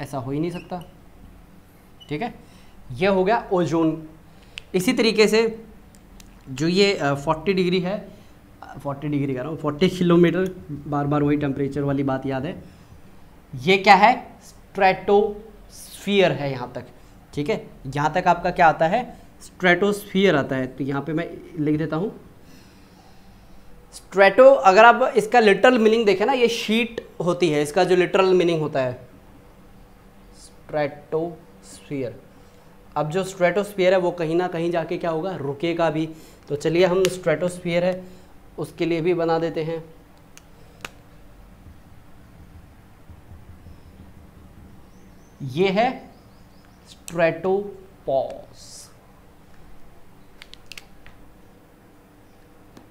ऐसा हो ही नहीं सकता। ठीक है, ये हो गया ओजोन। इसी तरीके से जो ये 40 डिग्री है, 40 डिग्री कह रहा हूँ, 40 किलोमीटर, बार बार वही टेम्परेचर वाली बात याद है। ये क्या है, स्ट्रेटोस्फियर है यहाँ तक। ठीक है, यहाँ तक आपका क्या आता है, स्ट्रेटोस्फियर आता है। तो यहाँ पे मैं लिख देता हूँ स्ट्रेटो। अगर आप इसका लिटरल मीनिंग देखें ना, ये शीट होती है, इसका जो लिटरल मीनिंग होता है स्ट्रेटोस्फियर। अब जो स्ट्रेटोस्फियर है वो कहीं ना कहीं जाके क्या होगा, रुकेगा भी। तो चलिए हम स्ट्रेटोस्फियर है उसके लिए भी बना देते हैं। ये है स्ट्रेटोपॉज।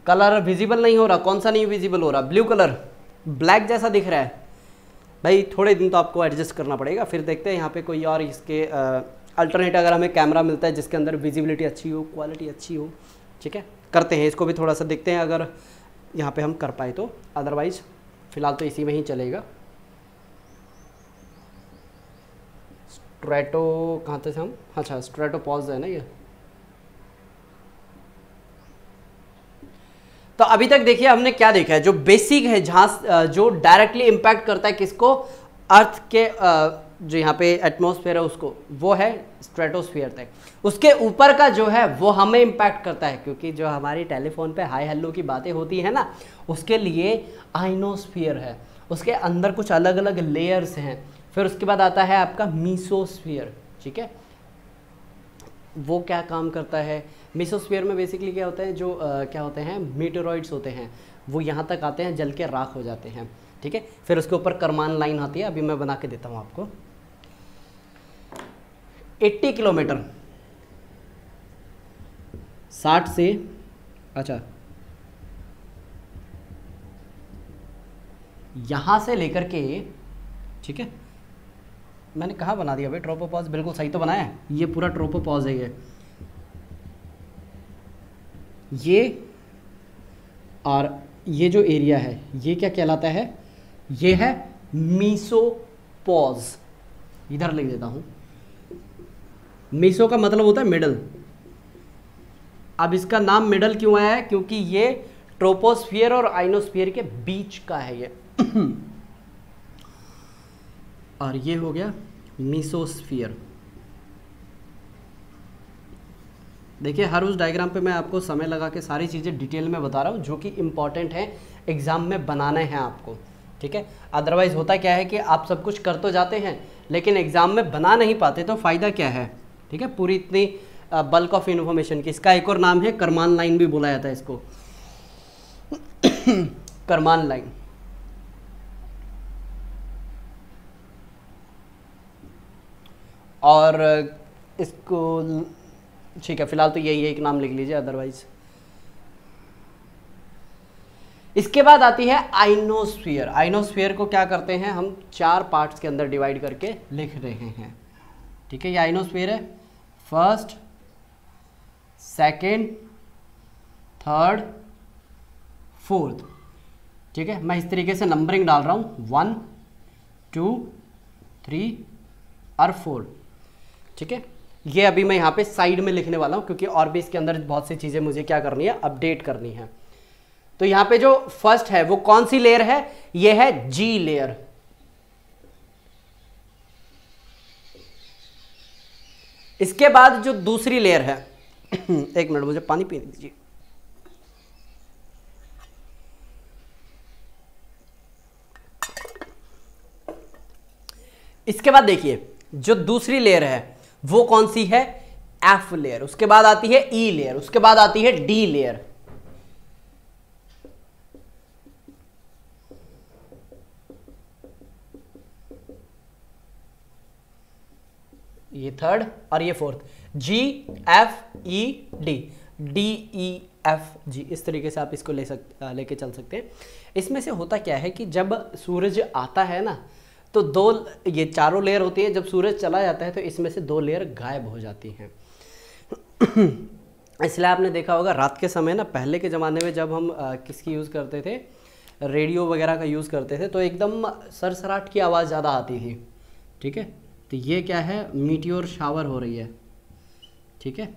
कलर विजिबल नहीं हो रहा, कौन सा नहीं विजिबल हो रहा, ब्लू कलर, ब्लैक जैसा दिख रहा है भाई। थोड़े दिन तो आपको एडजस्ट करना पड़ेगा, फिर देखते हैं यहाँ पे कोई और इसके अल्टरनेट अगर हमें कैमरा मिलता है जिसके अंदर विजिबिलिटी अच्छी हो, क्वालिटी अच्छी हो। ठीक है, करते हैं इसको भी थोड़ा सा, देखते हैं अगर यहाँ पे हम कर पाए तो, अदरवाइज फिलहाल तो इसी में ही चलेगा। स्ट्रेटो कहाँ थे हम, अच्छा स्ट्रेटोपॉज है ना ये। तो अभी तक देखिए हमने क्या देखा है, जो बेसिक है, जहाँ जो डायरेक्टली इम्पैक्ट करता है किसको, अर्थ के जो यहाँ पे एटमॉस्फेयर है उसको, वो है स्ट्रेटोस्फीयर तक। उसके ऊपर का जो है वो हमें इम्पैक्ट करता है, क्योंकि जो हमारी टेलीफोन पे हाई हेलो की बातें होती है ना, उसके लिए आइनोस्फीयर है, उसके अंदर कुछ अलग अलग लेयर्स हैं। फिर उसके बाद आता है आपका मीसोस्फीयर, ठीक है। वो क्या काम करता है, मीसोस्फीयर में बेसिकली क्या होता है, जो क्या होते हैं, मीटेरॉइड्स होते हैं, वो यहाँ तक आते हैं, जल के राख हो जाते हैं, ठीक है। फिर उसके ऊपर करमान लाइन आती है, अभी मैं बना के देता हूँ आपको। 80 किलोमीटर 60 से, अच्छा यहाँ से लेकर के, ठीक है, मैंने कहाँ बना दिया भाई ट्रोपोपॉज, बिल्कुल सही तो बनाया है, ये पूरा ट्रोपोपॉज है ये। और ये जो एरिया है ये क्या कहलाता है, ये है मीसोपॉज, इधर लिख देता हूँ। मीसो का मतलब होता है मिडल। अब इसका नाम मिडल क्यों आया है, क्योंकि ये ट्रोपोस्फियर और आइनोस्फियर के बीच का है ये और ये हो गया मीसोस्फियर। देखिए हर उस डायग्राम पे मैं आपको समय लगा के सारी चीज़ें डिटेल में बता रहा हूँ जो कि इम्पॉर्टेंट है, एग्ज़ाम में बनाने हैं आपको, ठीक है। अदरवाइज़ होता क्या है कि आप सब कुछ कर तो जाते हैं लेकिन एग्ज़ाम में बना नहीं पाते, तो फ़ायदा क्या है, ठीक है। पूरी इतनी बल्क ऑफ इन्फॉर्मेशन की। इसका एक और नाम है करमान लाइन भी बोला जाता है इसको करमान लाइन। और इसको ठीक है, फिलहाल तो यही एक नाम लिख लीजिए, अदरवाइज। इसके बाद आती है आइनोस्फीयर। आइनोस्फीयर को क्या करते हैं हम, 4 पार्ट्स के अंदर डिवाइड करके लिख रहे हैं, ठीक है। ये आइनोस्फीयर है, फर्स्ट, सेकेंड, थर्ड, फोर्थ, ठीक है। मैं इस तरीके से नंबरिंग डाल रहा हूँ, 1 2 3 और 4, ठीक है। ये अभी मैं यहाँ पे साइड में लिखने वाला हूँ क्योंकि और भी इसके अंदर बहुत सी चीज़ें मुझे क्या करनी है, अपडेट करनी है। तो यहाँ पे जो फर्स्ट है वो कौन सी लेयर है, ये है जी लेयर। इसके बाद जो दूसरी लेयर है एक मिनट मुझे पानी पीने दीजिए। इसके बाद देखिए जो दूसरी लेयर है वो कौन सी है, एफ लेयर। उसके बाद आती है ई लेयर, उसके बाद आती है डी लेयर। ये थर्ड और ये fourth, G F E D, D E F G, इस तरीके से आप इसको लेके चल सकते हैं। इसमें से होता क्या है कि जब सूरज आता है ना, तो ये चारों लेयर होती है, जब सूरज चला जाता है तो इसमें से 2 लेयर गायब हो जाती हैं इसलिए आपने देखा होगा रात के समय ना, पहले के ज़माने में जब हम किसकी यूज़ करते थे, रेडियो वगैरह का यूज़ करते थे, तो एकदम सरसराट की आवाज़ ज़्यादा आती थी, ठीक है। तो ये क्या है, मीटियोर शावर हो रही है, ठीक है।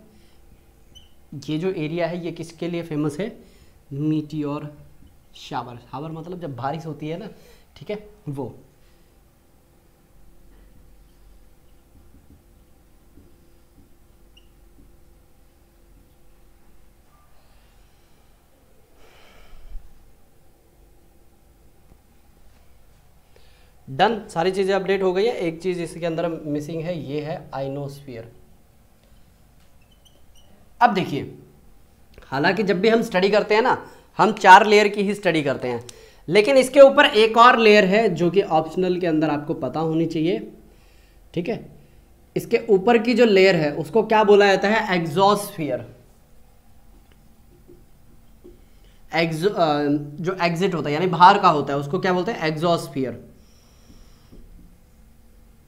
ये जो एरिया है ये किसके लिए फेमस है, मीटियोर शावर। शावर मतलब जब बारिश होती है ना, ठीक है, वो। डन, सारी चीज़ें अपडेट हो गई है। एक चीज़ इसके अंदर मिसिंग है, ये है आइनोस्फीयर। अब देखिए, हालांकि जब भी हम स्टडी करते हैं ना, हम 4 लेयर की ही स्टडी करते हैं, लेकिन इसके ऊपर एक और लेयर है जो कि ऑप्शनल के अंदर आपको पता होनी चाहिए, ठीक है। इसके ऊपर की जो लेयर है उसको क्या बोला जाता है, एग्जॉस्फियर। जो एग्जिट होता है यानी बाहर का होता है उसको क्या बोलते हैं, एग्जॉस्फियर,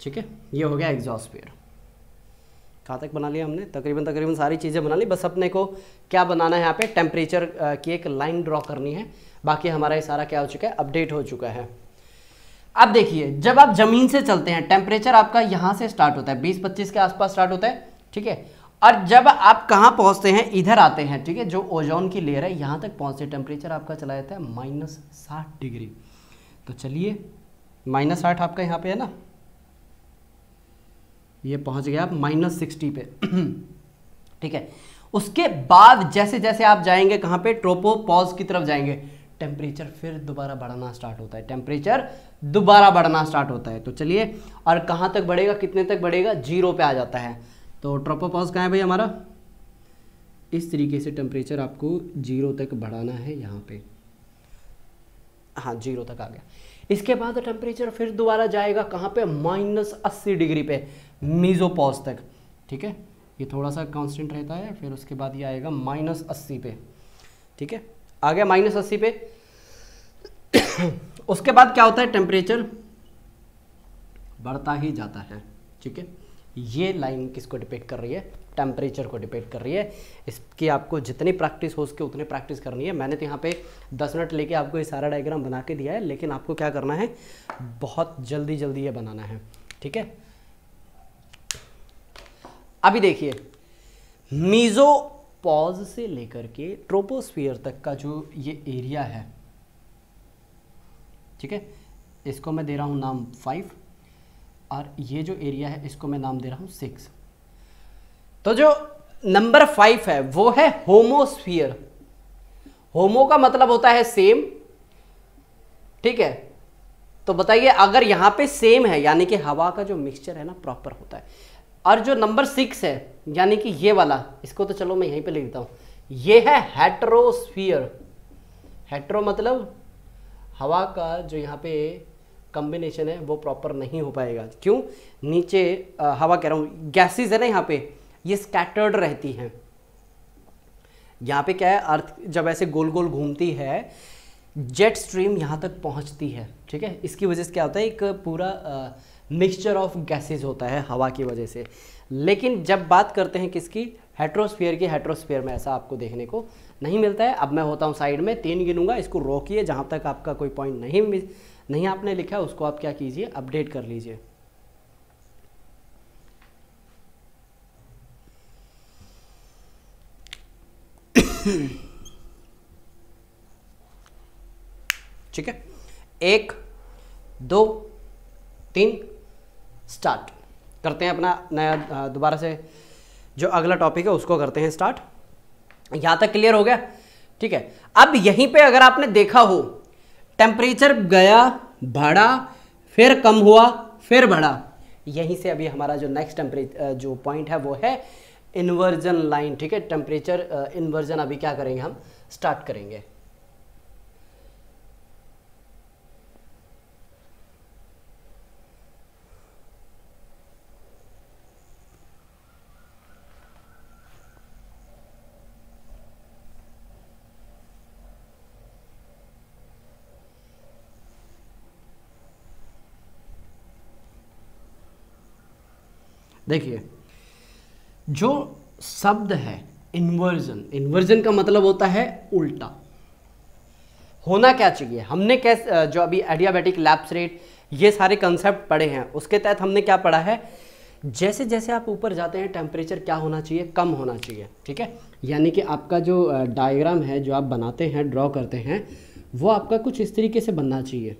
ठीक है। ये हो गया एग्जॉस्फियर। कहाँ तक बना लिया हमने, तकरीबन सारी चीज़ें बना ली। बस अपने को क्या बनाना है, यहाँ पे टेम्परेचर की एक लाइन ड्रॉ करनी है, बाकी हमारा ये सारा क्या हो चुका है, अपडेट हो चुका है। अब देखिए, जब आप ज़मीन से चलते हैं, टेम्परेचर आपका यहाँ से स्टार्ट होता है, 20-25 के आसपास स्टार्ट होता है, ठीक है। और जब आप कहाँ पहुँचते हैं, इधर आते हैं, ठीक है, जो ओजोन की लेयर है यहाँ तक पहुँचते, टेम्परेचर आपका चला जाता है -60 डिग्री। तो चलिए -8 आपका यहाँ पे है ना, ये पहुंच गया आप -60 पे। ठीक है, उसके बाद जैसे जैसे आप जाएंगे कहाँ पे, ट्रोपोपॉज की तरफ जाएंगे, टेम्परेचर फिर दोबारा बढ़ना स्टार्ट होता है, टेम्परेचर दोबारा बढ़ना स्टार्ट होता है। तो चलिए, और कहाँ तक बढ़ेगा, कितने तक बढ़ेगा, 0 पे आ जाता है। तो ट्रोपोपॉज कहाँ है भाई हमारा, इस तरीके से टेम्परेचर आपको 0 तक बढ़ाना है यहाँ पे। हाँ, 0 तक आ गया। इसके बाद टेम्परेचर फिर दोबारा जाएगा कहाँ पे, -80 डिग्री पे, मीजोपॉज तक। ठीक है, ये थोड़ा सा कांस्टेंट रहता है, फिर उसके बाद ये आएगा -80 पे। ठीक है, आ गया -80 पे। उसके बाद क्या होता है, टेम्परेचर बढ़ता ही जाता है। ठीक है, ये लाइन किसको डिपेक्ट कर रही है, टेम्परेचर को डिपेक्ट कर रही है। इसकी आपको जितनी प्रैक्टिस हो सके उतनी प्रैक्टिस करनी है। मैंने तो यहाँ पे 10 मिनट लेके आपको ये सारा डायग्राम बना के दिया है, लेकिन आपको क्या करना है, बहुत जल्दी जल्दी ये बनाना है। ठीक है, अभी देखिए, मीजोपॉज से लेकर के ट्रोपोस्फियर तक का जो ये एरिया है, ठीक है, इसको मैं दे रहा हूँ नाम 5, और ये जो एरिया है इसको मैं नाम दे रहा हूँ 6। तो जो नंबर 5 है वो है होमोस्फियर। होमो का मतलब होता है सेम। ठीक है, तो बताइए, अगर यहां पे सेम है यानी कि हवा का जो मिक्सचर है ना प्रॉपर होता है। और जो नंबर 6 है यानी कि ये वाला, इसको तो चलो मैं यहीं पे लिख देता हूं, ये है हेट्रोस्फियर। हेट्रो मतलब हवा का जो यहाँ पे कॉम्बिनेशन है वो प्रॉपर नहीं हो पाएगा। क्यों, नीचे हवा कह रहा हूँ, गैसेस है ना यहाँ पे, ये स्कैटर्ड रहती हैं। यहाँ पे क्या है, अर्थ जब ऐसे गोल गोल घूमती है, जेट स्ट्रीम यहाँ तक पहुँचती है। ठीक है, इसकी वजह से क्या होता है, एक पूरा मिक्सचर ऑफ गैसेस होता है हवा की वजह से। लेकिन जब बात करते हैं किसकी, हेट्रोस्फीयर की, हेट्रोस्फीयर में ऐसा आपको देखने को नहीं मिलता है। अब मैं होता हूँ साइड में, 3 गिनूंगा, इसको रोकिए, जहाँ तक आपका कोई पॉइंट नहीं आपने लिखा है उसको आप क्या कीजिए, अपडेट कर लीजिए। ठीक है, 1 2 3 स्टार्ट करते हैं अपना नया, दोबारा से जो अगला टॉपिक है उसको करते हैं स्टार्ट। यहां तक क्लियर हो गया। ठीक है, अब यहीं पे अगर आपने देखा हो, टेम्परेचर गया, बढ़ा, फिर कम हुआ, फिर बढ़ा। यहीं से अभी हमारा जो नेक्स्ट टेम्परेचर जो पॉइंट है वो है इन्वर्जन लाइन। ठीक है, टेम्परेचर इन्वर्जन अभी क्या करेंगे, हम स्टार्ट करेंगे। देखिए, जो शब्द है इन्वर्जन, इन्वर्जन का मतलब होता है उल्टा। होना क्या चाहिए, हमने कैसे जो अभी एडियाबैटिक लैप्स रेट ये सारे कंसेप्ट पढ़े हैं, उसके तहत हमने क्या पढ़ा है, जैसे जैसे आप ऊपर जाते हैं टेम्परेचर क्या होना चाहिए, कम होना चाहिए। ठीक है, यानी कि आपका जो डायग्राम है जो आप बनाते हैं, ड्रॉ करते हैं, वो आपका कुछ इस तरीके से बनना चाहिए।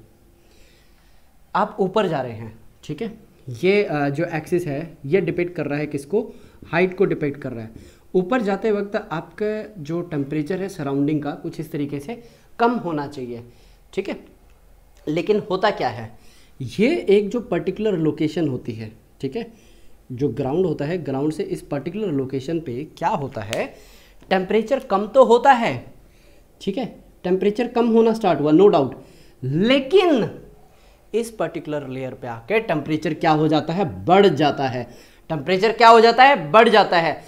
आप ऊपर जा रहे हैं, ठीक है, ये जो एक्सिस है ये डिपेक्ट कर रहा है किसको, हाइट को डिपेक्ट कर रहा है। ऊपर जाते वक्त आपका जो टेम्परेचर है सराउंडिंग का कुछ इस तरीके से कम होना चाहिए। ठीक है, लेकिन होता क्या है, ये एक जो पर्टिकुलर लोकेशन होती है, ठीक है, जो ग्राउंड होता है, ग्राउंड से इस पर्टिकुलर लोकेशन पे क्या होता है, टेम्परेचर कम तो होता है। ठीक है, टेम्परेचर कम होना स्टार्ट हुआ, नो डाउट, लेकिन इस पर्टिकुलर लेयर पे आके टेम्परेचर क्या हो जाता है, बढ़ जाता है। टेम्परेचर क्या हो जाता है, बढ़ जाता है।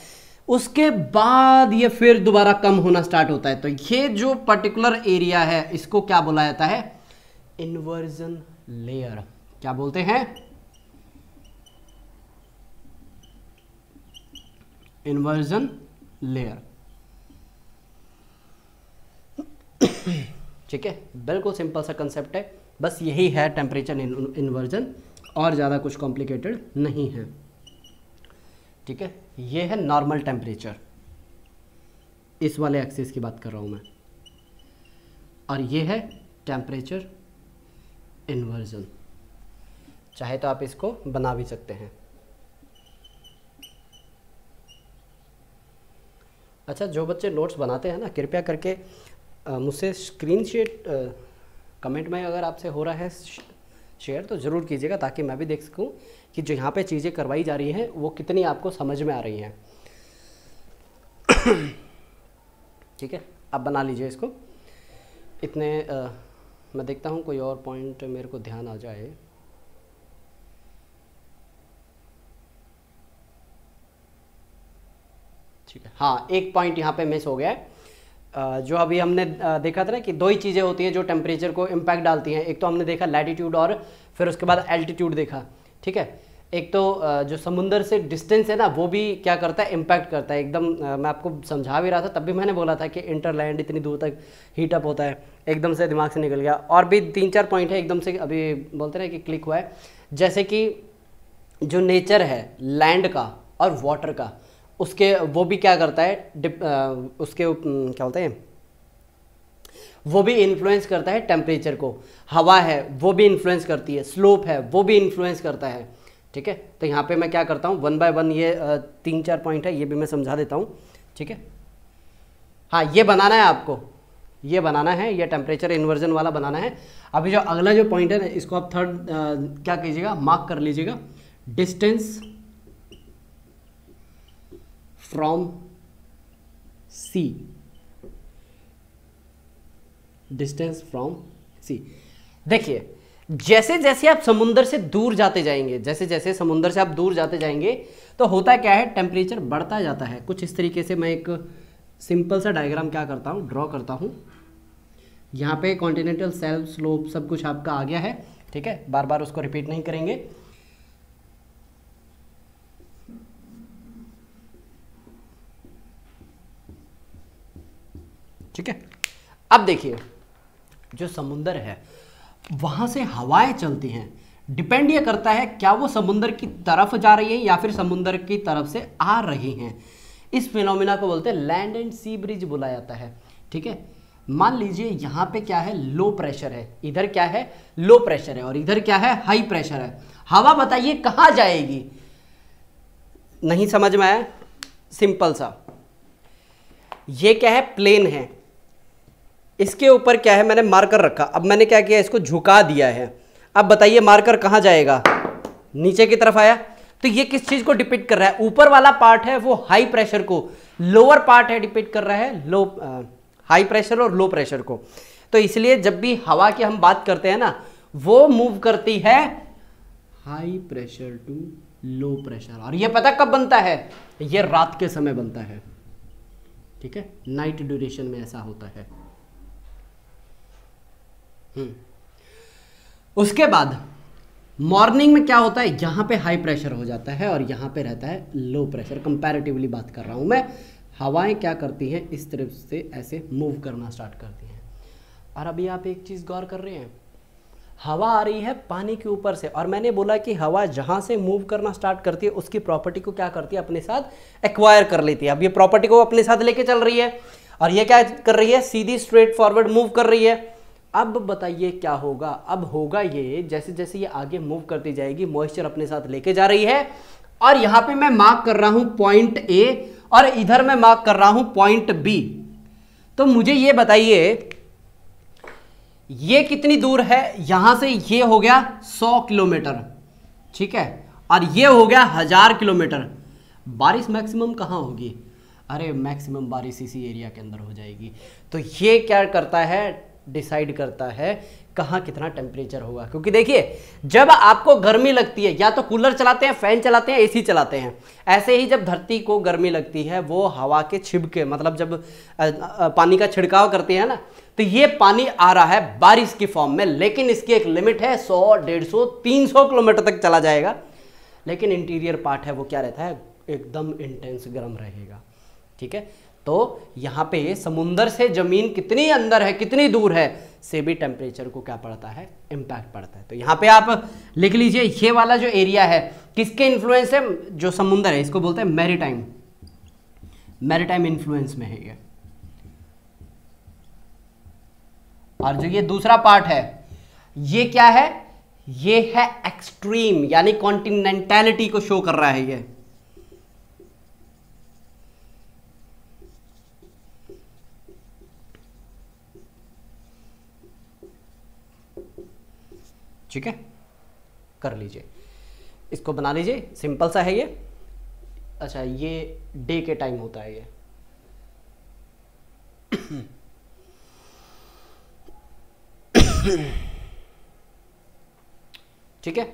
उसके बाद ये फिर दोबारा कम होना स्टार्ट होता है। तो ये जो पर्टिकुलर एरिया है इसको क्या बोला जाता है, इन्वर्जन लेयर। क्या बोलते हैं, इन्वर्जन लेयर। ठीक है, बिल्कुल सिंपल सा कंसेप्ट है, बस यही है टेम्परेचर इन्वर्जन, और ज़्यादा कुछ कॉम्प्लिकेटेड नहीं है। ठीक है, ये है नॉर्मल टेम्परेचर, इस वाले एक्सिस की बात कर रहा हूँ मैं, और ये है टेम्परेचर इन्वर्जन। चाहे तो आप इसको बना भी सकते हैं। अच्छा, जो बच्चे नोट्स बनाते हैं ना, कृपया करके मुझसे स्क्रीन शेट कमेंट में अगर आपसे हो रहा है शेयर तो ज़रूर कीजिएगा, ताकि मैं भी देख सकूं कि जो यहाँ पे चीज़ें करवाई जा रही हैं वो कितनी आपको समझ में आ रही हैं। ठीक है, आप बना लीजिए इसको। इतने मैं देखता हूँ कोई और पॉइंट मेरे को ध्यान आ जाए। ठीक है, हाँ, एक पॉइंट यहाँ पे मिस हो गया है। जो अभी हमने देखा था ना कि दो ही चीज़ें होती हैं जो टेम्परेचर को इम्पैक्ट डालती हैं। एक तो हमने देखा लैटिट्यूड और फिर उसके बाद एल्टीट्यूड देखा। ठीक है, एक तो जो समुंदर से डिस्टेंस है ना वो भी क्या करता है, इम्पैक्ट करता है एकदम। मैं आपको समझा भी रहा था, तब भी मैंने बोला था कि इंटरलैंड इतनी दूर तक हीट अप होता है, एकदम से दिमाग से निकल गया। और भी 3-4 पॉइंट है एकदम से अभी बोलते रहे कि क्लिक हुआ है, जैसे कि जो नेचर है लैंड का और वाटर का, उसके वो भी क्या करता है उसके क्या बोलते हैं, वो भी इन्फ्लुएंस करता है टेम्परेचर को। हवा है वो भी इन्फ्लुएंस करती है, स्लोप है वो भी इन्फ्लुएंस करता है। ठीक है, तो यहाँ पे मैं क्या करता हूँ 1 बाय 1 ये 3-4 पॉइंट है, ये भी मैं समझा देता हूँ। ठीक है, हाँ, ये बनाना है आपको, ये बनाना है, ये टेम्परेचर इन्वर्जन वाला बनाना है। अभी जो अगला जो पॉइंट है ना, इसको आप थर्ड क्या कीजिएगा, मार्क कर लीजिएगा, distance from C, distance from C. देखिए, जैसे जैसे आप समुंदर से दूर जाते जाएंगे, जैसे जैसे समुंदर से आप दूर जाते जाएंगे तो होता क्या है, टेम्परेचर बढ़ता जाता है। कुछ इस तरीके से मैं एक सिंपल सा डायग्राम क्या करता हूँ, ड्रॉ करता हूँ। यहाँ पे कॉन्टिनेंटल शेल्फ, स्लोप सब कुछ आपका आ गया है। ठीक है, बार बार उसको रिपीट नहीं करेंगे। ठीक है, अब देखिए, जो समुंदर है वहां से हवाएं चलती हैं, डिपेंड ये करता है क्या वो समुंदर की तरफ जा रही है या फिर समुंदर की तरफ से आ रही हैं। इस फिनोमिना को बोलते हैं लैंड एंड सी ब्रिज बोला जाता है। ठीक है, मान लीजिए यहाँ पे क्या है, लो प्रेशर है, इधर क्या है, लो प्रेशर है, और इधर क्या है, हाई प्रेशर है। हवा बताइए कहाँ जाएगी, नहीं समझ में आया, सिंपल सा, ये क्या है, प्लेन है, इसके ऊपर क्या है, मैंने मार्कर रखा। अब मैंने क्या किया, इसको झुका दिया है। अब बताइए मार्कर कहाँ जाएगा, नीचे की तरफ आया। तो ये किस चीज को डिपिक्ट कर रहा है, ऊपर वाला पार्ट है वो हाई प्रेशर को, लोअर पार्ट है डिपिक्ट कर रहा है लो हाई प्रेशर और लो प्रेशर को। तो इसलिए जब भी हवा की हम बात करते हैं ना, वो मूव करती है high pressure to low pressure. और ये पता कब बनता है, ये रात के समय बनता है। ठीक है, नाइट ड्यूरेशन में ऐसा होता है। उसके बाद मॉर्निंग में क्या होता है, यहां पे हाई प्रेशर हो जाता है और यहां पे रहता है लो प्रेशर। कंपैरेटिवली बात कर रहा हूं मैं। हवाएं क्या करती हैं, इस तरफ से ऐसे मूव करना स्टार्ट करती हैं। और अभी आप एक चीज गौर कर रहे हैं, हवा आ रही है पानी के ऊपर से, और मैंने बोला कि हवा जहां से मूव करना स्टार्ट करती है उसकी प्रॉपर्टी को क्या करती है, अपने साथ एक्वायर कर लेती है। अब ये प्रॉपर्टी को अपने साथ लेके चल रही है, और ये क्या कर रही है, सीधी स्ट्रेट फॉरवर्ड मूव कर रही है। अब बताइए क्या होगा, अब होगा ये, जैसे जैसे ये आगे मूव करती जाएगी, मॉइस्चर अपने साथ लेके जा रही है। और यहां पे मैं मार्क कर रहा हूं पॉइंट ए, और इधर मैं मार्क कर रहा हूं पॉइंट बी। तो मुझे ये बताइए ये कितनी दूर है, यहां से ये हो गया 100 किलोमीटर। ठीक है, और ये हो गया 1000 किलोमीटर। बारिश मैक्सिमम कहां होगी, अरे मैक्सिमम बारिश इसी एरिया के अंदर हो जाएगी। तो ये क्या करता है, डिसाइड करता है कहाँ कितना टेम्परेचर होगा। क्योंकि देखिए, जब आपको गर्मी लगती है या तो कूलर चलाते हैं, फैन चलाते हैं, एसी चलाते हैं। ऐसे ही जब धरती को गर्मी लगती है, वो हवा के छिड़के, मतलब जब पानी का छिड़काव करती है ना, तो ये पानी आ रहा है बारिश की फॉर्म में। लेकिन इसकी एक लिमिट है, 100, 150, 300 किलोमीटर तक चला जाएगा। लेकिन इंटीरियर पार्ट है वो क्या रहता है, एकदम इंटेंस गर्म रहेगा। ठीक है, तो यहाँ पे समुंदर से जमीन कितनी अंदर है, कितनी दूर है, से भी टेम्परेचर को क्या पड़ता है, इम्पैक्ट पड़ता है। तो यहाँ पे आप लिख लीजिए, ये वाला जो एरिया है किसके इन्फ्लुएंस है, जो समुंदर है इसको बोलते हैं मैरीटाइम, मैरीटाइम इन्फ्लुएंस में है ये। और जो ये दूसरा पार्ट है, ये क्या है, ये है एक्सट्रीम, यानी कॉन्टिनेंटैलिटी को शो कर रहा है ये। ठीक है, कर लीजिए, इसको बना लीजिए, सिंपल सा है ये। अच्छा, ये डे के टाइम होता है ये। ठीक है,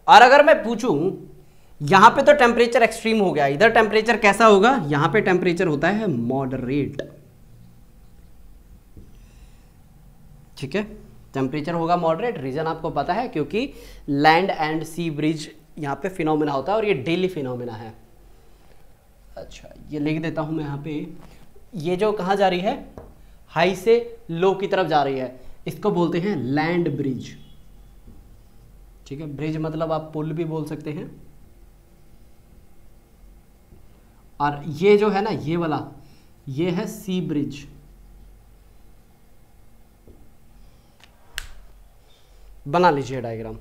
और अगर मैं पूछूं यहां पे तो टेम्परेचर एक्सट्रीम हो गया, इधर टेम्परेचर कैसा होगा? यहां पे टेम्परेचर होता है मॉडरेट। ठीक है, टेम्परेचर होगा मॉडरेट, रीजन आपको पता है क्योंकि लैंड एंड सी ब्रिज यहां पे फिनोमेना होता है और ये डेली फिनोमेना है। अच्छा, ये लिख देता हूं मैं यहां पे, ये जो कहां जा रही है, हाई से लो की तरफ जा रही है, इसको बोलते हैं लैंड ब्रिज। ठीक है, ब्रिज मतलब आप पुल भी बोल सकते हैं। और ये जो है ना, ये वाला, ये है सी ब्रिज। बना लीजिए डायग्राम।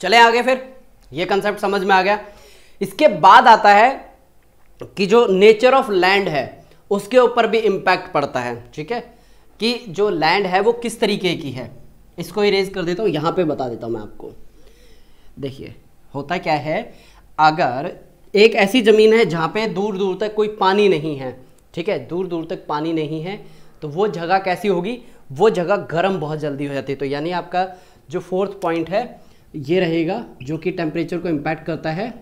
चले आगे, फिर ये कंसेप्ट समझ में आ गया। इसके बाद आता है कि जो नेचर ऑफ लैंड है उसके ऊपर भी इम्पैक्ट पड़ता है। ठीक है, कि जो लैंड है वो किस तरीके की है, इसको इरेज कर देता हूँ, यहाँ पे बता देता हूँ मैं आपको। देखिए होता क्या है, अगर एक ऐसी ज़मीन है जहाँ पे दूर दूर तक कोई पानी नहीं है, ठीक है, दूर दूर तक पानी नहीं है, तो वो जगह कैसी होगी, वो जगह गर्म बहुत जल्दी हो जाती है। तो यानी आपका जो फोर्थ पॉइंट है ये रहेगा, जो कि टेम्परेचर को इम्पैक्ट करता है,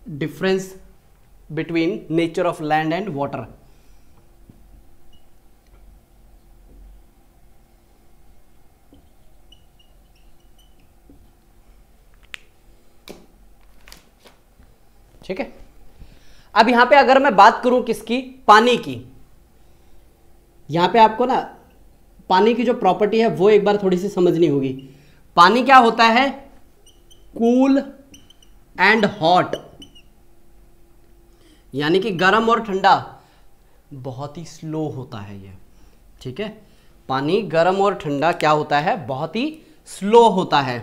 difference between nature of land and water. ठीक है, अब यहां पे अगर मैं बात करूं किसकी, पानी की, यहां पे आपको ना पानी की जो प्रॉपर्टी है वो एक बार थोड़ी सी समझनी होगी। पानी क्या होता है, कूल एंड हॉट, यानी कि गर्म और ठंडा बहुत ही स्लो होता है ये। ठीक है, पानी गर्म और ठंडा क्या होता है, बहुत ही स्लो होता है।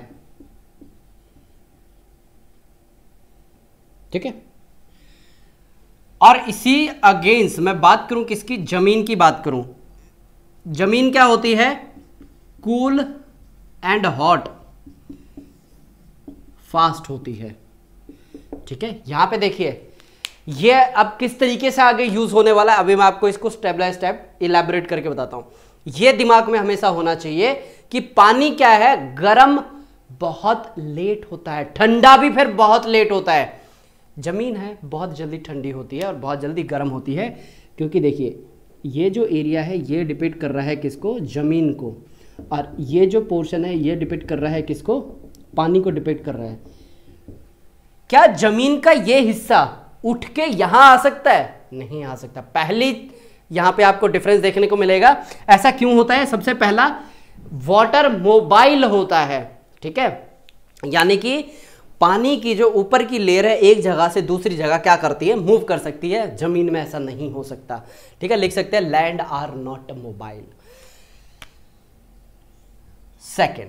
ठीक है, और इसी अगेंस्ट मैं बात करूं किसकी, जमीन की बात करूं, जमीन क्या होती है, कूल एंड हॉट, फास्ट होती है। ठीक है, यहां पे देखिए ये अब किस तरीके से आगे यूज होने वाला है, अभी मैं आपको इसको स्टेप बाय स्टेप इलैबोरेट करके बताता हूं। ये दिमाग में हमेशा होना चाहिए कि पानी क्या है, गर्म बहुत लेट होता है, ठंडा भी फिर बहुत लेट होता है। जमीन है बहुत जल्दी ठंडी होती है और बहुत जल्दी गर्म होती है, क्योंकि देखिए ये जो एरिया है ये डिपेंड कर रहा है किसको, जमीन को, और ये जो पोर्शन है ये डिपेंड कर रहा है किसको, पानी को डिपेंड कर रहा है। क्या जमीन का ये हिस्सा उठ के यहां आ सकता है? नहीं आ सकता। पहली यहां पे आपको डिफरेंस देखने को मिलेगा। ऐसा क्यों होता है? सबसे पहला, वाटर मोबाइल होता है। ठीक है, यानी कि पानी की जो ऊपर की लेयर है एक जगह से दूसरी जगह क्या करती है, मूव कर सकती है। जमीन में ऐसा नहीं हो सकता। ठीक है, लिख सकते हैं land are not mobile. Second,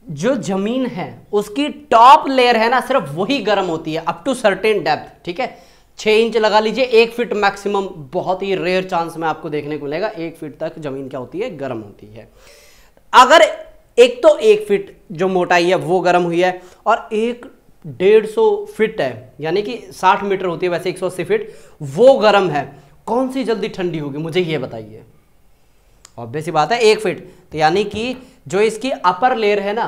जो जमीन है उसकी टॉप लेयर है ना, सिर्फ वही गर्म होती है अप टू सर्टेन डेप्थ। ठीक है, 6 इंच लगा लीजिए, 1 फीट मैक्सिमम, बहुत ही रेयर चांस में आपको देखने को मिलेगा 1 फीट तक जमीन क्या होती है, गर्म होती है। अगर एक तो 1 फीट जो मोटाई है वो गर्म हुई है, और 150 फीट है, यानी कि 60 मीटर होती है वैसे 180 फीट, वो गर्म है, कौन सी जल्दी ठंडी होगी, मुझे ये बताइए। ऑब्वियस सी बात है 1 फीट, तो यानी कि जो इसकी अपर लेयर है ना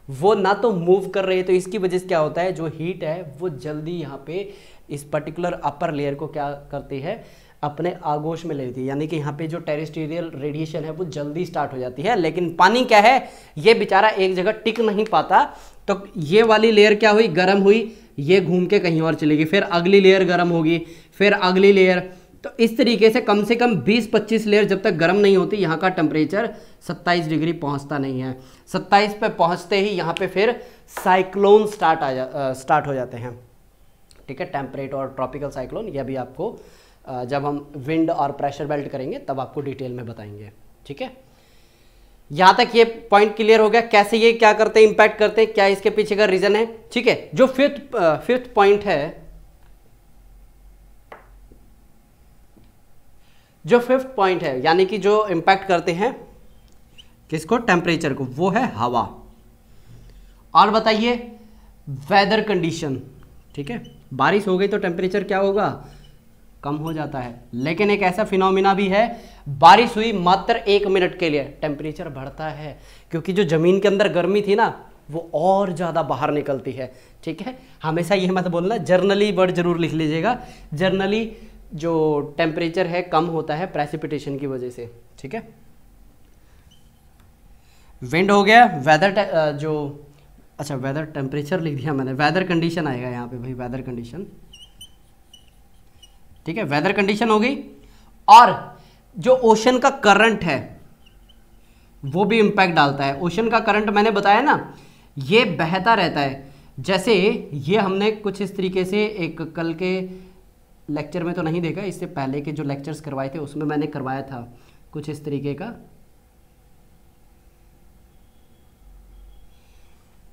वो ना तो मूव कर रही है, तो इसकी वजह से क्या होता है, जो हीट है वो जल्दी यहाँ पे इस पर्टिकुलर अपर लेयर को क्या करती है, अपने आगोश में ले लेती है। यानी कि यहाँ पे जो टेरेस्ट्रियल रेडिएशन है वो जल्दी स्टार्ट हो जाती है। लेकिन पानी क्या है, ये बेचारा एक जगह टिक नहीं पाता, तो ये वाली लेयर क्या हुई, गर्म हुई, ये घूम के कहीं और चलेगी, फिर अगली लेयर गर्म होगी, फिर अगली लेयर। तो इस तरीके से कम 20-25 लेयर जब तक गर्म नहीं होती, यहाँ का टेम्परेचर 27 डिग्री पहुँचता नहीं है। 27 पे पहुँचते ही यहाँ पे फिर साइक्लोन स्टार्ट हो जाते हैं, ठीक है। टेम्परेट और ट्रॉपिकल साइक्लोन, यह भी आपको जब हम विंड और प्रेशर बेल्ट करेंगे तब आपको डिटेल में बताएंगे, ठीक है। यहां तक ये पॉइंट क्लियर हो गया, कैसे ये क्या करते हैं, इंपैक्ट करते हैं, क्या इसके पीछे का रीजन है, ठीक है। जो फिफ्थ पॉइंट है, जो फिफ्थ पॉइंट है यानी कि जो इंपैक्ट करते हैं किसको, टेम्परेचर को, वो है हवा। और बताइए वेदर कंडीशन, ठीक है। बारिश हो गई तो टेम्परेचर क्या होगा, कम हो जाता है। लेकिन एक ऐसा फिनोमिना भी है, बारिश हुई मात्र 1 मिनट के लिए टेम्परेचर बढ़ता है, क्योंकि जो जमीन के अंदर गर्मी थी ना वो और ज़्यादा बाहर निकलती है, ठीक है। हमेशा ये मत बोलना, जर्नली वर्ड जरूर लिख लीजिएगा, जर्नली जो टेम्परेचर है कम होता है प्रेसिपिटेशन की वजह से, ठीक है। विंड हो गया, वेदर जो अच्छा वेदर टेम्परेचर लिख दिया मैंने, वेदर कंडीशन आएगा यहाँ पे भाई, वेदर कंडीशन, ठीक है। वेदर कंडीशन हो गई। और जो ओशन का करंट है वो भी इंपैक्ट डालता है। ओशन का करंट मैंने बताया ना, ये बहता रहता है। जैसे ये हमने कुछ इस तरीके से एक कल के लेक्चर में तो नहीं देखा, इससे पहले के जो लेक्चर्स करवाए थे उसमें मैंने करवाया था कुछ इस तरीके का।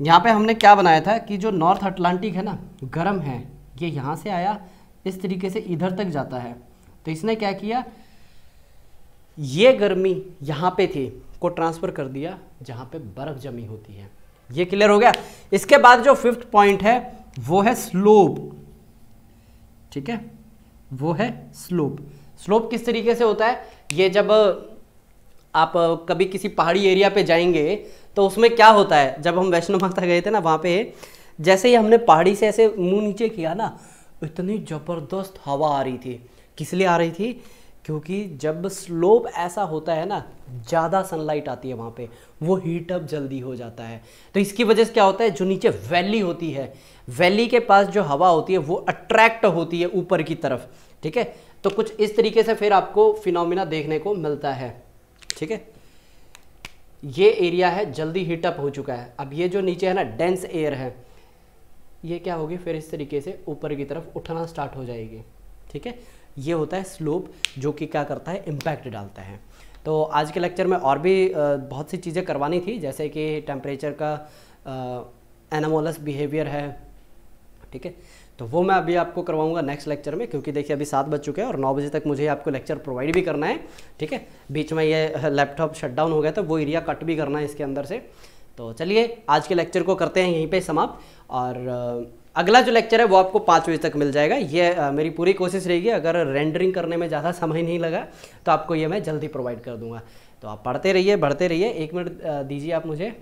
यहाँ पे हमने क्या बनाया था कि जो नॉर्थ अटलांटिक है ना, गर्म है, ये यहाँ से आया इस तरीके से इधर तक जाता है। तो इसने क्या किया, ये गर्मी यहाँ पे थी को ट्रांसफर कर दिया जहाँ पे बर्फ जमी होती है। ये क्लियर हो गया। इसके बाद जो फिफ्थ पॉइंट है वो है स्लोप, ठीक है, वो है स्लोप। स्लोप किस तरीके से होता है, ये जब आप कभी किसी पहाड़ी एरिया पे जाएंगे तो उसमें क्या होता है, जब हम वैष्णो माता गए थे ना, वहाँ पे जैसे ही हमने पहाड़ी से ऐसे मुंह नीचे किया ना, इतनी ज़बरदस्त हवा आ रही थी। किस लिए आ रही थी, क्योंकि जब स्लोप ऐसा होता है ना, ज़्यादा सनलाइट आती है वहाँ पे, वो हीट अप जल्दी हो जाता है। तो इसकी वजह से क्या होता है, जो नीचे वैली होती है, वैली के पास जो हवा होती है वो अट्रैक्ट होती है ऊपर की तरफ, ठीक है। तो कुछ इस तरीके से फिर आपको फिनोमिना देखने को मिलता है, ठीक है। ये एरिया है जल्दी हीट अप हो चुका है। अब ये जो नीचे है ना डेंस एयर है, ये क्या होगी, फिर इस तरीके से ऊपर की तरफ उठना स्टार्ट हो जाएगी, ठीक है। ये होता है स्लोप, जो कि क्या करता है, इम्पैक्ट डालता है। तो आज के लेक्चर में और भी बहुत सी चीज़ें करवानी थी, जैसे कि टेम्परेचर का एनामोलस बिहेवियर है, ठीक है। तो वो मैं अभी आपको करवाऊंगा नेक्स्ट लेक्चर में, क्योंकि देखिए अभी 7 बज चुके हैं और 9 बजे तक मुझे आपको लेक्चर प्रोवाइड भी करना है, ठीक है। बीच में ये लैपटॉप शटडाउन हो गया तो वो एरिया कट भी करना है इसके अंदर से। तो चलिए आज के लेक्चर को करते हैं यहीं पे समाप्त, और अगला जो लेक्चर है वो आपको 5 बजे तक मिल जाएगा। ये मेरी पूरी कोशिश रहेगी, अगर रेंडरिंग करने में ज़्यादा समय नहीं लगा तो आपको ये मैं जल्दी प्रोवाइड कर दूंगा। तो आप पढ़ते रहिए, बढ़ते रहिए। 1 मिनट दीजिए आप मुझे,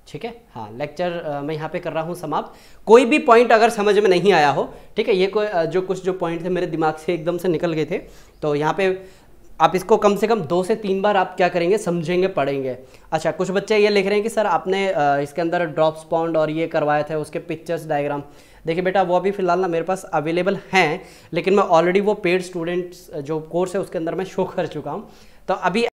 ठीक है। हाँ, लेक्चर मैं यहाँ पे कर रहा हूँ समाप्त। कोई भी पॉइंट अगर समझ में नहीं आया हो, ठीक है, ये कोई जो पॉइंट थे मेरे दिमाग से एकदम से निकल गए थे, तो यहाँ पे आप इसको कम से कम 2 से 3 बार आप क्या करेंगे, समझेंगे, पढ़ेंगे। अच्छा, कुछ बच्चे ये लिख रहे हैं कि सर आपने इसके अंदर ड्रॉप्स पॉन्ड और ये करवाए थे, उसके पिक्चर्स डायग्राम। देखिए बेटा, वो अभी फ़िलहाल ना मेरे पास अवेलेबल हैं, लेकिन मैं ऑलरेडी वो पेड स्टूडेंट्स जो कोर्स है उसके अंदर मैं शो कर चुका हूँ। तो अभी